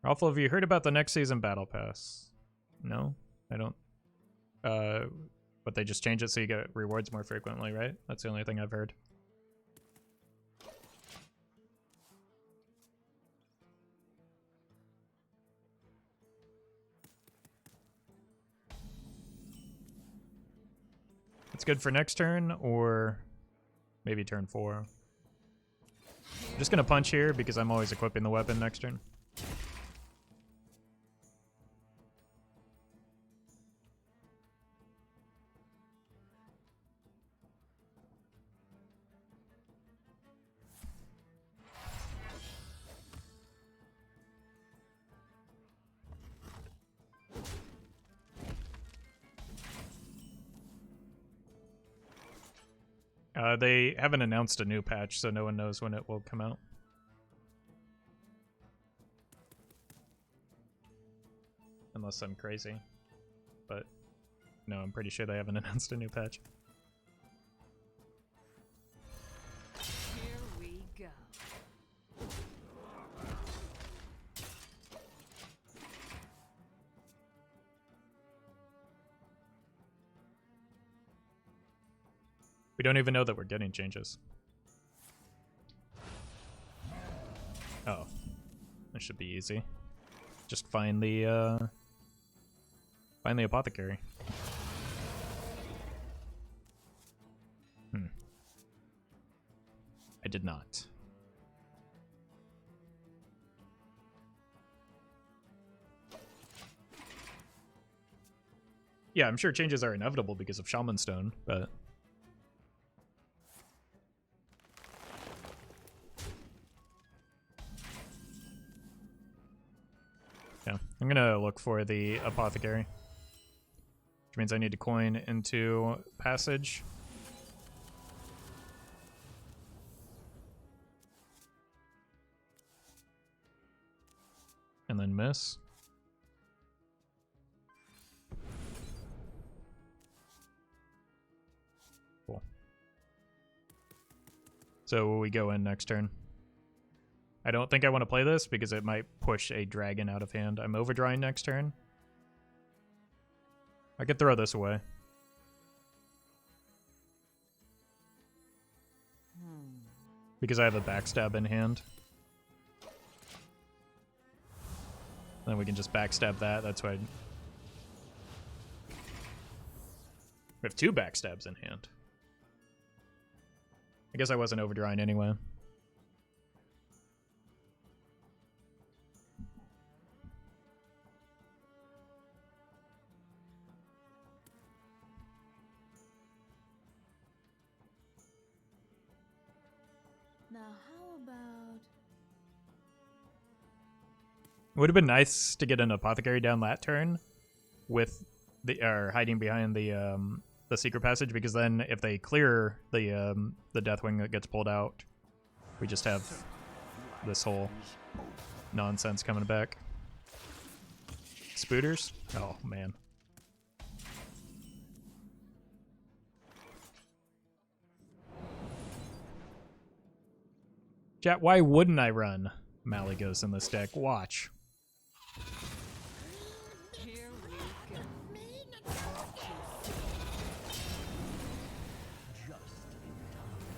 Roffle, have you heard about the next season battle pass? No, I don't. But they just change it so you get rewards more frequently, right? That's the only thing I've heard. It's good for next turn or maybe turn 4. I'm just gonna punch here because I'm always equipping the weapon next turn. They haven't announced a new patch, so no one knows when it will come out. Unless I'm crazy. But no, I'm pretty sure they haven't announced a new patch. Here we go. We don't even know that we're getting changes. Oh. That should be easy. Just find the apothecary. I did not. Yeah, I'm sure changes are inevitable because of Shaman Stone, but... yeah, I'm gonna look for the apothecary. Which means I need to coin into passage. And then miss. Cool. So will we go in next turn? I don't think I want to play this because it might push a dragon out of hand. I'm overdrawing next turn. I could throw this away. Because I have a backstab in hand. Then we can just backstab that. That's why we have 2 backstabs in hand. I guess I wasn't overdrawing anyway. Now how about... It would have been nice to get an apothecary down that turn with the hiding behind the secret passage, because then if they clear the Deathwing that gets pulled out, we just have this whole nonsense coming back. Spooters? Oh man. Chat, why wouldn't I run Malygos in this deck? Watch. Here we go.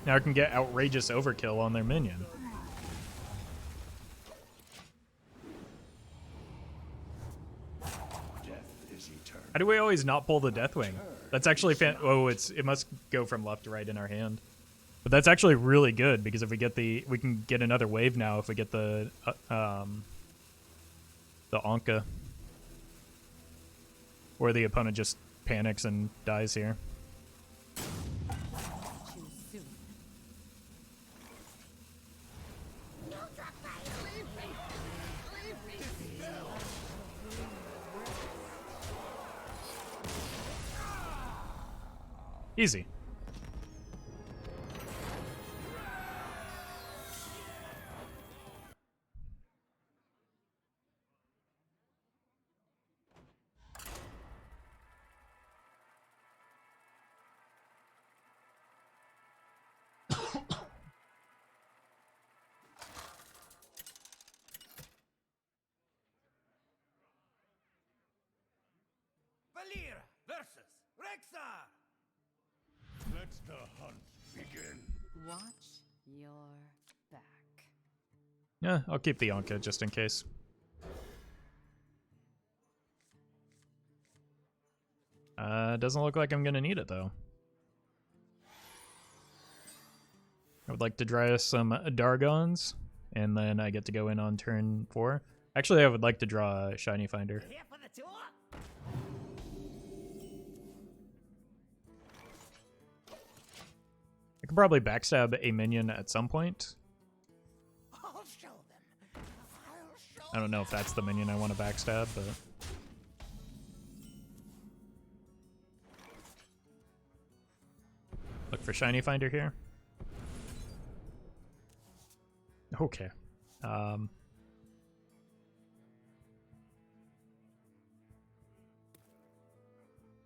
Now I can get outrageous overkill on their minion. How do we always not pull the Deathwing? That's actually oh, it must go from left to right in our hand. But that's actually really good because if we get we can get another wave now if we get the Anka. Or the opponent just panics and dies here. Too soon. Easy. Valir versus Rexar! Let the hunt begin. Watch your back. Yeah, I'll keep the Anka just in case. Doesn't look like I'm gonna need it though. I would like to draw some Dargons, and then I get to go in on turn 4. Actually, I would like to draw a Shiny Finder. Here for the tour? I could probably backstab a minion at some point. I'll show them. I'll show I don't know if that's the minion I want to backstab, but... Look for Shiny Finder here. Okay.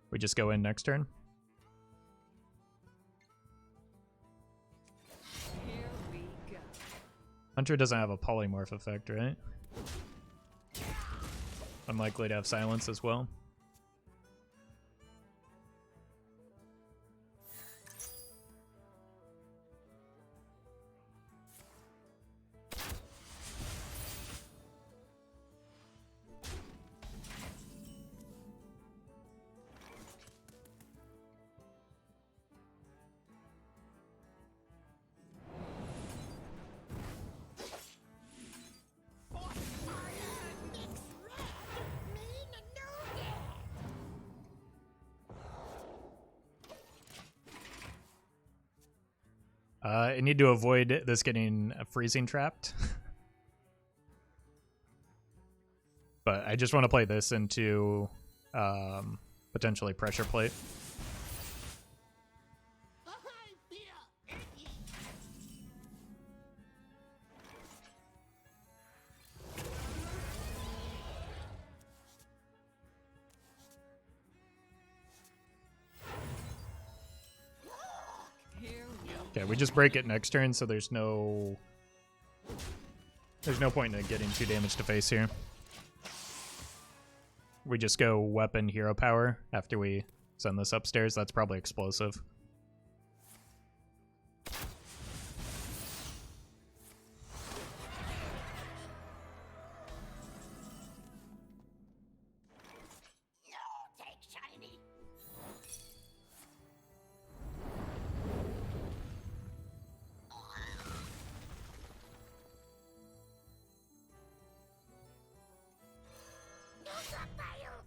We just go in next turn. Here we go. Hunter doesn't have a polymorph effect, right? Unlikely to have silence as well. I need to avoid this getting freezing trapped. But I just want to play this into potentially pressure plate. I feel icky. Here we Okay, we just break it next turn, so there's no point in getting 2 damage to face here. We just go weapon hero power after we send this upstairs. That's probably explosive. No, take shiny. No subtile.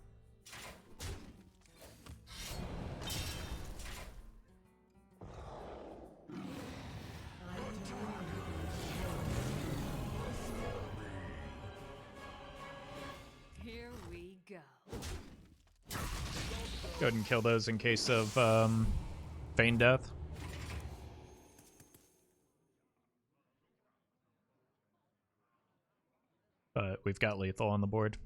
Here we go. Go ahead and kill those in case of feign death. But we've got lethal on the board.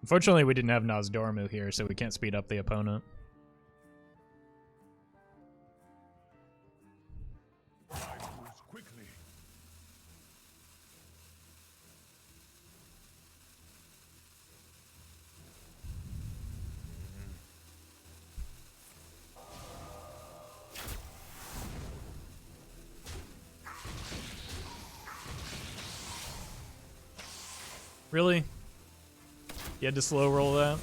Unfortunately, we didn't have Nozdormu here, so we can't speed up the opponent. Time moves quickly. Really? You had to slow roll that?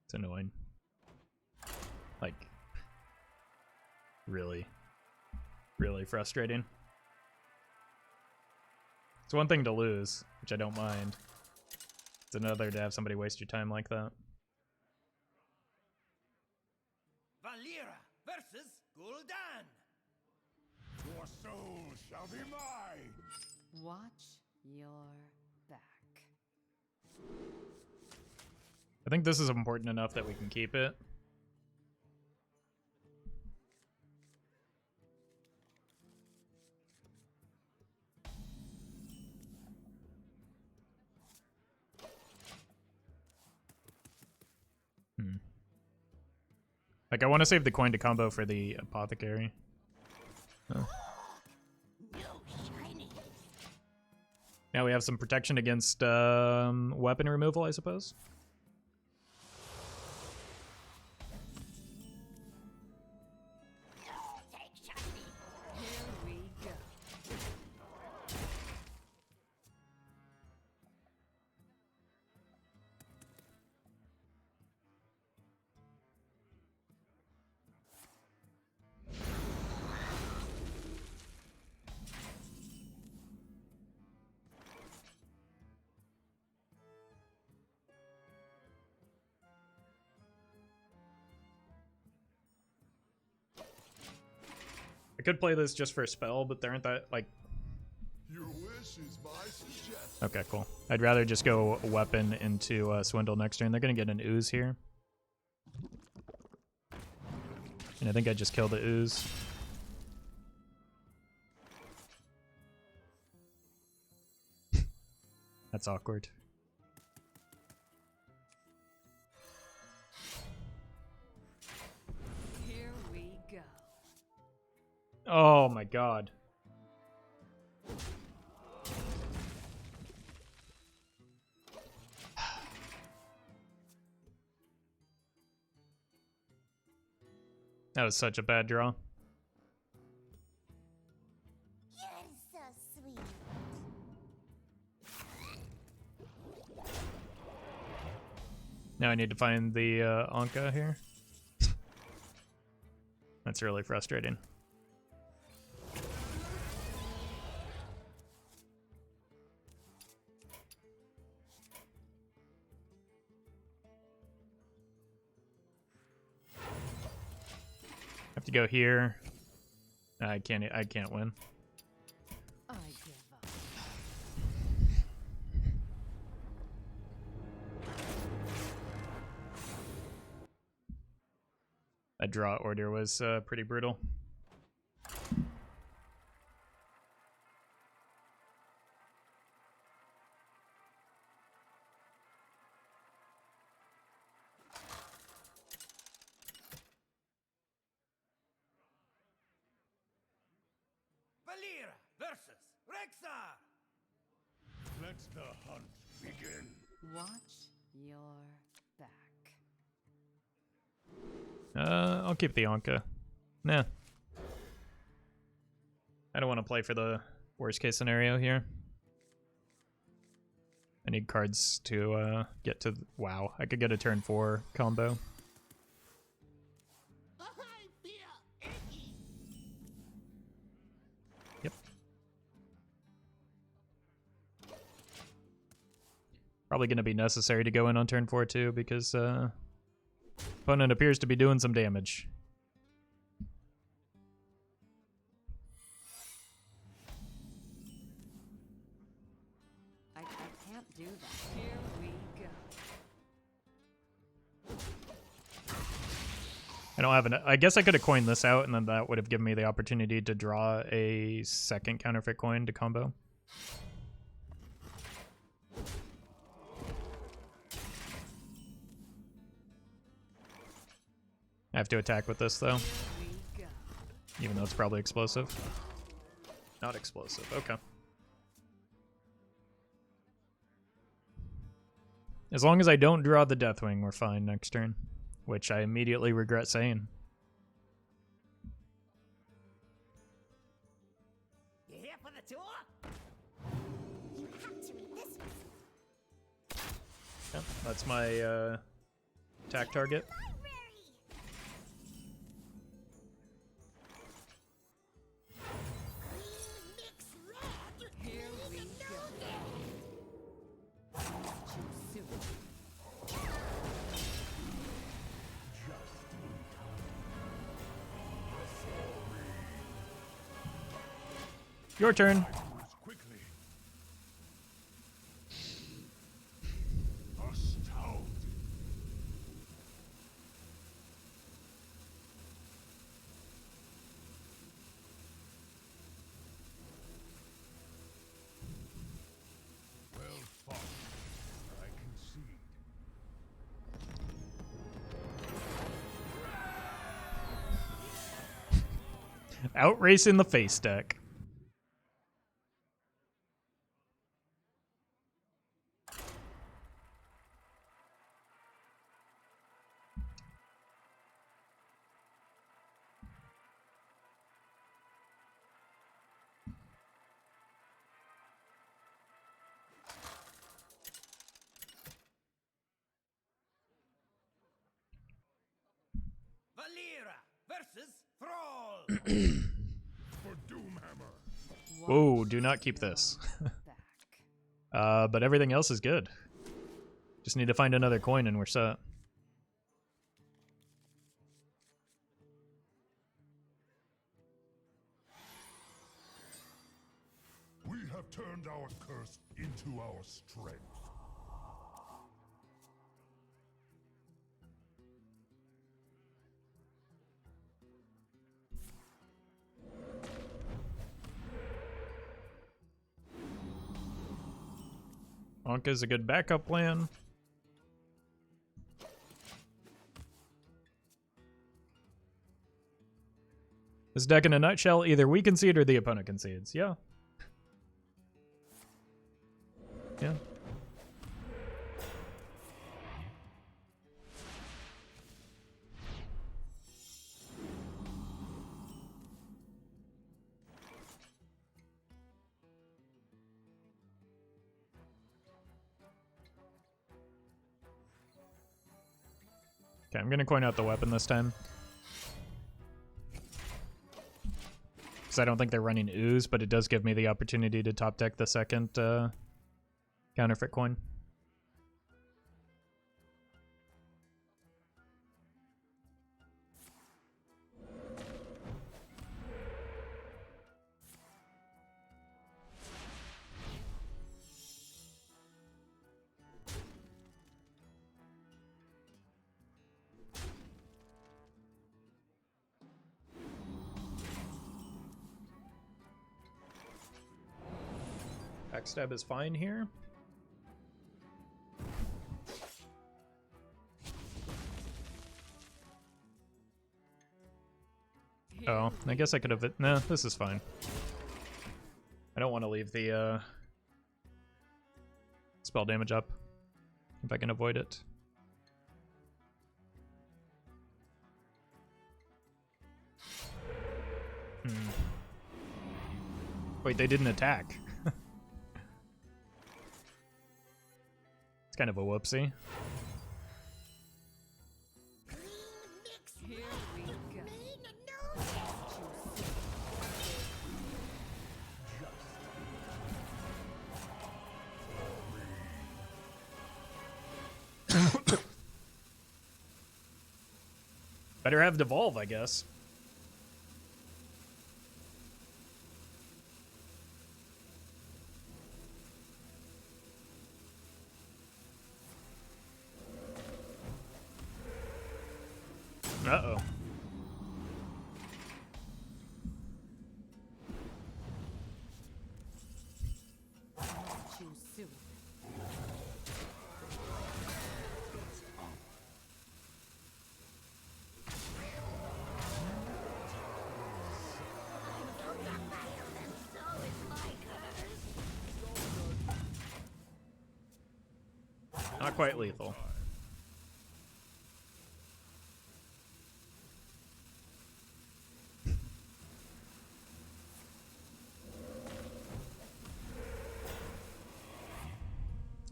It's annoying. Like, really, really frustrating. It's one thing to lose, which I don't mind. It's another to have somebody waste your time like that. Valera versus Gul'dan. Your soul shall be mine. Watch your back. I think this is important enough that we can keep it. Like, I want to save the coin to combo for the apothecary. Oh. No shiny. Now we have some protection against weapon removal, I suppose. No, take shiny. Here we go. I could play this just for a spell, but there aren't that, like... Your wish is my suggestion. Okay, cool. I'd rather just go weapon into Swindle next turn. They're going to get an ooze here. And I think I just kill the ooze. That's awkward. my god. That was such a bad draw. You're so sweet. Now I need to find the Anka here. That's really frustrating. Have to go here. I can't win. I give up. That draw order was pretty brutal. Valera versus Rexar. Let the hunt begin. Watch your back. I'll keep the Anka. Nah. I don't want to play for the worst case scenario here. I need cards to get to... Wow, I could get a turn 4 combo. I feel icky. Yep. Probably going to be necessary to go in on turn 4 too, because opponent appears to be doing some damage. I can't do that. Here we go. I don't have an... I guess I could have coined this out, and then that would have given me the opportunity to draw a second counterfeit coin to combo. I have to attack with this, though. Here we go. Even though it's probably explosive. Not explosive, okay. As long as I don't draw the Deathwing, we're fine next turn. Which I immediately regret saying. You here for the tour? You have to read this one. Yep, that's my attack target. Library. Mix red. Here we go. Too soon. Your turn. Moves quickly. Astound. Well fought. I concede. Outracing the face deck. Valera versus Thrall. For Doomhammer. Whoa, do not keep this. Back. But everything else is good. Just need to find another coin and we're set. We have turned our curse into our strength. Anka's a good backup plan. This deck in a nutshell, either we concede or the opponent concedes. Yeah. Yeah. Okay, I'm gonna coin out the weapon this time. Because I don't think they're running Ooze, but it does give me the opportunity to top deck the second counterfeit coin. Backstab is fine here. Oh, I guess I could have... Nah, this is fine. I don't want to leave the spell damage up if I can avoid it. Wait, they didn't attack. It's kind of a whoopsie. Here we go. Better have Devolve, I guess. Uh-oh. Too soon. Not quite lethal.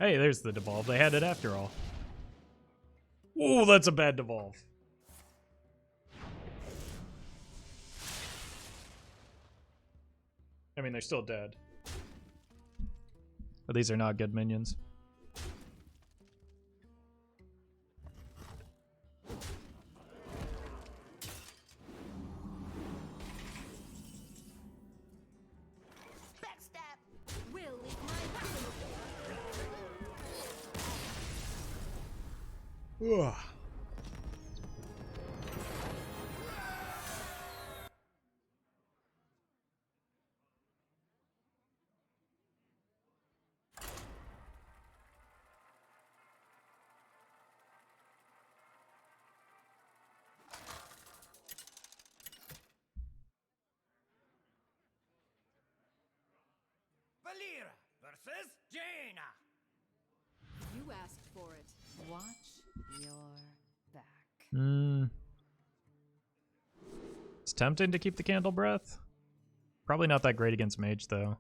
Hey, there's the Devolve. They had it after all. Ooh, that's a bad Devolve. I mean, they're still dead. But these are not good minions. Ugh. Valera versus Jaina. You asked for it. Watch your back. It's tempting to keep the Candle Breath. Probably not that great against Mage, though.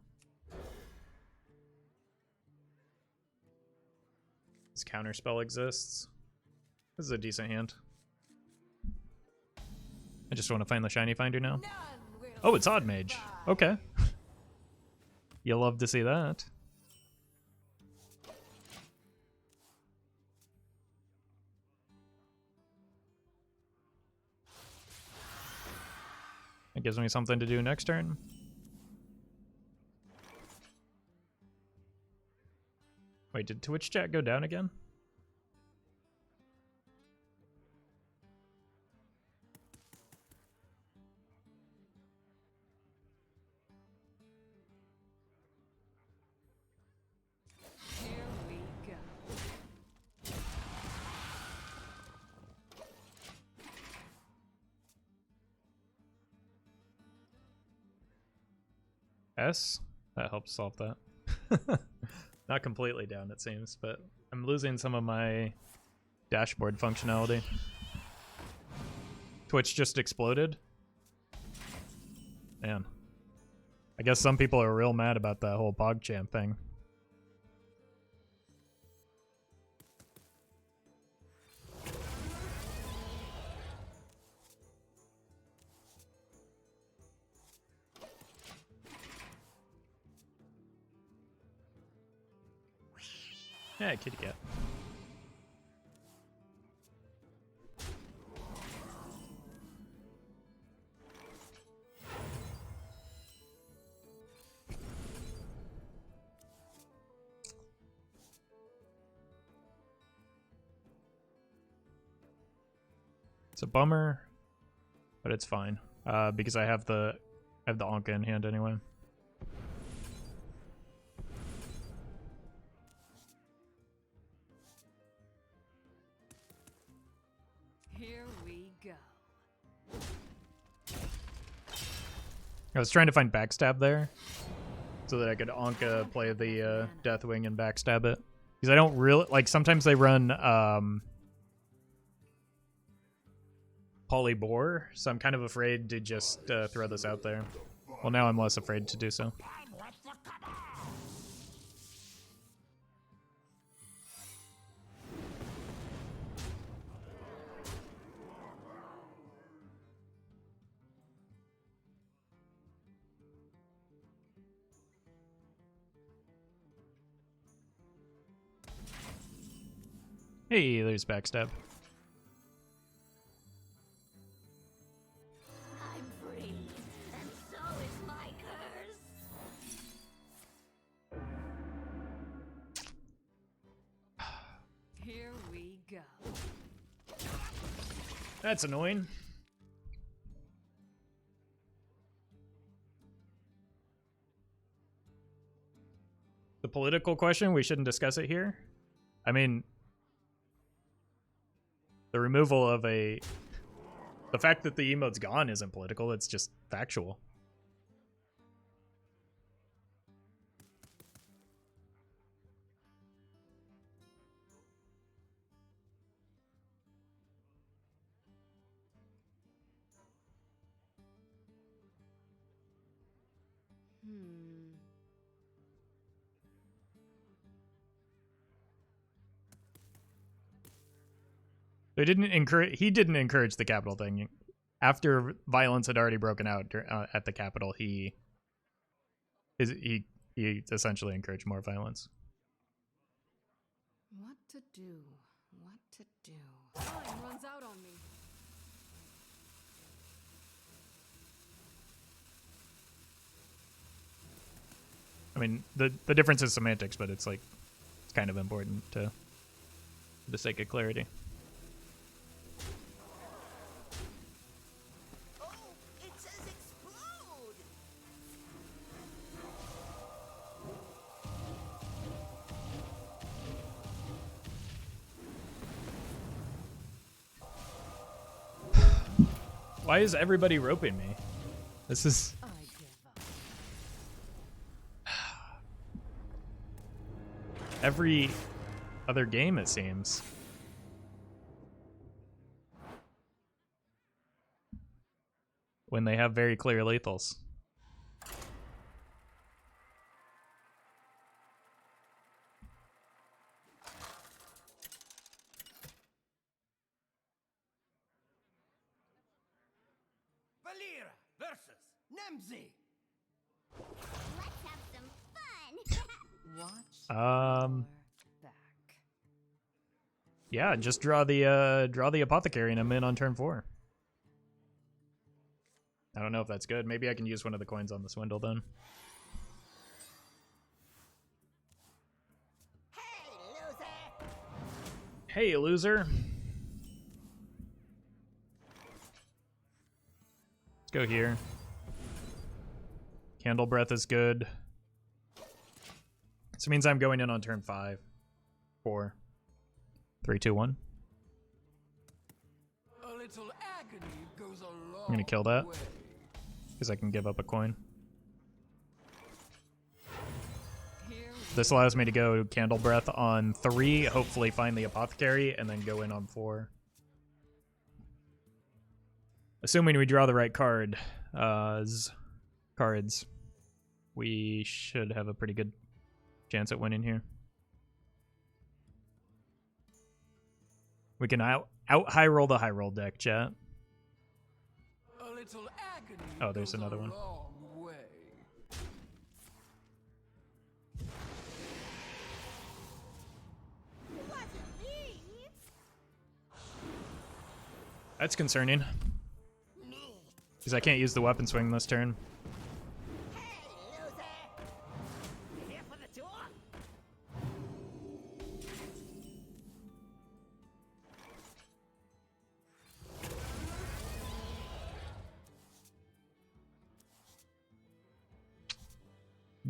This counterspell exists. This is a decent hand. I just want to find the Shiny Finder now. Oh, it's Odd Mage. Okay. You'll love to see that. It gives me something to do next turn. Wait, did Twitch chat go down again? Here we go. S? That helps solve that. Not completely down, it seems, but I'm losing some of my dashboard functionality. Twitch just exploded. Man. I guess some people are real mad about that whole PogChamp thing. Yeah, kitty cat. It's a bummer, but it's fine. Because I have the Anka in hand anyway. Here we go. I was trying to find backstab there, so that I could Anka play the Deathwing and backstab it. Because I don't really like. Sometimes they run Polybore, so I'm kind of afraid to just throw this out there. Well, now I'm less afraid to do so. Hey, there's backstab. I'm free, and so is my curse. Here we go. That's annoying. The political question, we shouldn't discuss it here. I mean, the removal of the fact that the emote's gone isn't political, it's just factual. He didn't encourage the Capitol thing. After violence had already broken out at the Capitol, he essentially encouraged more violence. What to do? What to do? Time runs out on me. I mean, the difference is semantics, but it's like it's kind of important for the sake of clarity. It says explode! Why is everybody roping me? This is... I give up. Every other game, it seems. When they have very clear lethals. Valera versus Nemzi. Let's have some fun! Watch Um, your back. Yeah, just draw the apothecary and I'm in on turn 4. I don't know if that's good. Maybe I can use one of the coins on the swindle then. Hey, loser! Hey, loser. Let's go here. Candle breath is good. This means I'm going in on turn 5. 4. 3, 2, 1. A little agony goes a long I'm gonna kill that. way. Because I can give up a coin. This allows me to go Candle Breath on 3, hopefully find the Apothecary, and then go in on 4. Assuming we draw the right cards, we should have a pretty good chance at winning here. We can out high roll the high roll deck, chat. A little agony Oh, there's goes another a one. long way. Wasn't me. That's concerning. Because I can't use the weapon swing this turn. Hey, loser. Here for the tour?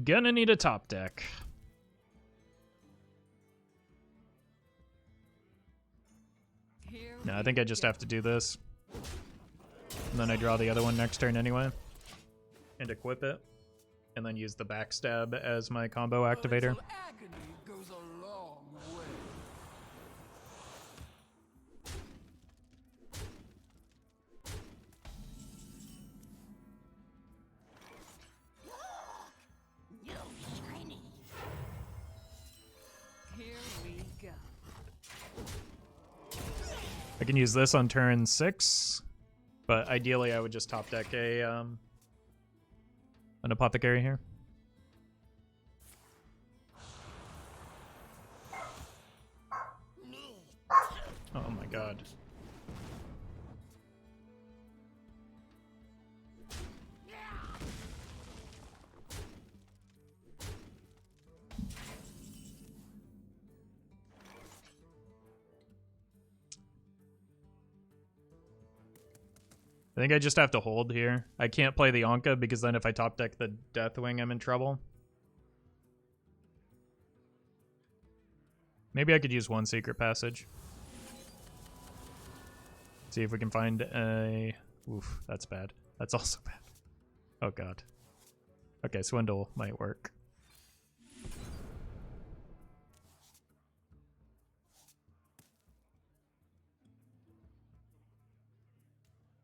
Gonna need a top deck. Here No, I we think I just go. have to do this. And then I draw the other one next turn anyway. And equip it. And then use the backstab as my combo activator. A little agony goes a long way. No shiny. Here we go. I can use this on turn 6. But ideally I would just top deck a an Apothecary here. Oh my god. I think I just have to hold here. I can't play the Anka because then if I top deck the Deathwing, I'm in trouble. Maybe I could use one Secret Passage. See if we can find a... Oof, that's bad. That's also bad. Oh god. Okay, Swindle might work.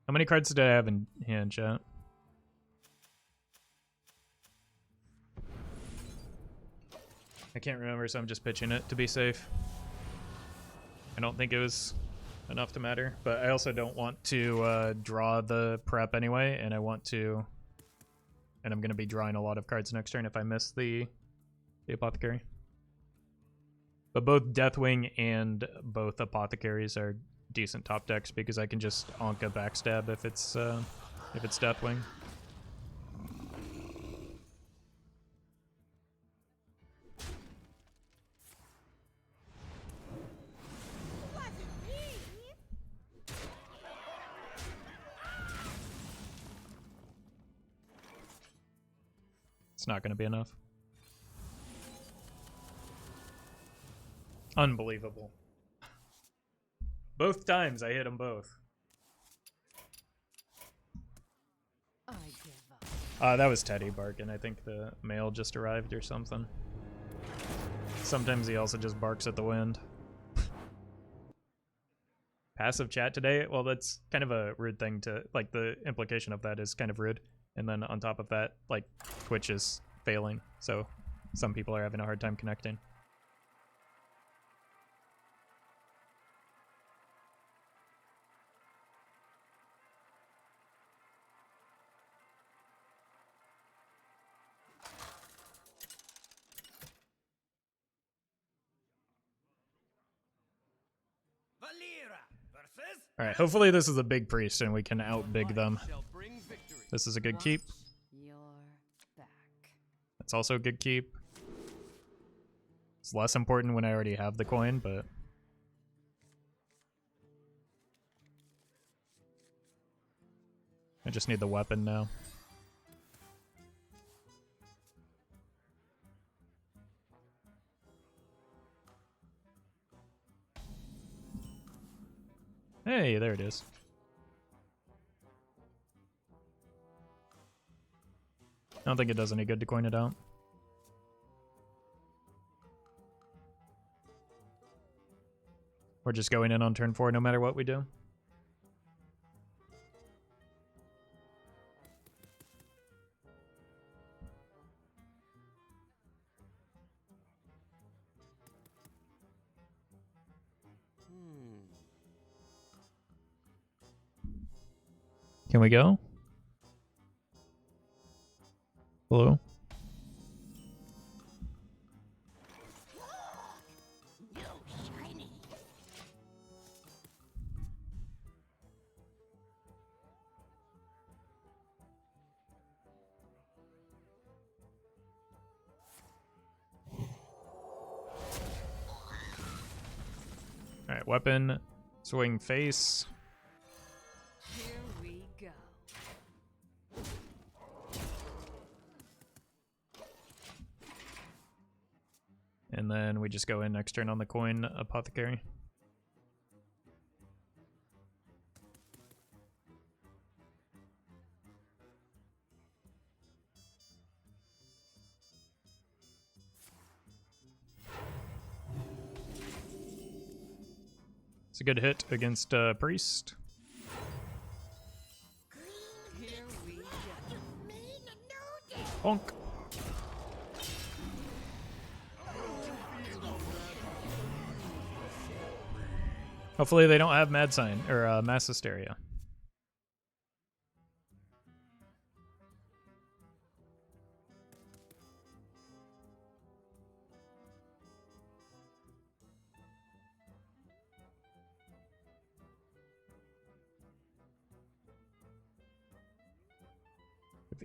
How many cards did I have in hand, chat? I can't remember, so I'm just pitching it to be safe. I don't think it was enough to matter, but I also don't want to draw the prep anyway, and I want to... And I'm going to be drawing a lot of cards next turn if I miss the Apothecary. But both Deathwing and both Apothecaries are decent top decks because I can just Anka backstab if it's Deathwing. Wasn't me. It's not going to be enough. Unbelievable. Both times I hit them both. I give up. That was Teddy barking. I think the mail just arrived or something. Sometimes he also just barks at the wind. Passive chat today? Well, that's kind of a rude thing to... Like, the implication of that is kind of rude. And then on top of that, like, Twitch is failing. So some people are having a hard time connecting. Valera versus Alright, hopefully this is a big priest and we can outbig them. shall bring victory. This is a good keep. You're back. It's also a good keep. It's less important when I already have the coin, but... I just need the weapon now. Hey, there it is. I don't think it does any good to coin it out. We're just going in on turn 4 no matter what we do. Can we go? Hello? No shiny. Alright, weapon, swing face. Here we go. And then we just go in next turn on the coin apothecary. It's a good hit against Priest. Here we go. Bonk. Hopefully they don't have Mad Sign or Mass Hysteria.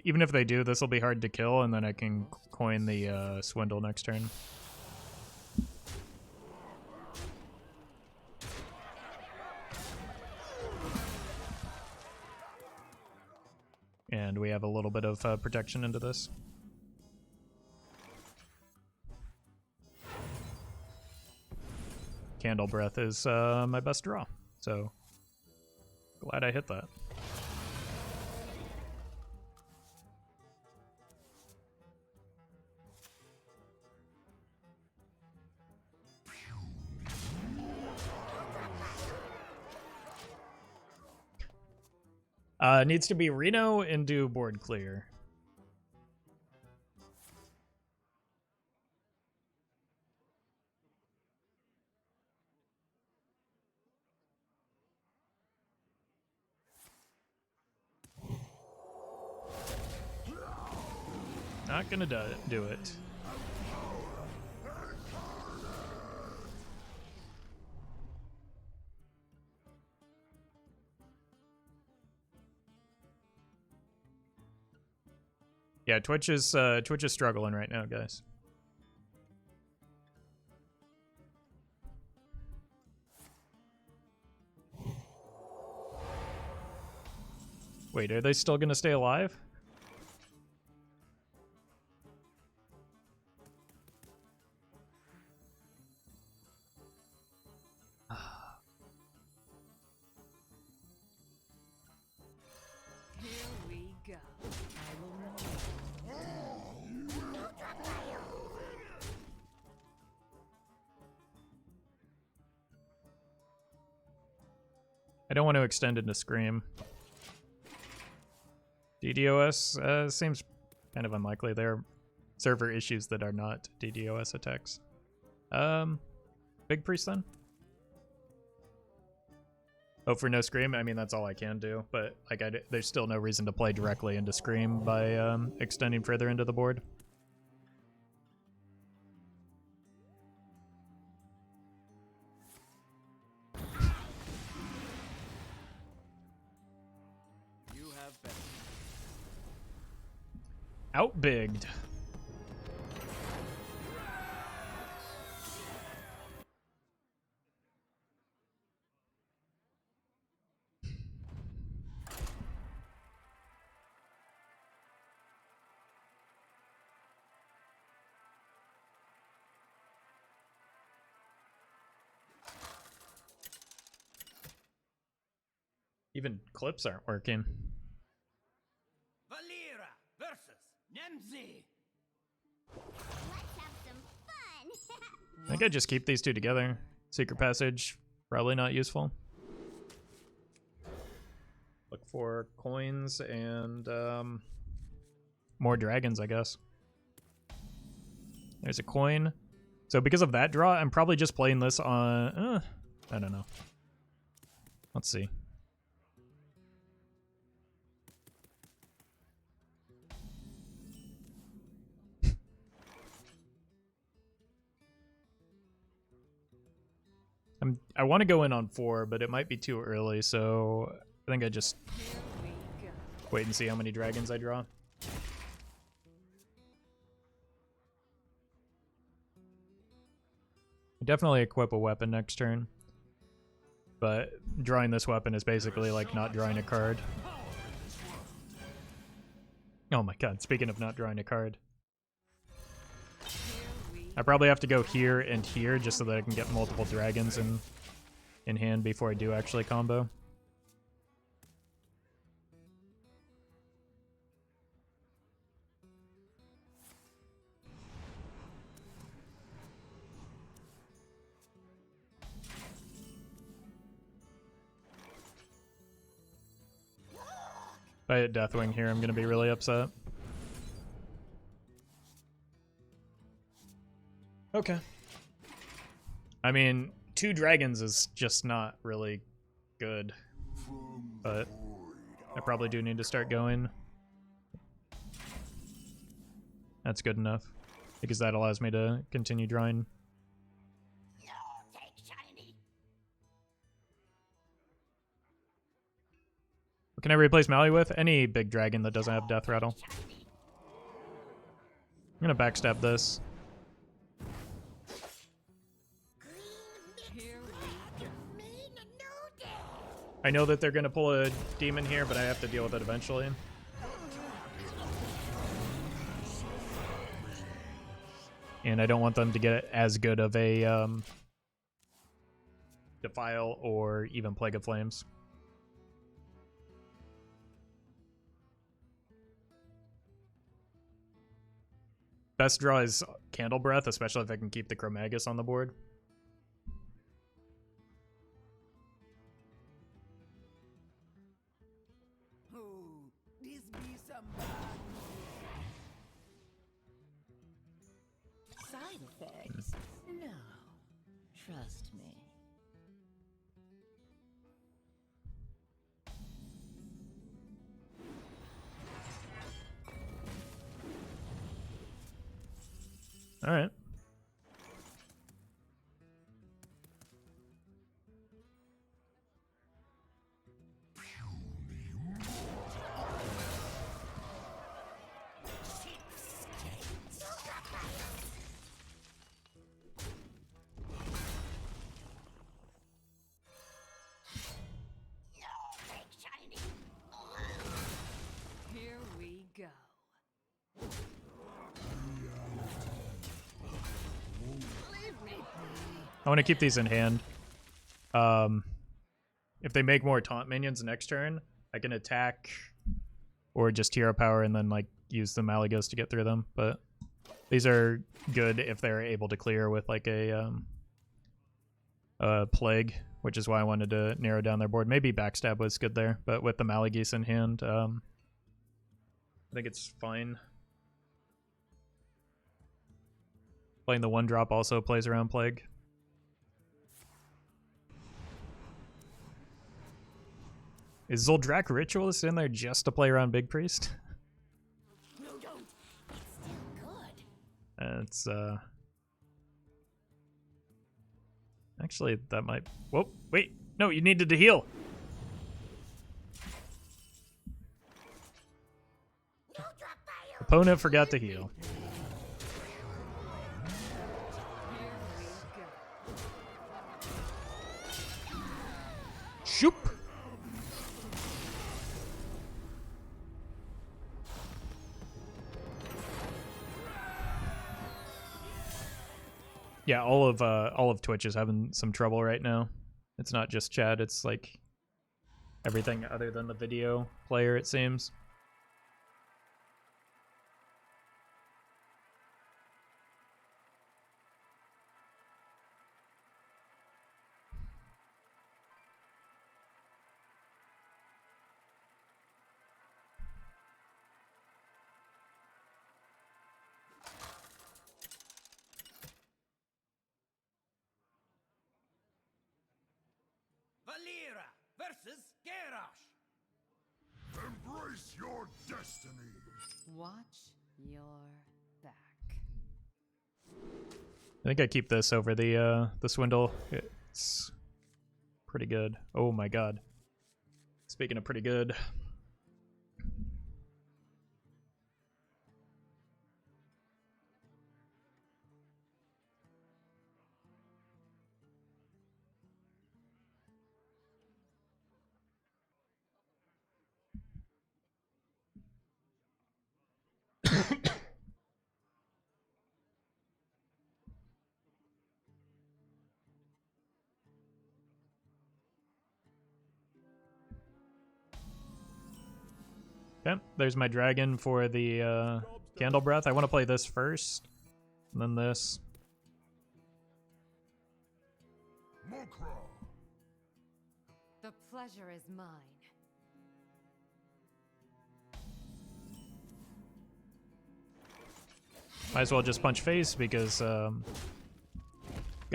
Even if they do, this will be hard to kill, and then I can coin the Swindle next turn. And we have a little bit of protection into this. Candle Breath is my best draw, so glad I hit that. Needs to be Reno and do board clear. Not gonna do it. Yeah, Twitch is struggling right now, guys. Wait, are they still gonna stay alive? Here we go. I don't want to extend into Scream. DDoS seems kind of unlikely. There are server issues that are not DDoS attacks. Big Priest then? Oh, for no Scream? I mean, that's all I can do. But like, there's still no reason to play directly into Scream by extending further into the board. Outbigged. Even clips aren't working. Valera versus Nemzi. Let's have some fun. I think I just keep these two together. Secret Passage Probably not useful. Look for coins and more dragons, I guess. There's a coin. So because of that draw, I'm probably just playing this on... I don't know. Let's see. I want to go in on 4, but it might be too early, so I think I just wait and see how many dragons I draw. Definitely equip a weapon next turn, but drawing this weapon is basically like not drawing a card. Oh my god, speaking of not drawing a card. I probably have to go here and here just so that I can get multiple dragons in hand before I do actually combo. If I hit Deathwing here, I'm gonna be really upset. Okay. I mean, 2 dragons is just not really good, but I probably do need to start going. That's good enough, because that allows me to continue drawing. What can I replace Mally with? Any big dragon that doesn't have Death Rattle. I'm gonna backstab this. I know that they're gonna pull a demon here, but I have to deal with it eventually. And I don't want them to get as good of a Defile or even Plague of Flames. Best draw is Candle Breath, especially if I can keep the Chromagus on the board. Side effects? No. Trust me. All right. Here we go. I want to keep these in hand. If they make more taunt minions next turn, I can attack or just hero power and then like use the Malagos to get through them. But these are good if they're able to clear with like a plague, which is why I wanted to narrow down their board. Maybe backstab was good there, but with the Malagos in hand, I think it's fine. Playing the 1-drop also plays around plague. Is Zoldrak Ritualist in there just to play around Big Priest? No, don't. It's still good. It's actually that might. Whoa! Wait! No, you needed to heal. Opponent forgot to heal. Shoop! Yeah, all of Twitch is having some trouble right now. It's not just chat, it's like everything other than the video player, it seems. Valera versus Garrosh. Embrace your destiny. Watch your back. I think I keep this over the swindle. It's pretty good. Oh my god. Speaking of pretty good. Okay, there's my dragon for the Candle Breath. I want to play this first, and then this. Mokra. The pleasure is mine. Might as well just punch face because got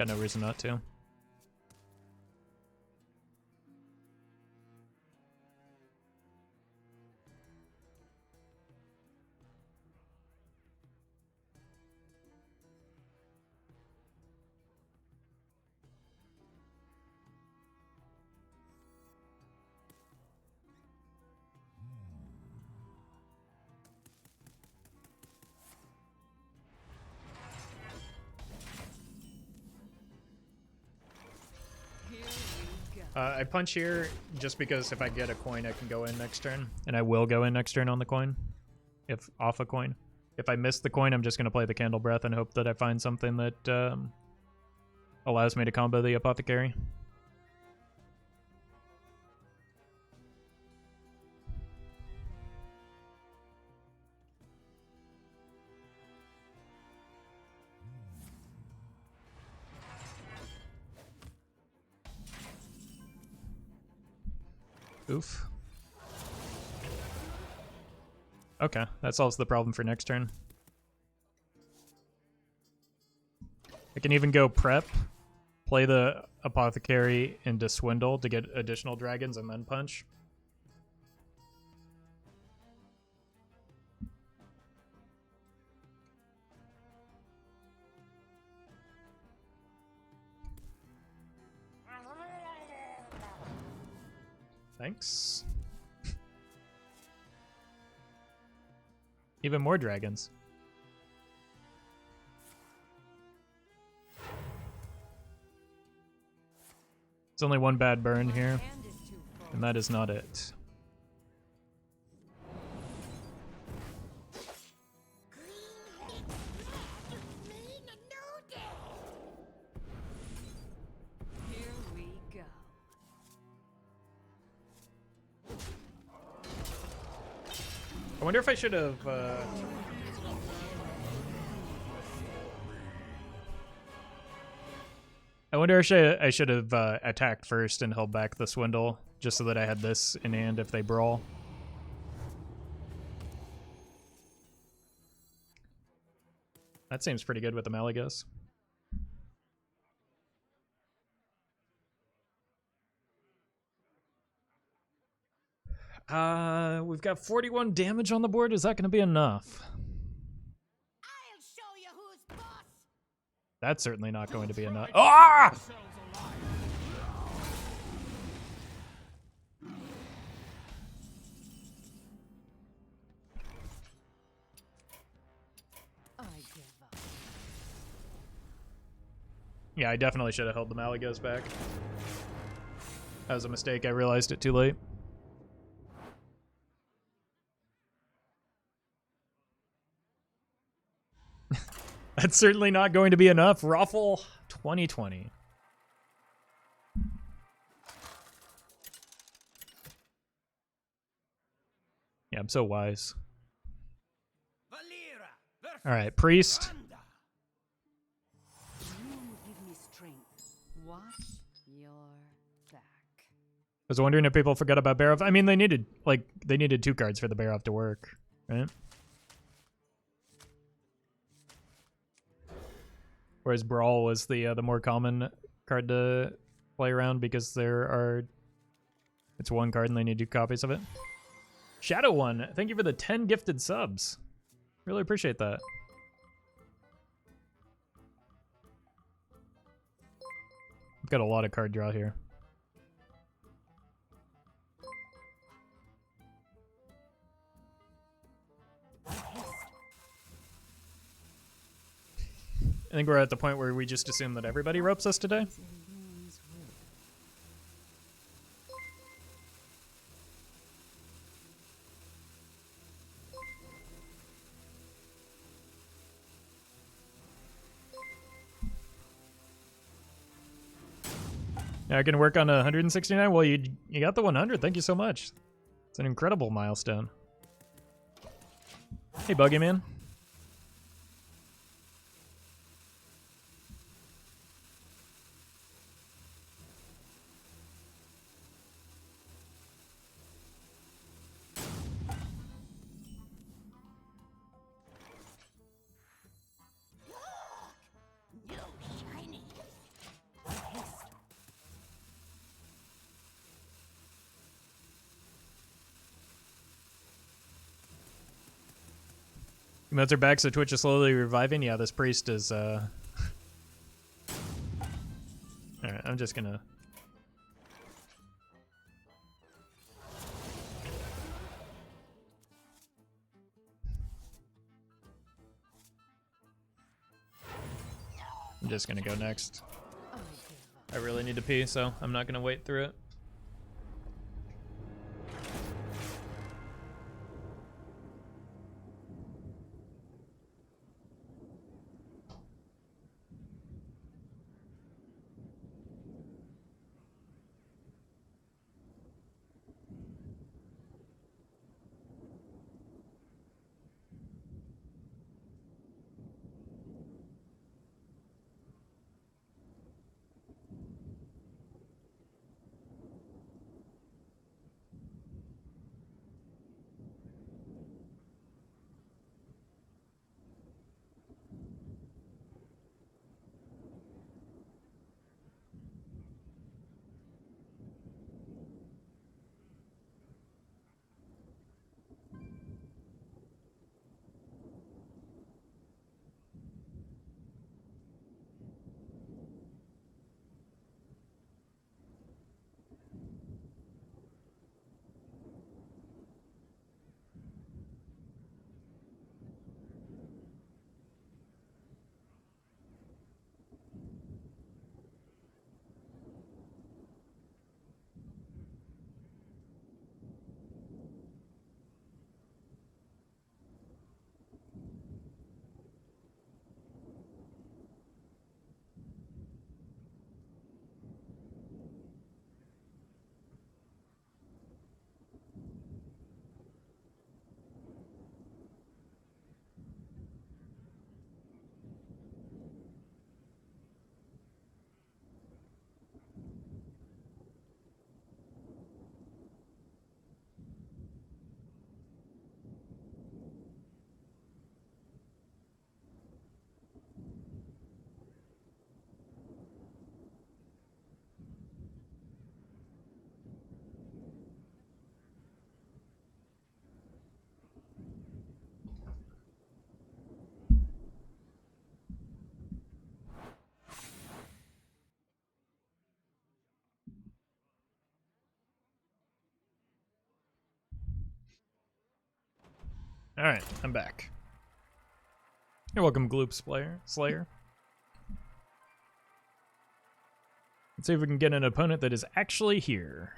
no reason not to. I punch here just because if I get a coin, I can go in next turn. And I will go in next turn on the coin. If off a coin. If I miss the coin, I'm just going to play the Candle Breath and hope that I find something that allows me to combo the Apothecary. Oof. Okay, that solves the problem for next turn. I can even go prep, play the Apothecary into Swindle to get additional dragons, and then punch. Thanks. Even more dragons. There's only one bad burn here, and that is not it. Here we go. I wonder if I should have. I wonder if I should have attacked first and held back the Swindle, just so that I had this in hand if they brawl. That seems pretty good with the Malagos. We've got 41 damage on the board. Is that going to be enough? I'll show you who's boss. That's certainly not going to be enough. Ah! I give up. Yeah, I definitely should have held the Malagos back. That was a mistake. I realized it too late. That's certainly not going to be enough. Roffle 2020. Yeah, I'm so wise. Valera versus All right, Priest. Banda. You give me strength. Watch your back. I was wondering if people forgot about Bear Off. I mean, they needed 2 cards for the Bear Off to work, right? Whereas Brawl was the more common card to play around because it's one card and they need 2 copies of it. Shadow One, thank you for the 10 gifted subs. Really appreciate that. I've got a lot of card draw here. I think we're at the point where we just assume that everybody ropes us today. I can work on 169. Well, you got the 100. Thank you so much. It's an incredible milestone. Hey, Buggy Man. No shiny. Emotes are back, so Twitch is slowly reviving. Yeah, this priest is, Alright, I'm just gonna... I'm just gonna go next. I really need to pee, so I'm not gonna wait through it. Alright, I'm back. You're welcome, Gloop Slayer. Let's see if we can get an opponent that is actually here.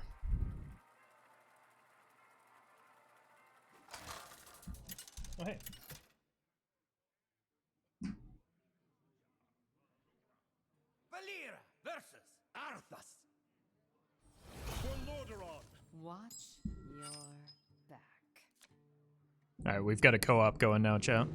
Oh, hey. Valera versus Arthas. Watch your back. Alright, we've got a co-op going now, chat.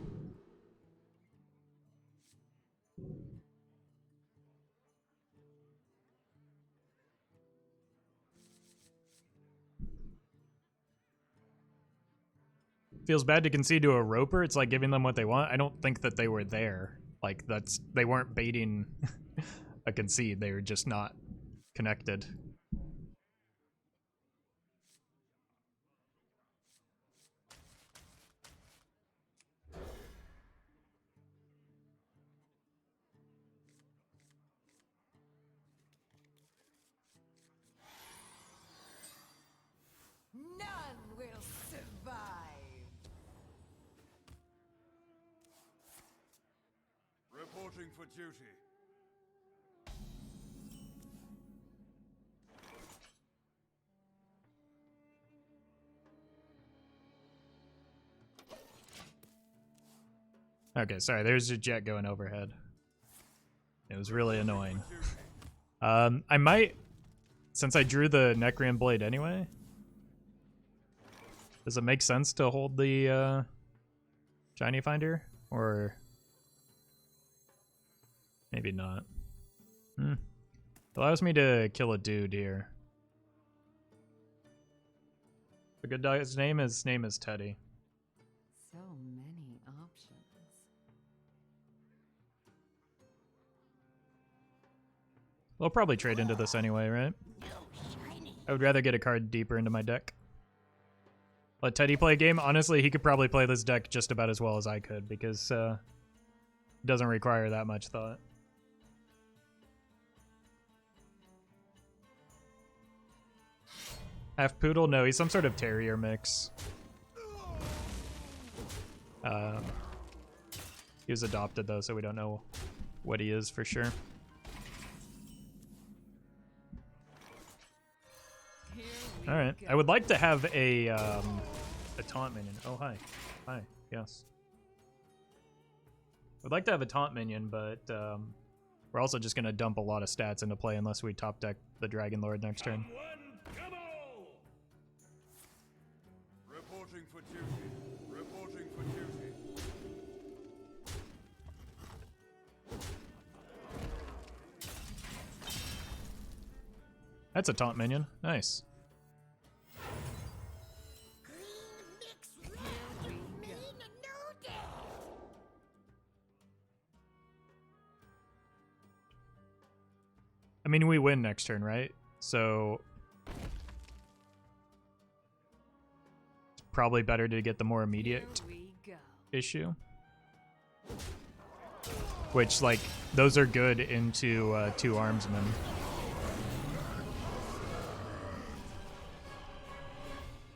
Feels bad to concede to a roper. It's like giving them what they want. I don't think that they were there. Like, they weren't baiting a concede. They were just not connected. None will survive. Reporting for duty. Okay, sorry, there's a jet going overhead. It was really annoying. I might, since I drew the Necrean Blade anyway, does it make sense to hold the Shiny Finder? Or maybe not. Allows me to kill a dude here. The good dog's name is Teddy. So many options. We'll probably trade into this anyway, right? I would rather get a card deeper into my deck. Let Teddy play a game. Honestly, he could probably play this deck just about as well as I could because it doesn't require that much thought. Half poodle? No, he's some sort of terrier mix. He was adopted though, so we don't know what he is for sure. All right, I would like to have a taunt minion. Oh, hi. Hi, yes. I'd like to have a taunt minion, but we're also just going to dump a lot of stats into play unless we top deck the Dragon Lord next turn. Reporting for duty. Reporting for duty. That's a taunt minion. Nice. I mean, we win next turn, right? So it's probably better to get the more immediate issue. Which, like, those are good into 2 armsmen.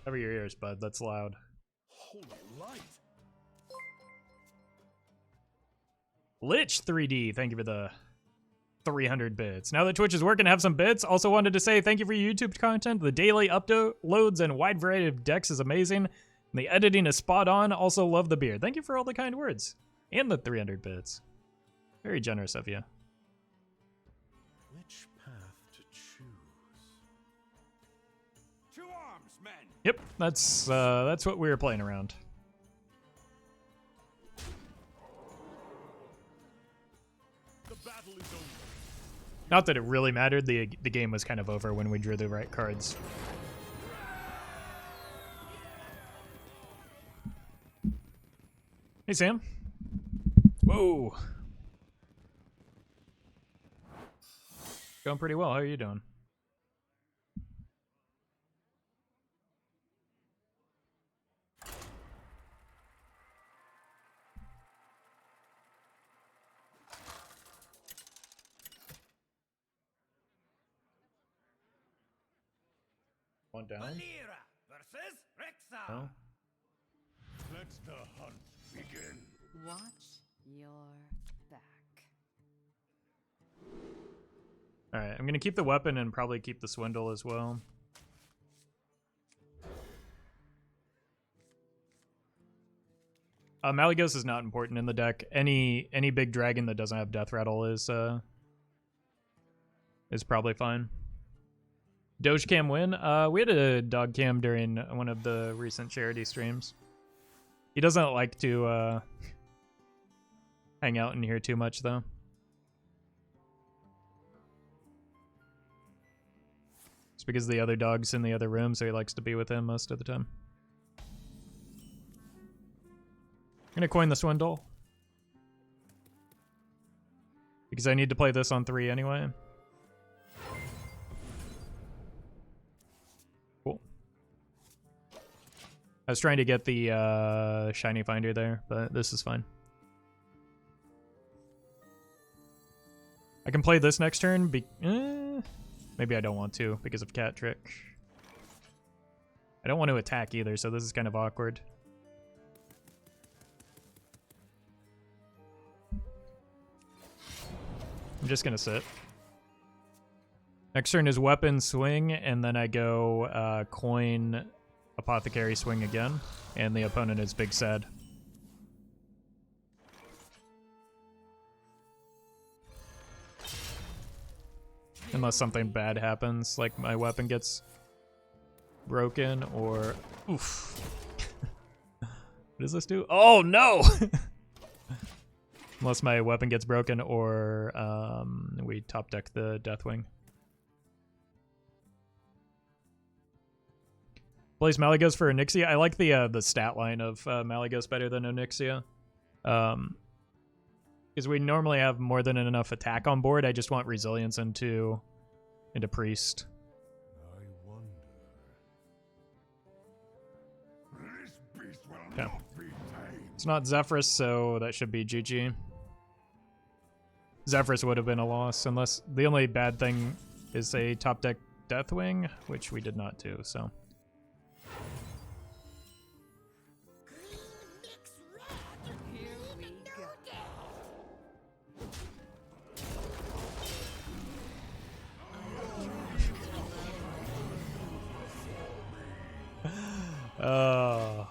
Cover your ears, bud. That's loud. Holy light. Lich 3D, thank you for the 300 bits. Now that Twitch is working, have some bits. Also wanted to say thank you for your YouTube content. The daily uploads and wide variety of decks is amazing. And the editing is spot on. Also love the beard. Thank you for all the kind words. And the 300 bits. Very generous of you. Which path to choose? To arms, men! Yep, that's what we were playing around. The battle is over. Not that it really mattered. The game was kind of over when we drew the right cards. Hey, Sam. Whoa. Going pretty well. How are you doing? One down. Valera versus Rexa. No. Let the hunt begin. Watch your back. Alright, I'm gonna keep the weapon and probably keep the swindle as well. Malygos is not important in the deck. Any big dragon that doesn't have Death Rattle is probably fine. Doge Cam win? We had a dog cam during one of the recent charity streams. He doesn't like to hang out in here too much, though. It's because the other dog's in the other room, so he likes to be with him most of the time. I'm gonna coin the swindle. Because I need to play this on 3 anyway. I was trying to get the shiny finder there, but this is fine. I can play this next turn. Maybe I don't want to because of cat trick. I don't want to attack either, so this is kind of awkward. I'm just gonna sit. Next turn is weapon swing, and then I go coin apothecary swing again, and the opponent is big sad. Unless something bad happens, like my weapon gets broken or... Oof. What does this do? Oh, no! Unless my weapon gets broken or we top deck the Deathwing. Plays Malygos for Onyxia. I like the stat line of Malygos better than Onyxia. Because we normally have more than enough attack on board. I just want resilience into Priest. I wonder. This beast will Okay. not be tamed. It's not Zephyrus, so that should be GG. Zephyrus would have been a loss, unless the only bad thing is a top deck Deathwing, which we did not do, so. Here we go.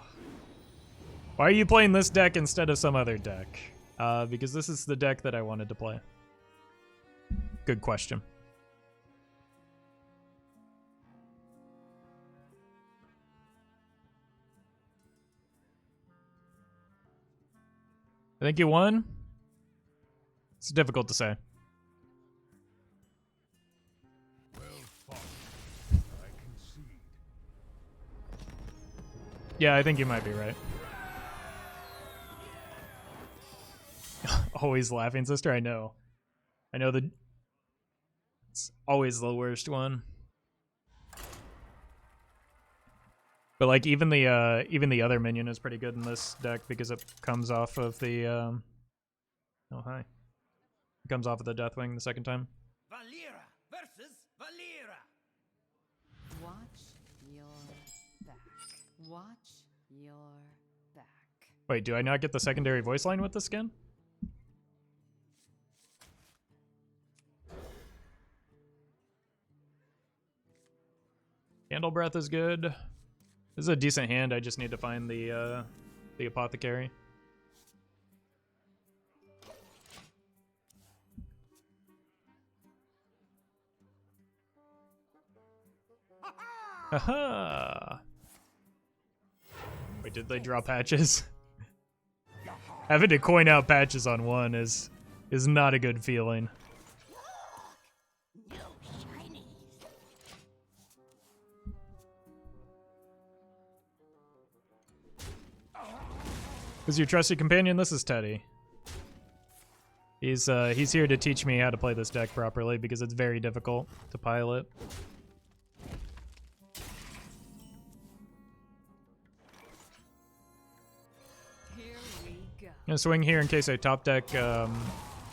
Why are you playing this deck instead of some other deck? Because this is the deck that I wanted to play. Good question. I think you won. It's difficult to say. Well fought. I concede. Yeah, I think you might be right. Always laughing, sister. I know. I know it's always the worst one. But like even the other minion is pretty good in this deck because it comes off of the oh hi. It comes off of the Deathwing the second time. Valera versus Valera. Watch your back. Watch your back. Wait, do I not get the secondary voice line with the skin? Candle Breath is good. This is a decent hand. I just need to find the apothecary. Haha! Wait, did they draw patches? Having to coin out patches on one is not a good feeling. No shinies. Who's your trusty companion? This is Teddy. He's here to teach me how to play this deck properly because it's very difficult to pilot. Here we go. I'm gonna swing here in case I top deck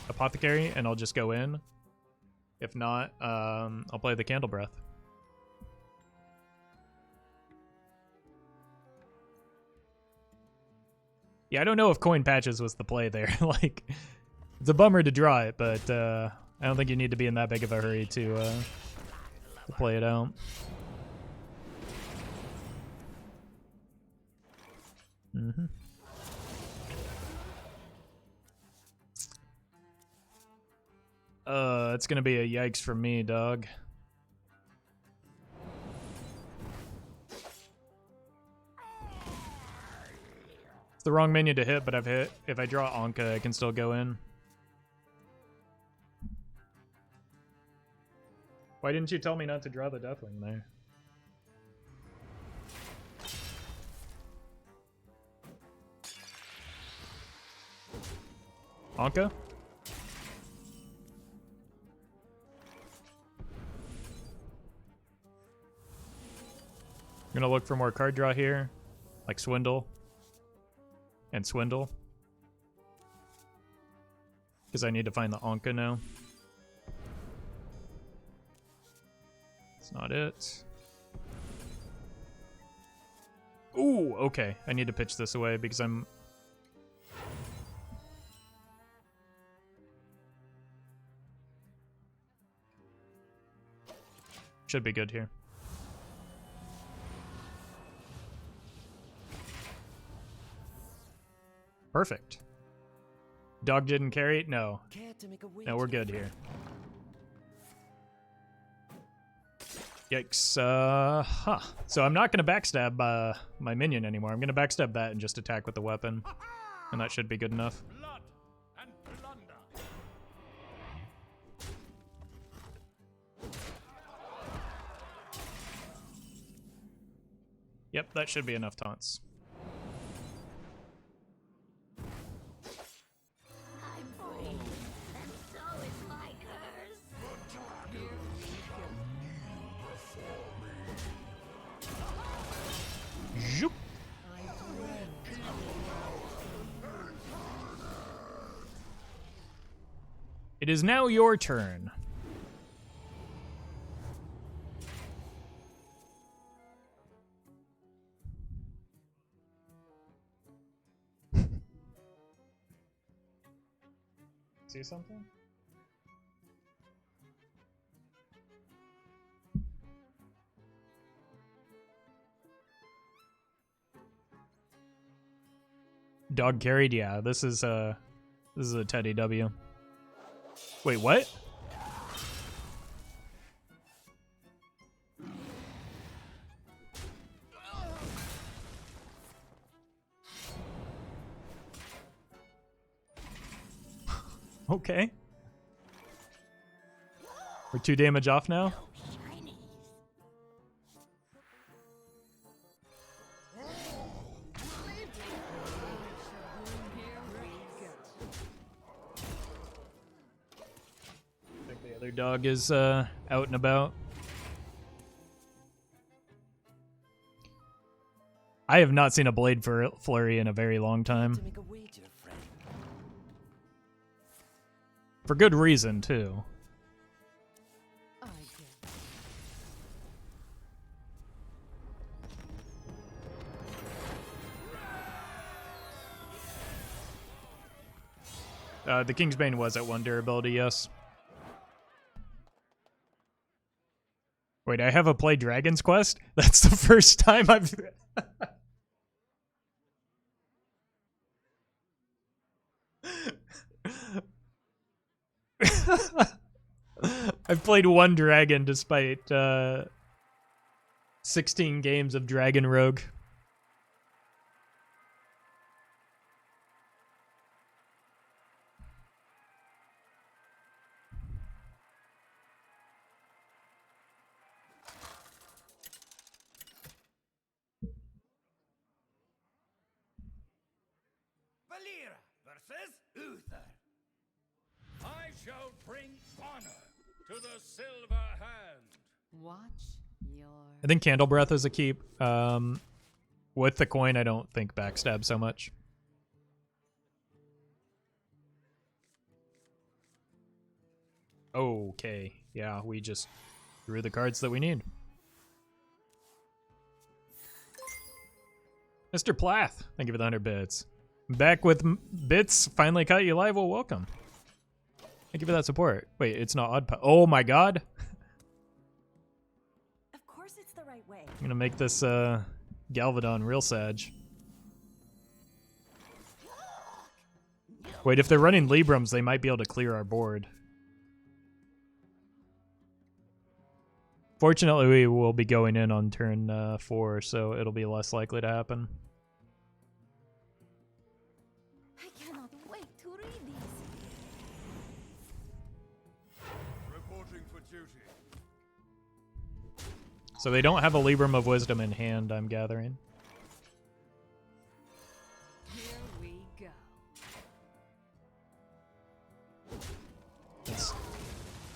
Apothecary, and I'll just go in. If not, I'll play the Candle Breath. Yeah, I don't know if coin patches was the play there. Like, it's a bummer to draw it, but I don't think you need to be in that big of a hurry to play it out. Mm-hmm. It's gonna be a yikes for me, dog. It's the wrong minion to hit, but I've hit. If I draw Anka, I can still go in. Why didn't you tell me not to draw the Deathwing there? Anka? I'm gonna look for more card draw here. Like Swindle. And Swindle. Because I need to find the Anka now. That's not it. Ooh, okay. I need to pitch this away because I'm... Should be good here. Perfect. Dog didn't carry it? No. No, we're good here. Yikes. So I'm not going to backstab my minion anymore. I'm going to backstab that and just attack with the weapon. And that should be good enough. Blood and plunder. Yep, that should be enough taunts. I'm free, and so is my curse. Zoop. It is now your turn. See something? Dog carried, yeah. This is a Teddy W. Wait, what? Okay. We're 2 damage off now. I think the other dog is out and about. I have not seen a blade flurry in a very long time. For good reason, too. The Kingsbane was at 1 durability, yes. Wait, I have a play Dragon's Quest? That's the first time I've... I've played 1 dragon despite 16 games of Dragon Rogue. Valera versus Uther. I shall bring honor to the Silver Hand. Watch your... I think Candle Breath is a keep. With the coin, I don't think backstab so much. Okay, yeah, we just drew the cards that we need. Mr. Plath, thank you for the 100 bits. Back with bits, finally caught you live, well, welcome. Thank you for that support. Wait, it's not odd. Oh my god! Of course it's the right way. I'm gonna make this Galvadon real sag. Wait, if they're running Librams, they might be able to clear our board. Fortunately, we will be going in on turn 4, so it'll be less likely to happen. I cannot wait to read these. Reporting for duty. So they don't have a Libram of Wisdom in hand, I'm gathering. Here we go.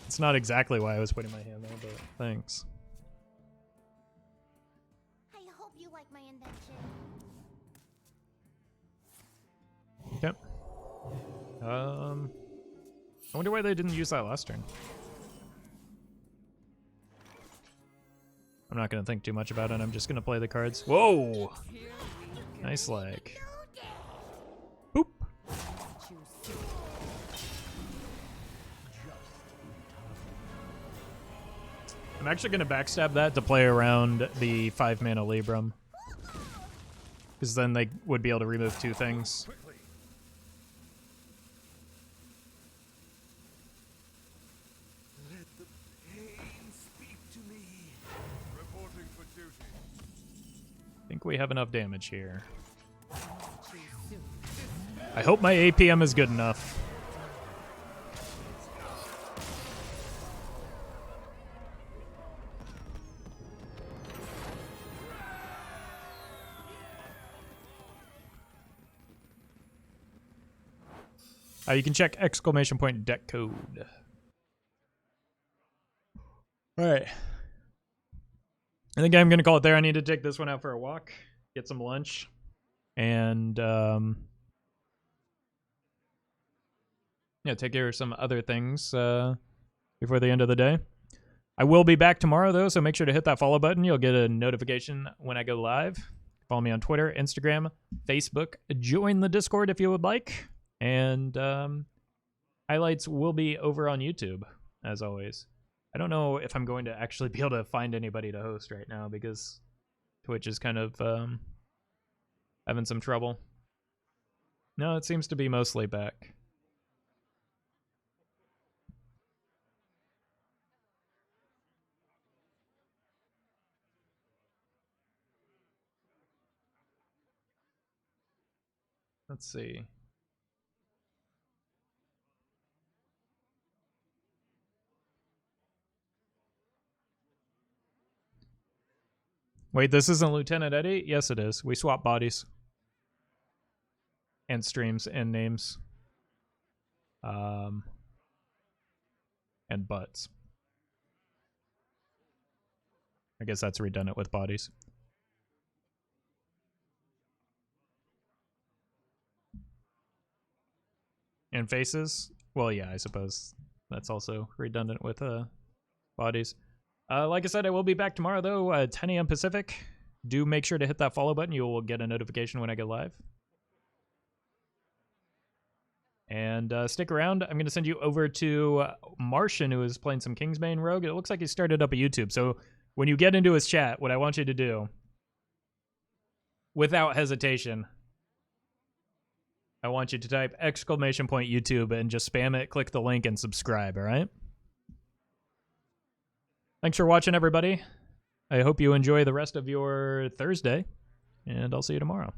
It's not exactly why I was putting my hand there, but thanks. I hope you like my invention. I wonder why they didn't use that last turn. I'm not going to think too much about it. I'm just going to play the cards. Whoa! Nice leg. Boop. I'm actually going to backstab that to play around the 5-mana Libram. Because then they would be able to remove 2 things. Let the pain speak to me. Reporting for duty. I think we have enough damage here. I hope my APM is good enough. You can check ! deck code. Alright. I think I'm going to call it there. I need to take this one out for a walk, get some lunch, and yeah, take care of some other things before the end of the day. I will be back tomorrow, though, so make sure to hit that follow button. You'll get a notification when I go live. Follow me on Twitter, Instagram, Facebook. Join the Discord if you would like. And highlights will be over on YouTube, as always. I don't know if I'm going to actually be able to find anybody to host right now because Twitch is kind of having some trouble. No, it seems to be mostly back. Let's see. Wait, this isn't Lieutenant Eddie? Yes, it is. We swap bodies. And streams and names. And butts. I guess that's redundant with bodies. And faces? Well, yeah, I suppose that's also redundant with bodies. Like I said, I will be back tomorrow, though, 10 a.m. Pacific. Do make sure to hit that follow button. You will get a notification when I go live. And stick around. I'm going to send you over to Martian, who is playing some Kingsbane Rogue. It looks like he started up a YouTube. So when you get into his chat, what I want you to do, without hesitation, I want you to type ! YouTube and just spam it, click the link, and subscribe, all right? Thanks for watching, everybody. I hope you enjoy the rest of your Thursday, and I'll see you tomorrow.